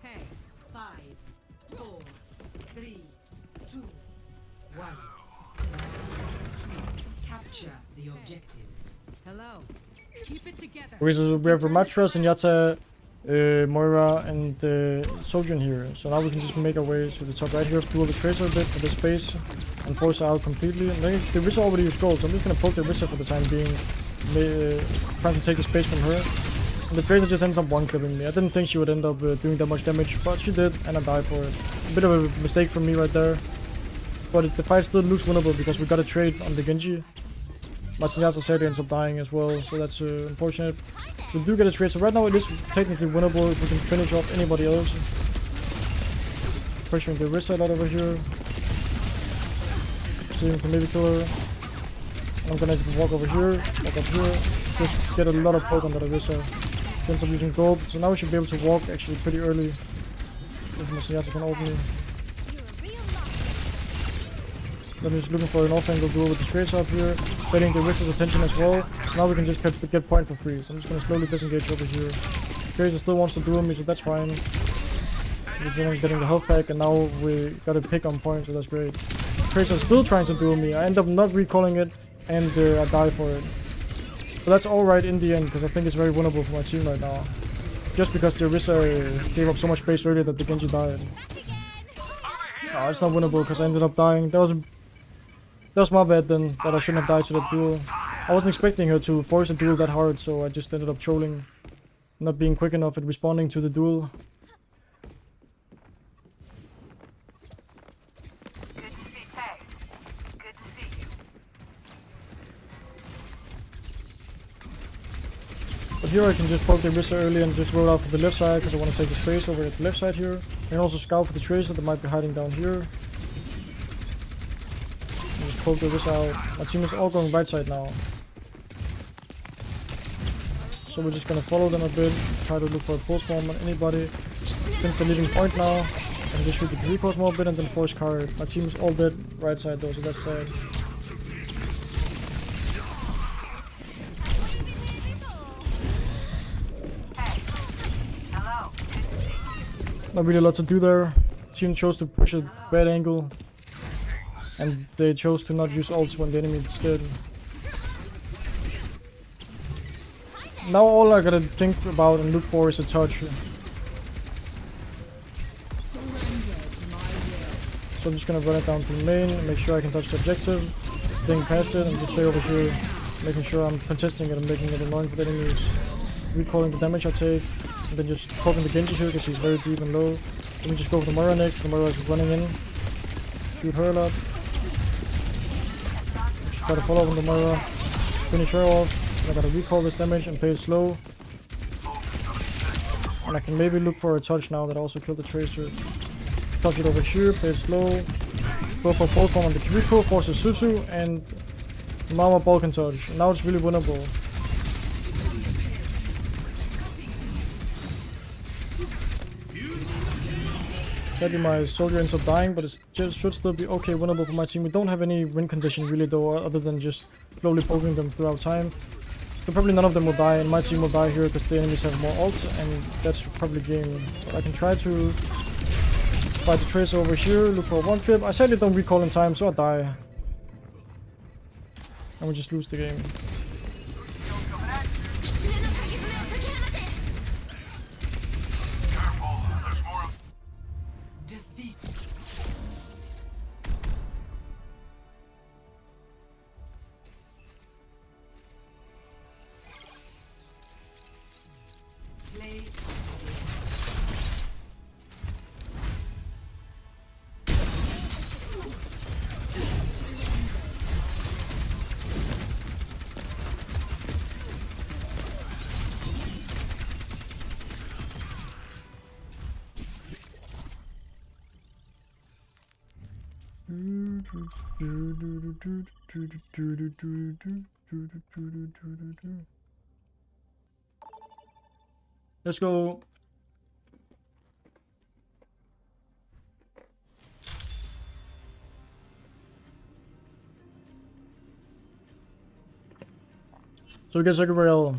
S2: Hey, 5, 4, 3, 2, 1. Capture the objective.
S4: Hello. Keep it together.
S1: Okay, so we have Ramatras and Yatta, Moira, and Sojourn here. So now we can just make our way to the top right here, duel the Tracer a bit for this space, and force her out completely. And then the Wizard already used gold, so I'm just gonna poke the Wizard for the time being, trying to take the space from her. And the Tracer just ends up one-clipping me. I didn't think she would end up doing that much damage, but she did, and I died for it. A bit of a mistake from me right there. But the fight still looks winnable because we got a trade on the Genji. My Senyata sadly ends up dying as well, so that's unfortunate. We do get a trade, so right now it is technically winnable if we can finish off anybody else. Pressuring the wrist side out over here. See if we can maybe kill her. I'm gonna walk over here, walk up here. Just get a lot of poke on that Arisa. Ends up using gold, so now we should be able to walk actually pretty early. If my Senyata can ult me. I'm just looking for an off-angle duel with the trades up here, getting the Wizard's attention as well. So now we can just get point for free. So I'm just gonna slowly disengage over here. Tracer still wants to duel me, so that's fine. Just getting the health back, and now we got a pick on point, so that's great. Tracer's still trying to duel me. I end up not recalling it, and I die for it. But that's alright in the end, because I think it's very winnable for my team right now. Just because the Orisa gave up so much base earlier that the Genji died. Oh, it's not winnable because I ended up dying. That was my bad then, that I shouldn't have died to that duel. I wasn't expecting her to force a duel that hard, so I just ended up trolling. Not being quick enough at responding to the duel.
S5: Good to see Pei. Good to see you.
S1: But here I can just poke the Orisa early and just roll out to the left side because I want to take the space over at the left side here. And also scout for the Tracer that might be hiding down here. Just poke the Orisa out. My team is all going right side now. So we're just gonna follow them a bit, try to look for a pulse bomb on anybody. Think the leading point now, and just shoot the recourse more a bit and then force card. My team is all dead right side though, so that's sad.
S5: Hello.
S1: Not really a lot to do there. Team chose to push a bad angle. And they chose to not use ults when the enemy is dead. Now all I gotta think about and look for is a touch. So I'm just gonna run it down to the main and make sure I can touch the objective. Think past it and just play over here. Making sure I'm contesting it and making it annoying for the enemies. Recalling the damage I take. And then just poking the Genji here because he's very deep and low. Then we just go for the Moira next. The Moira is running in. Shoot her a lot. Try to follow on the Moira, finish her off. I gotta recall this damage and play it slow. And I can maybe look for a touch now that I also killed the Tracer. Touch it over here, play it slow. Go for both form on the Kiriko, forces Susu, and Mama Ball can touch. Now it's really winnable. Sadly, my soldier ends up dying, but it should still be okay winnable for my team. We don't have any win condition really though, other than just slowly poking them throughout time. So probably none of them will die, and my team will die here because the enemies have more ults, and that's probably game. But I can try to fight the tracer over here, look for a one trip. I sadly don't recall in time, so I die. And we just lose the game. Let's go. So we get second Royale.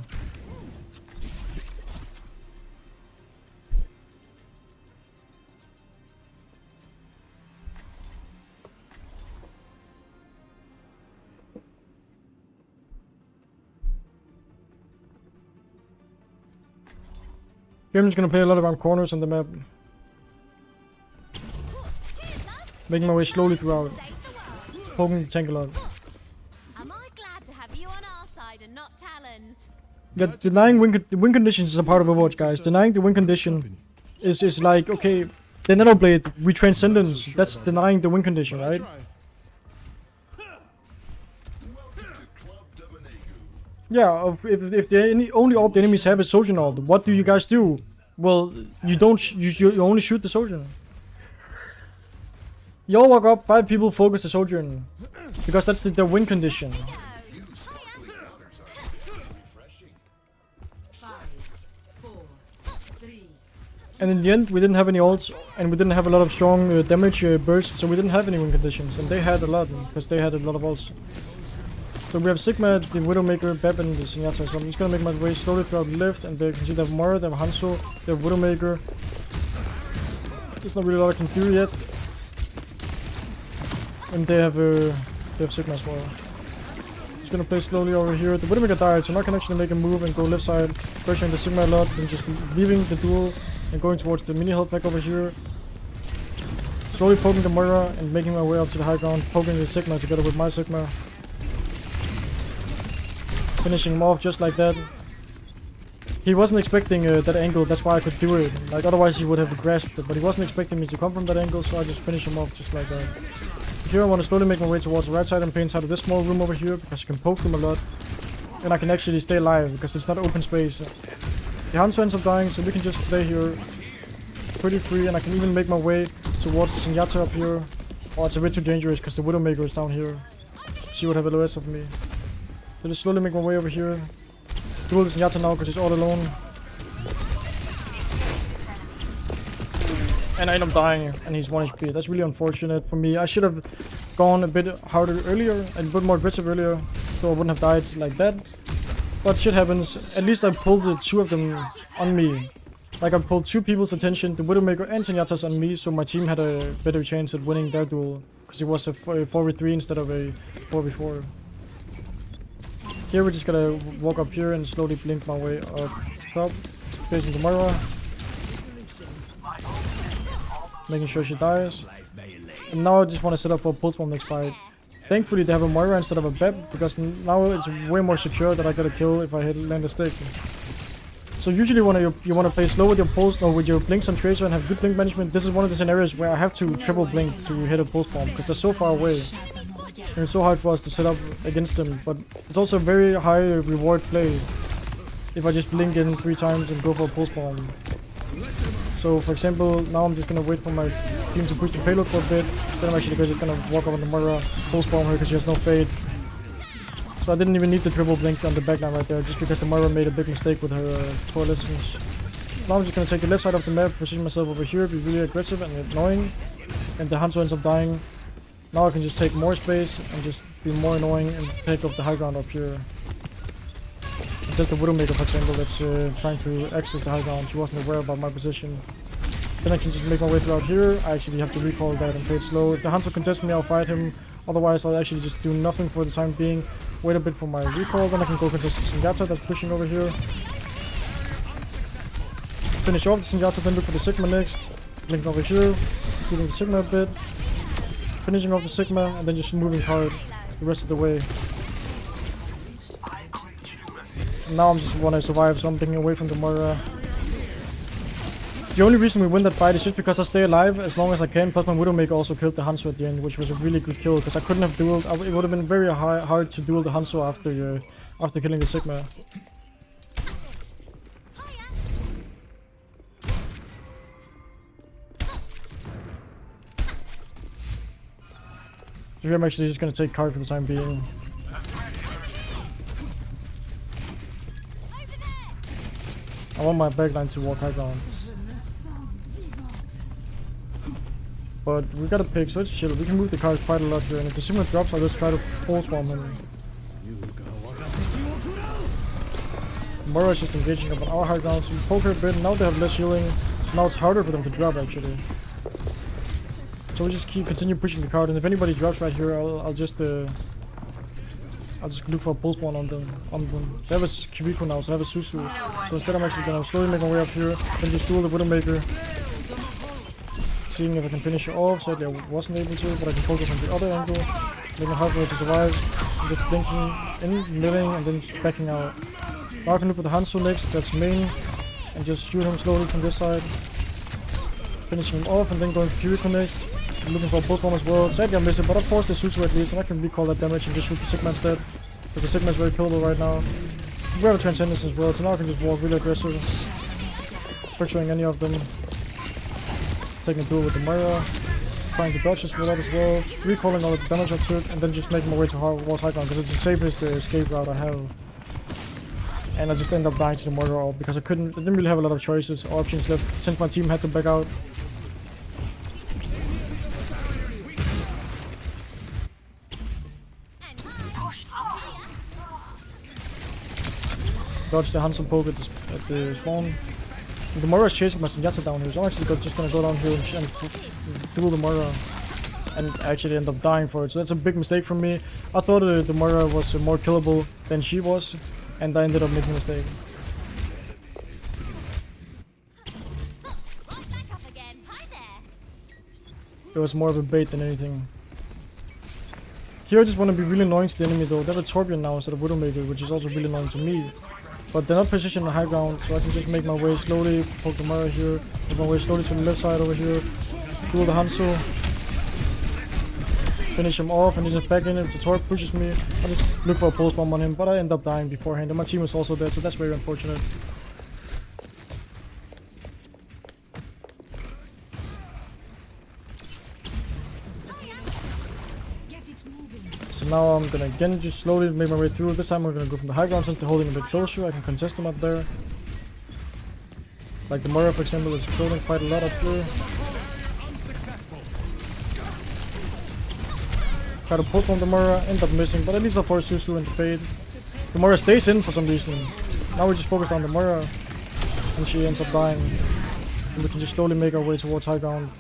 S1: Here I'm just gonna play a lot around corners on the map. Making my way slowly throughout. Poking the tank a lot.
S3: Am I glad to have you on our side and not Talon's?
S1: Yeah, denying win conditions is a part of Overwatch, guys. Denying the win condition is like, okay, the Nanoblade, we transcendence. That's denying the win condition, right? Yeah, if the only ult the enemies have is Sojourn ult, what do you guys do? Well, you don't. You only shoot the Sojourn. You all walk up, 5 people focus the Sojourn, because that's the win condition. And in the end, we didn't have any ults, and we didn't have a lot of strong damage bursts, so we didn't have any win conditions, and they had a lot, because they had a lot of ults. So we have Sigma, the Widowmaker, Beb, and the Zenyatta. So I'm just gonna make my way slowly throughout the left, and they can see they have Moira, they have Hanzo, they have Widowmaker. There's not really a lot I can do yet. And they have Sigma as well. Just gonna play slowly over here. The Widowmaker died, so now I can actually make a move and go left side, pressuring the Sigma a lot, then just leaving the duel and going towards the mini health pack over here. Slowly poking the Moira and making my way up to the high ground, poking the Sigma together with my Sigma. Finishing him off just like that. He wasn't expecting that angle, that's why I could do it. Like otherwise he would have grasped it, but he wasn't expecting me to come from that angle, so I just finished him off just like that. Here I want to slowly make my way towards the right side and paint side of this small room over here, because you can poke them a lot. And I can actually stay alive, because it's not open space. The Hanzo ends up dying, so we can just stay here pretty free, and I can even make my way towards the Zenyatta up here. Oh, it's a bit too dangerous, because the Widowmaker is down here. She would have LOS of me. So just slowly make my way over here. Duel the Zenyatta now because he's all alone. And I end up dying and he's 1 HP. That's really unfortunate for me. I should have gone a bit harder earlier and a bit more aggressive earlier, so I wouldn't have died like that. But shit happens. At least I pulled the 2 of them on me. Like I pulled 2 people's attention, the Widowmaker and Zenyatta's on me, so my team had a better chance at winning their duel. Because it was a 4v3 instead of a 4v4. Here we're just gonna walk up here and slowly blink my way up top, facing the Moira. Making sure she dies. And now I just want to set up for a pulse bomb next fight. Thankfully they have a Moira instead of a Beb, because now it's way more secure that I get a kill if I land a stick. So usually when you want to play slow with your pulse, or with your blinks on Tracer and have good blink management, this is one of the scenarios where I have to triple blink to hit a pulse bomb, because they're so far away. And it's so hard for us to set up against them, but it's also a very high reward play if I just blink in 3 times and go for a pulse bomb. So for example, now I'm just gonna wait for my team to push the payload for a bit, then I'm actually just gonna walk up on the Moira, pulse bomb her because she has no fade. So I didn't even need the triple blink on the backline right there, just because the Moira made a big mistake with her coalescence. Now I'm just gonna take the left side of the map, position myself over here, be really aggressive and annoying, and the Hanzo ends up dying. Now I can just take more space and just be more annoying and take up the high ground up here. It's just the Widowmaker, for example, that's trying to access the high ground. She wasn't aware about my position. Then I can just make my way throughout here. I actually have to recall that and play it slow. If the Hanzo contests me, I'll fight him. Otherwise, I'll actually just do nothing for the time being. Wait a bit for my recall, then I can go contest the Senjata that's pushing over here. Finish off the Senjata, then look for the Sigma next. Blink over here, healing the Sigma a bit. Finishing off the Sigma, and then just moving hard the rest of the way. And now I just want to survive, so I'm thinking away from the Moira. The only reason we win that fight is just because I stay alive as long as I can, plus my Widowmaker also killed the Hanzo at the end, which was a really good kill, because I couldn't have dueled. It would have been very hard to duel the Hanzo after killing the Sigma. So here I'm actually just gonna take card for the time being. I want my backline to walk high ground. But we got a pick, so it's chill. We can move the card quite a lot here, and if the Sigma drops, I'll just try to pole swarm him. Moira is just engaging up on our high ground, so we poke her a bit. Now they have less healing, so now it's harder for them to drop actually. So we just continue pushing the card, and if anybody drops right here, I'll just look for a pulse spawn on them. They have a Kiriko now, so I have a Susu. So instead I'm actually gonna slowly make my way up here, then just duel the Widowmaker. Seeing if I can finish her off. Sadly I wasn't able to, but I can focus on the other angle. Making hard for her to survive. I'm just blinking in, milling, and then backing out. Now I can look for the Hanzo next, that's main, and just shoot him slowly from this side. Finishing him off, and then going for Kiriko next. I'm looking for a pulse bomb as well. Sadly I missed it, but I forced the Suzu at least, and I can recall that damage and just shoot the Sigma instead. Because the Sigma is very killable right now. We have a Transcendence as well, so now I can just walk really aggressive. Fracturing any of them. Taking a duel with the Moira. Trying to dodge this with as well. Recalling all the damage I took, and then just making my way towards high ground, because it's the safest escape route I have. And I just end up dying to the Moira because I didn't really have a lot of choices or options left since my team had to back out. Dodge the Hanzo poke at the spawn. The Moira is chasing my Senjata down here, so I'm actually just gonna go down here and duel the Moira. And actually end up dying for it, so that's a big mistake from me. I thought the Moira was more killable than she was, and I ended up making a mistake. It was more of a bait than anything. Here I just want to be really annoying to the enemy though. They have a Torbjorn now instead of Widowmaker, which is also really annoying to me. But they're not positioned on high ground, so I can just make my way slowly, poke the Moira here, make my way slowly to the left side over here, duel the Hanzo, finish him off, and he's just back in. If the Torb pushes me, I just look for a pulse bomb on him, but I end up dying beforehand, and my team was also dead, so that's very unfortunate. So now I'm gonna again just slowly make my way through. This time we're gonna go from the high ground since they're holding a bit closer. I can contest them up there. Like the Moira, for example, is exploding quite a lot up here. Try to pull on the Moira, end up missing, but at least I force Susu into fade. The Moira stays in for some reason. Now we just focus on the Moira, and she ends up dying. And we can just slowly make our way towards high ground.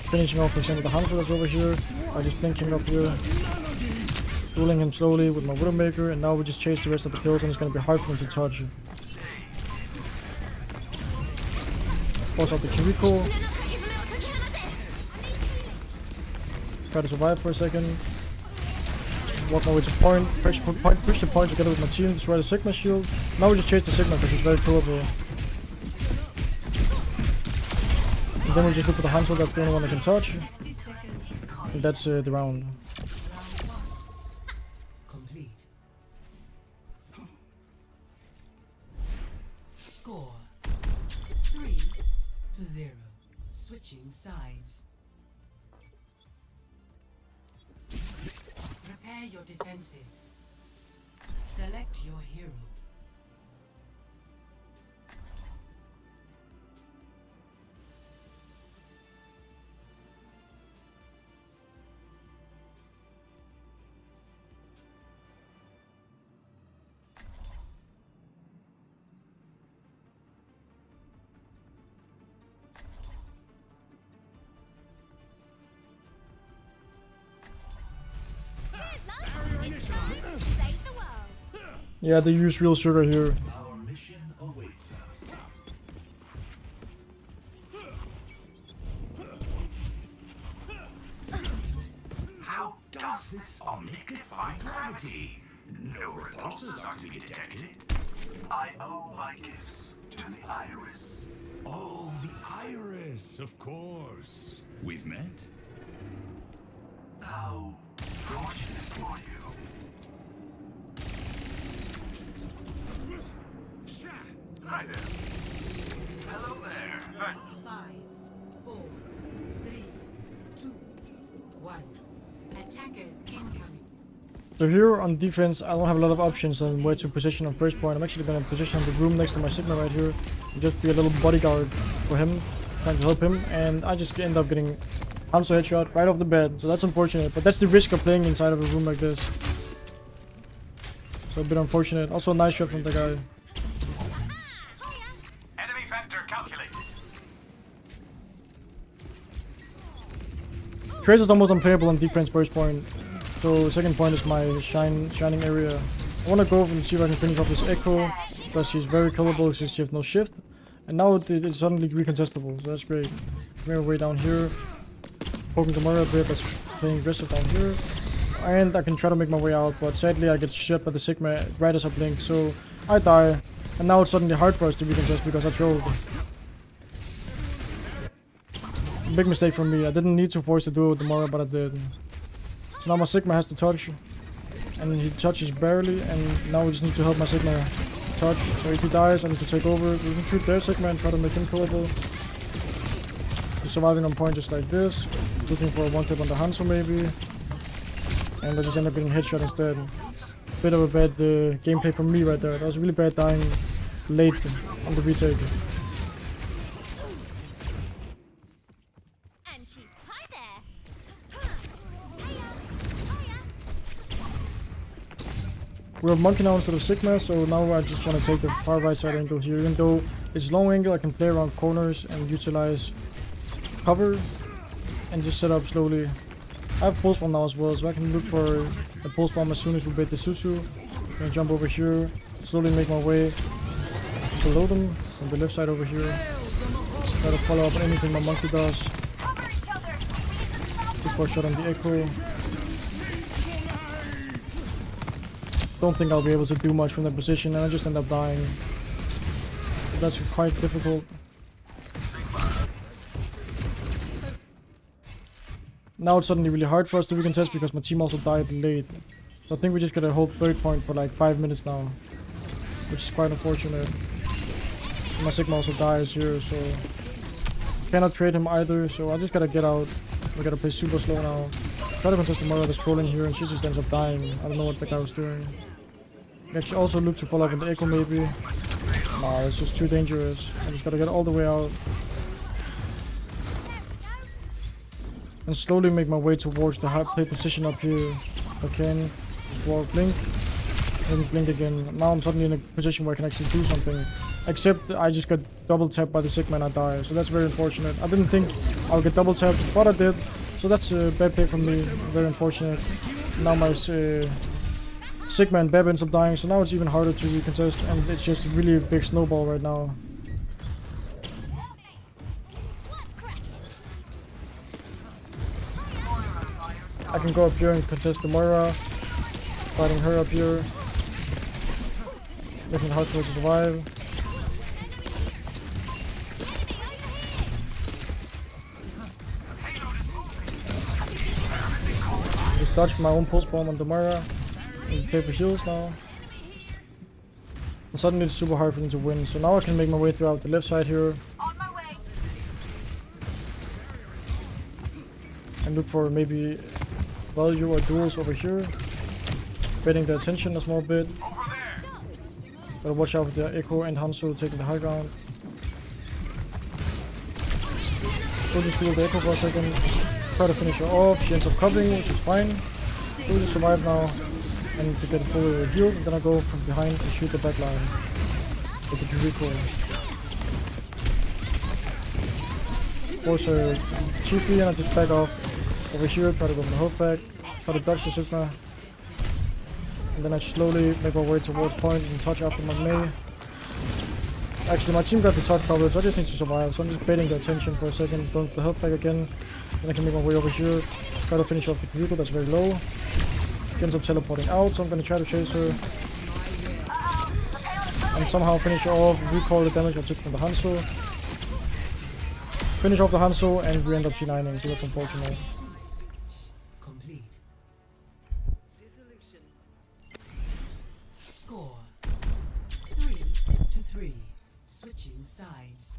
S1: Finishing off, for example, the Hanzo that's over here. I just blinking up here. Dueling him slowly with my Widowmaker, and now we just chase the rest of the kills, and it's gonna be hard for him to touch. Force out the Kiriko. Try to survive for a second. Walk my way to point, push the point together with my team, destroy the Sigma shield. Now we just chase the Sigma because he's very killable. And then we just look for the Hanzo, that's the only one that can touch. And that's the round.
S2: Score 3-0. Switching sides. Prepare your defenses. Select your hero.
S1: Yeah, they use real sugar here.
S12: Our mission awaits us.
S10: How does this Omnic defy gravity? No repulsors are to be detected. I owe my kiss to the iris.
S12: Oh, the iris, of course. We've met?
S10: How fortunate for you. Hi there. Hello there.
S11: 5, 4, 3, 2, 1.
S2: Attackers incoming.
S1: So here on defense, I don't have a lot of options on where to position on first point. I'm actually gonna position the room next to my Sigma right here. And just be a little bodyguard for him, trying to help him. And I just end up getting Hanzo headshot right off the bat. So that's unfortunate, but that's the risk of playing inside of a room like this. So a bit unfortunate. Also a nice shot from the guy.
S10: Enemy vector calculated.
S1: Trace is almost unplayable on defense first point. So second point is my shining area. I want to go and see if I can finish off this Echo, because she's very killable since she has no shift. And now it's suddenly recontestable, so that's great. We're way down here. Poking Gamora a bit, that's playing aggressive down here. And I can try to make my way out, but sadly I get shot by the Sigma right as I blink, so I die. And now it's suddenly hard for us to recontest because I trolled. Big mistake from me. I didn't need to force the duo with Gamora, but I did. So now my Sigma has to touch, and he touches barely, and now we just need to help my Sigma touch. So if he dies, I need to take over. We can shoot their Sigma and try to make him killable. He's surviving on point just like this. Looking for a one-tap on the Hanzo maybe. And I just end up getting headshot instead. Bit of a bad gameplay from me right there. That was really bad dying late on the retake.
S3: And she's hi there.
S1: We have Monkey now instead of Sigma, so now I just want to take the far right side angle here. Even though it's long angle, I can play around corners and utilize cover and just set up slowly. I have pulse bomb now as well, so I can look for a pulse bomb as soon as we bait the Susu. I'm gonna jump over here, slowly make my way below them on the left side over here. Try to follow up on anything my monkey does. Good first shot on the Echo. Don't think I'll be able to do much from that position, and I just end up dying. But that's quite difficult. Now it's suddenly really hard for us to recontest because my team also died late. So I think we just gotta hold third point for like 5 minutes now, which is quite unfortunate. My Sigma also dies here, so cannot trade him either. So I just gotta get out. We gotta play super slow now. Try to contest the Mara that's trolling here, and she just ends up dying. I don't know what the guy was doing. I actually also look to follow up in the Echo maybe. Nah, it's just too dangerous. I just gotta get all the way out. And slowly make my way towards the high play position up here. If I can. Just walk, blink. Then blink again. Now I'm suddenly in a position where I can actually do something. Except I just got double tapped by the Sigma and I die. So that's very unfortunate. I didn't think I would get double tapped, but I did. So that's a bad play from me. Very unfortunate. Now my Sigma and Beb ends up dying. So now it's even harder to recontest. And it's just really a big snowball right now. I can go up here and contest the Moira, fighting her up here, making it hard for her to survive. Just dodged my own pulse bomb on the Moira and play for heals now. And suddenly it's super hard for me to win, so now I can make my way throughout the left side here. And look for maybe value or duels over here. Baiting the attention a small bit. Gotta watch out for the Echo and Hanzo taking the high ground. Go to steal the Echo for a second. Try to finish her off. She ends up covering, which is fine. We'll just survive now. And to get fully healed, and then I go from behind and shoot the back line with the recoil. Force her cheaply and I just back off over here, try to go from the hook back, try to dodge the Sigma. And then I slowly make my way towards point and touch after my May. Actually, my team got the touch coverage, so I just need to survive. So I'm just baiting the attention for a second, going for the health pack again. Then I can make my way over here, try to finish off the vehicle that's very low. She ends up teleporting out, so I'm gonna try to chase her. And somehow finish her off, recall the damage I took from the Hanzo. Finish off the Hanzo, and we end up C9ing, so that's unfortunate.
S2: Complete. Score 3-3. Switching sides.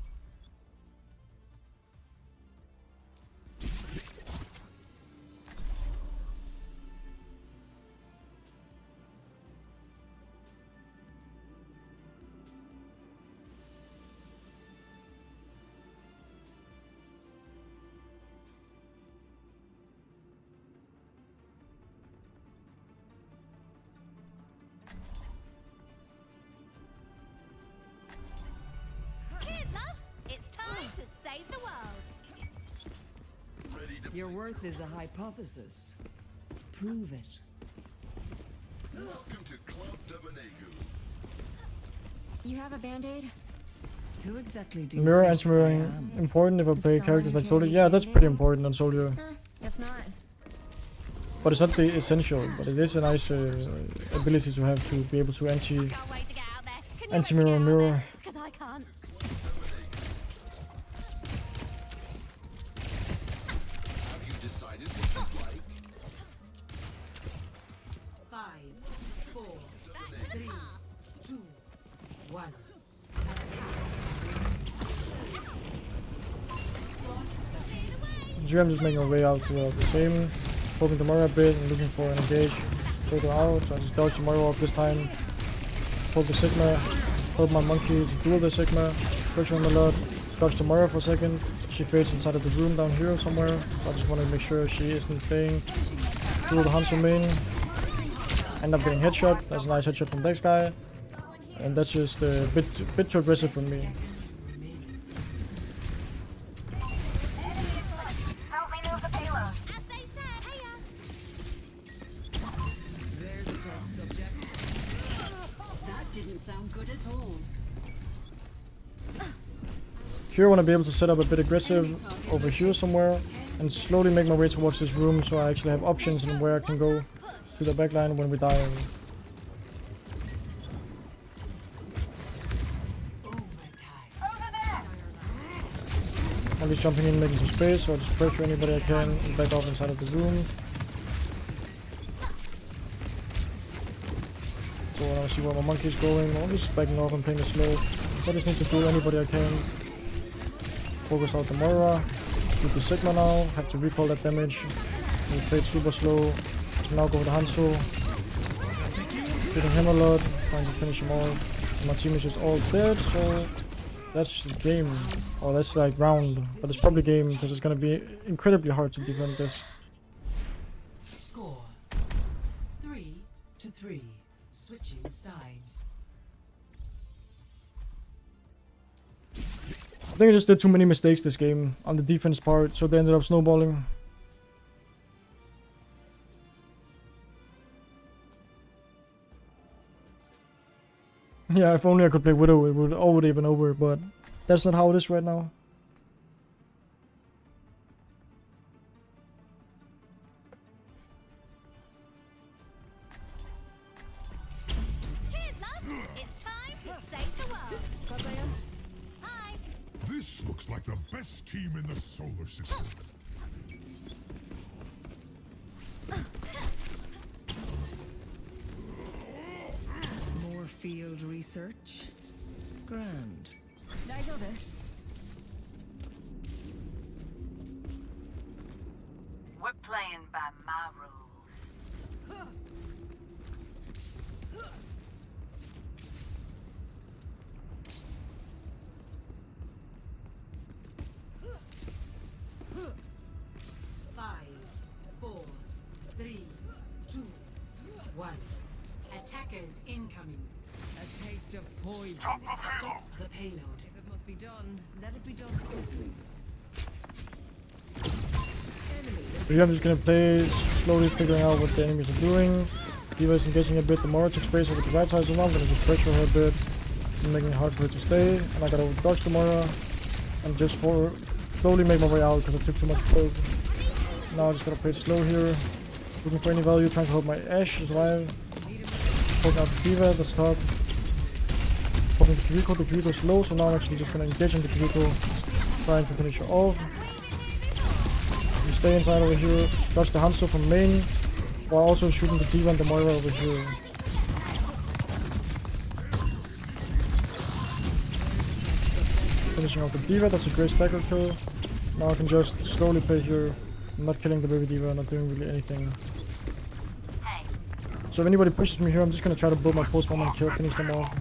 S11: Your worth is a hypothesis. Prove it.
S12: Welcome to Club Dominagu.
S3: You have a band-aid?
S11: Who exactly do you
S1: Mirror
S11: think
S1: anti-mirroring
S11: I am?
S1: important if I play characters like Dorado. Yeah, that's pretty important on Soldier.
S3: Guess not.
S1: But it's not the essential, but it is a nice ability to have to be able to anti-mirror mirror.
S3: Because I can't.
S12: Have you decided what you'd like?
S2: 5, 4, 3, 2, 1.
S1: I'm just making my way out throughout the same, poking the Moira a bit and looking for an engage. Take her out, so I just dodge the Moira up this time. Poke the Sigma, help my monkey to duel the Sigma, pressure on the lot, dodge the Moira for a second. She fades inside of the room down here somewhere, so I just want to make sure she isn't staying. Duel the Hanzo main, end up getting headshot. That's a nice headshot from Dex guy, and that's just a bit too aggressive for me. Here I want to be able to set up a bit aggressive over here somewhere and slowly make my way towards this room so I actually have options on where I can go to the backline when we die. I'm just jumping in, making some space, so I just pressure anybody I can and back off inside of the room. So when I see where my monkey is going, I'm just backing off and playing it slow. I just need to do anybody I can. Focus out the Moira, shoot the Sigma now, have to recall that damage. We played super slow, so now go for the Hanzo. Hitting him a lot, trying to finish him off. My team is just all dead, so that's the game. Or that's like round, but it's probably game because it's gonna be incredibly hard to defend this.
S2: Score 3-3. Switching sides.
S1: I think I just did too many mistakes this game on the defense part, so they ended up snowballing. Yeah, if only I could play Widow, it would already been over, but that's not how it is right now.
S3: Cheers, love! It's time to save the world. Hi.
S12: This looks like the best team in the solar system.
S11: More field research? Grand.
S5: We're playing by my rules.
S2: Attackers incoming.
S11: A taste of poison.
S2: Stop the payload.
S11: If it must be done, let it be done quickly.
S1: So I'm just gonna play slowly, figuring out what the enemies are doing. D.Va is engaging a bit. The Mora took space over the right side, so now I'm gonna just pressure her a bit, making it hard for her to stay. And I gotta dodge the Mora, and just slowly make my way out because I took too much poke. Now I just gotta play it slow here, looking for any value, trying to hold my Ashe alive. Poking out the D.Va, that's top. Poking the Kiriko is low, so now I'm actually just gonna engage on the Kiriko, trying to finish her off. You stay inside over here, dodge the Hanzo from main, while also shooting the D.Va and the Moira over here. Finishing off the D.Va, that's a great stagger kill. Now I can just slowly play here, not killing the baby D.Va, not doing really anything. So if anybody pushes me here, I'm just gonna try to build my post-bomb and kill, finish them off.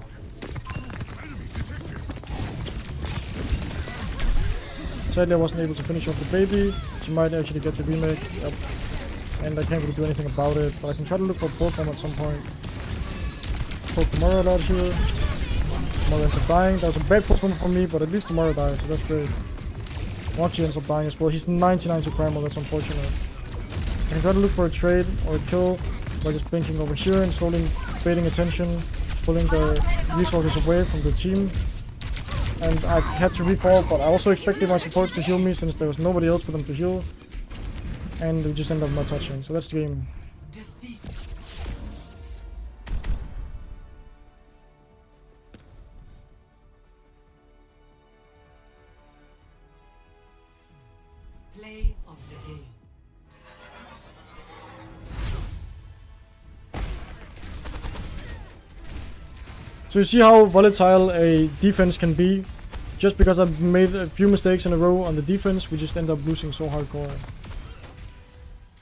S1: Sadly, I wasn't able to finish off the baby. She might actually get the remake, and I can't really do anything about it. But I can try to look for post-bomb at some point. Poke the Mora out here. Mora ends up dying. That was a bad post-bomb for me, but at least the Mora died, so that's great. Wonky ends up dying as well. He's 99 to primal, that's unfortunate. I can try to look for a trade or a kill by just blinking over here and slowly baiting attention, pulling the resources away from the team. And I had to recall, but I also expected my supports to heal me since there was nobody else for them to heal. And we just ended up not touching, so that's the game.
S2: Play of the game.
S1: So you see how volatile a defense can be. Just because I've made a few mistakes in a row on the defense, we just end up losing so hardcore.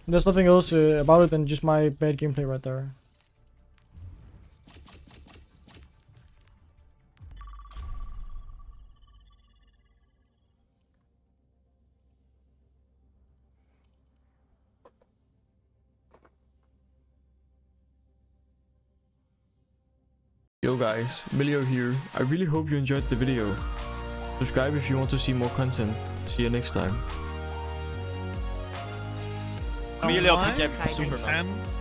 S1: There's nothing else about it than just my bad gameplay right there.
S13: Yo guys, Milio here. I really hope you enjoyed the video. Subscribe if you want to see more content. See you next time.
S14: Milio pick up Superman.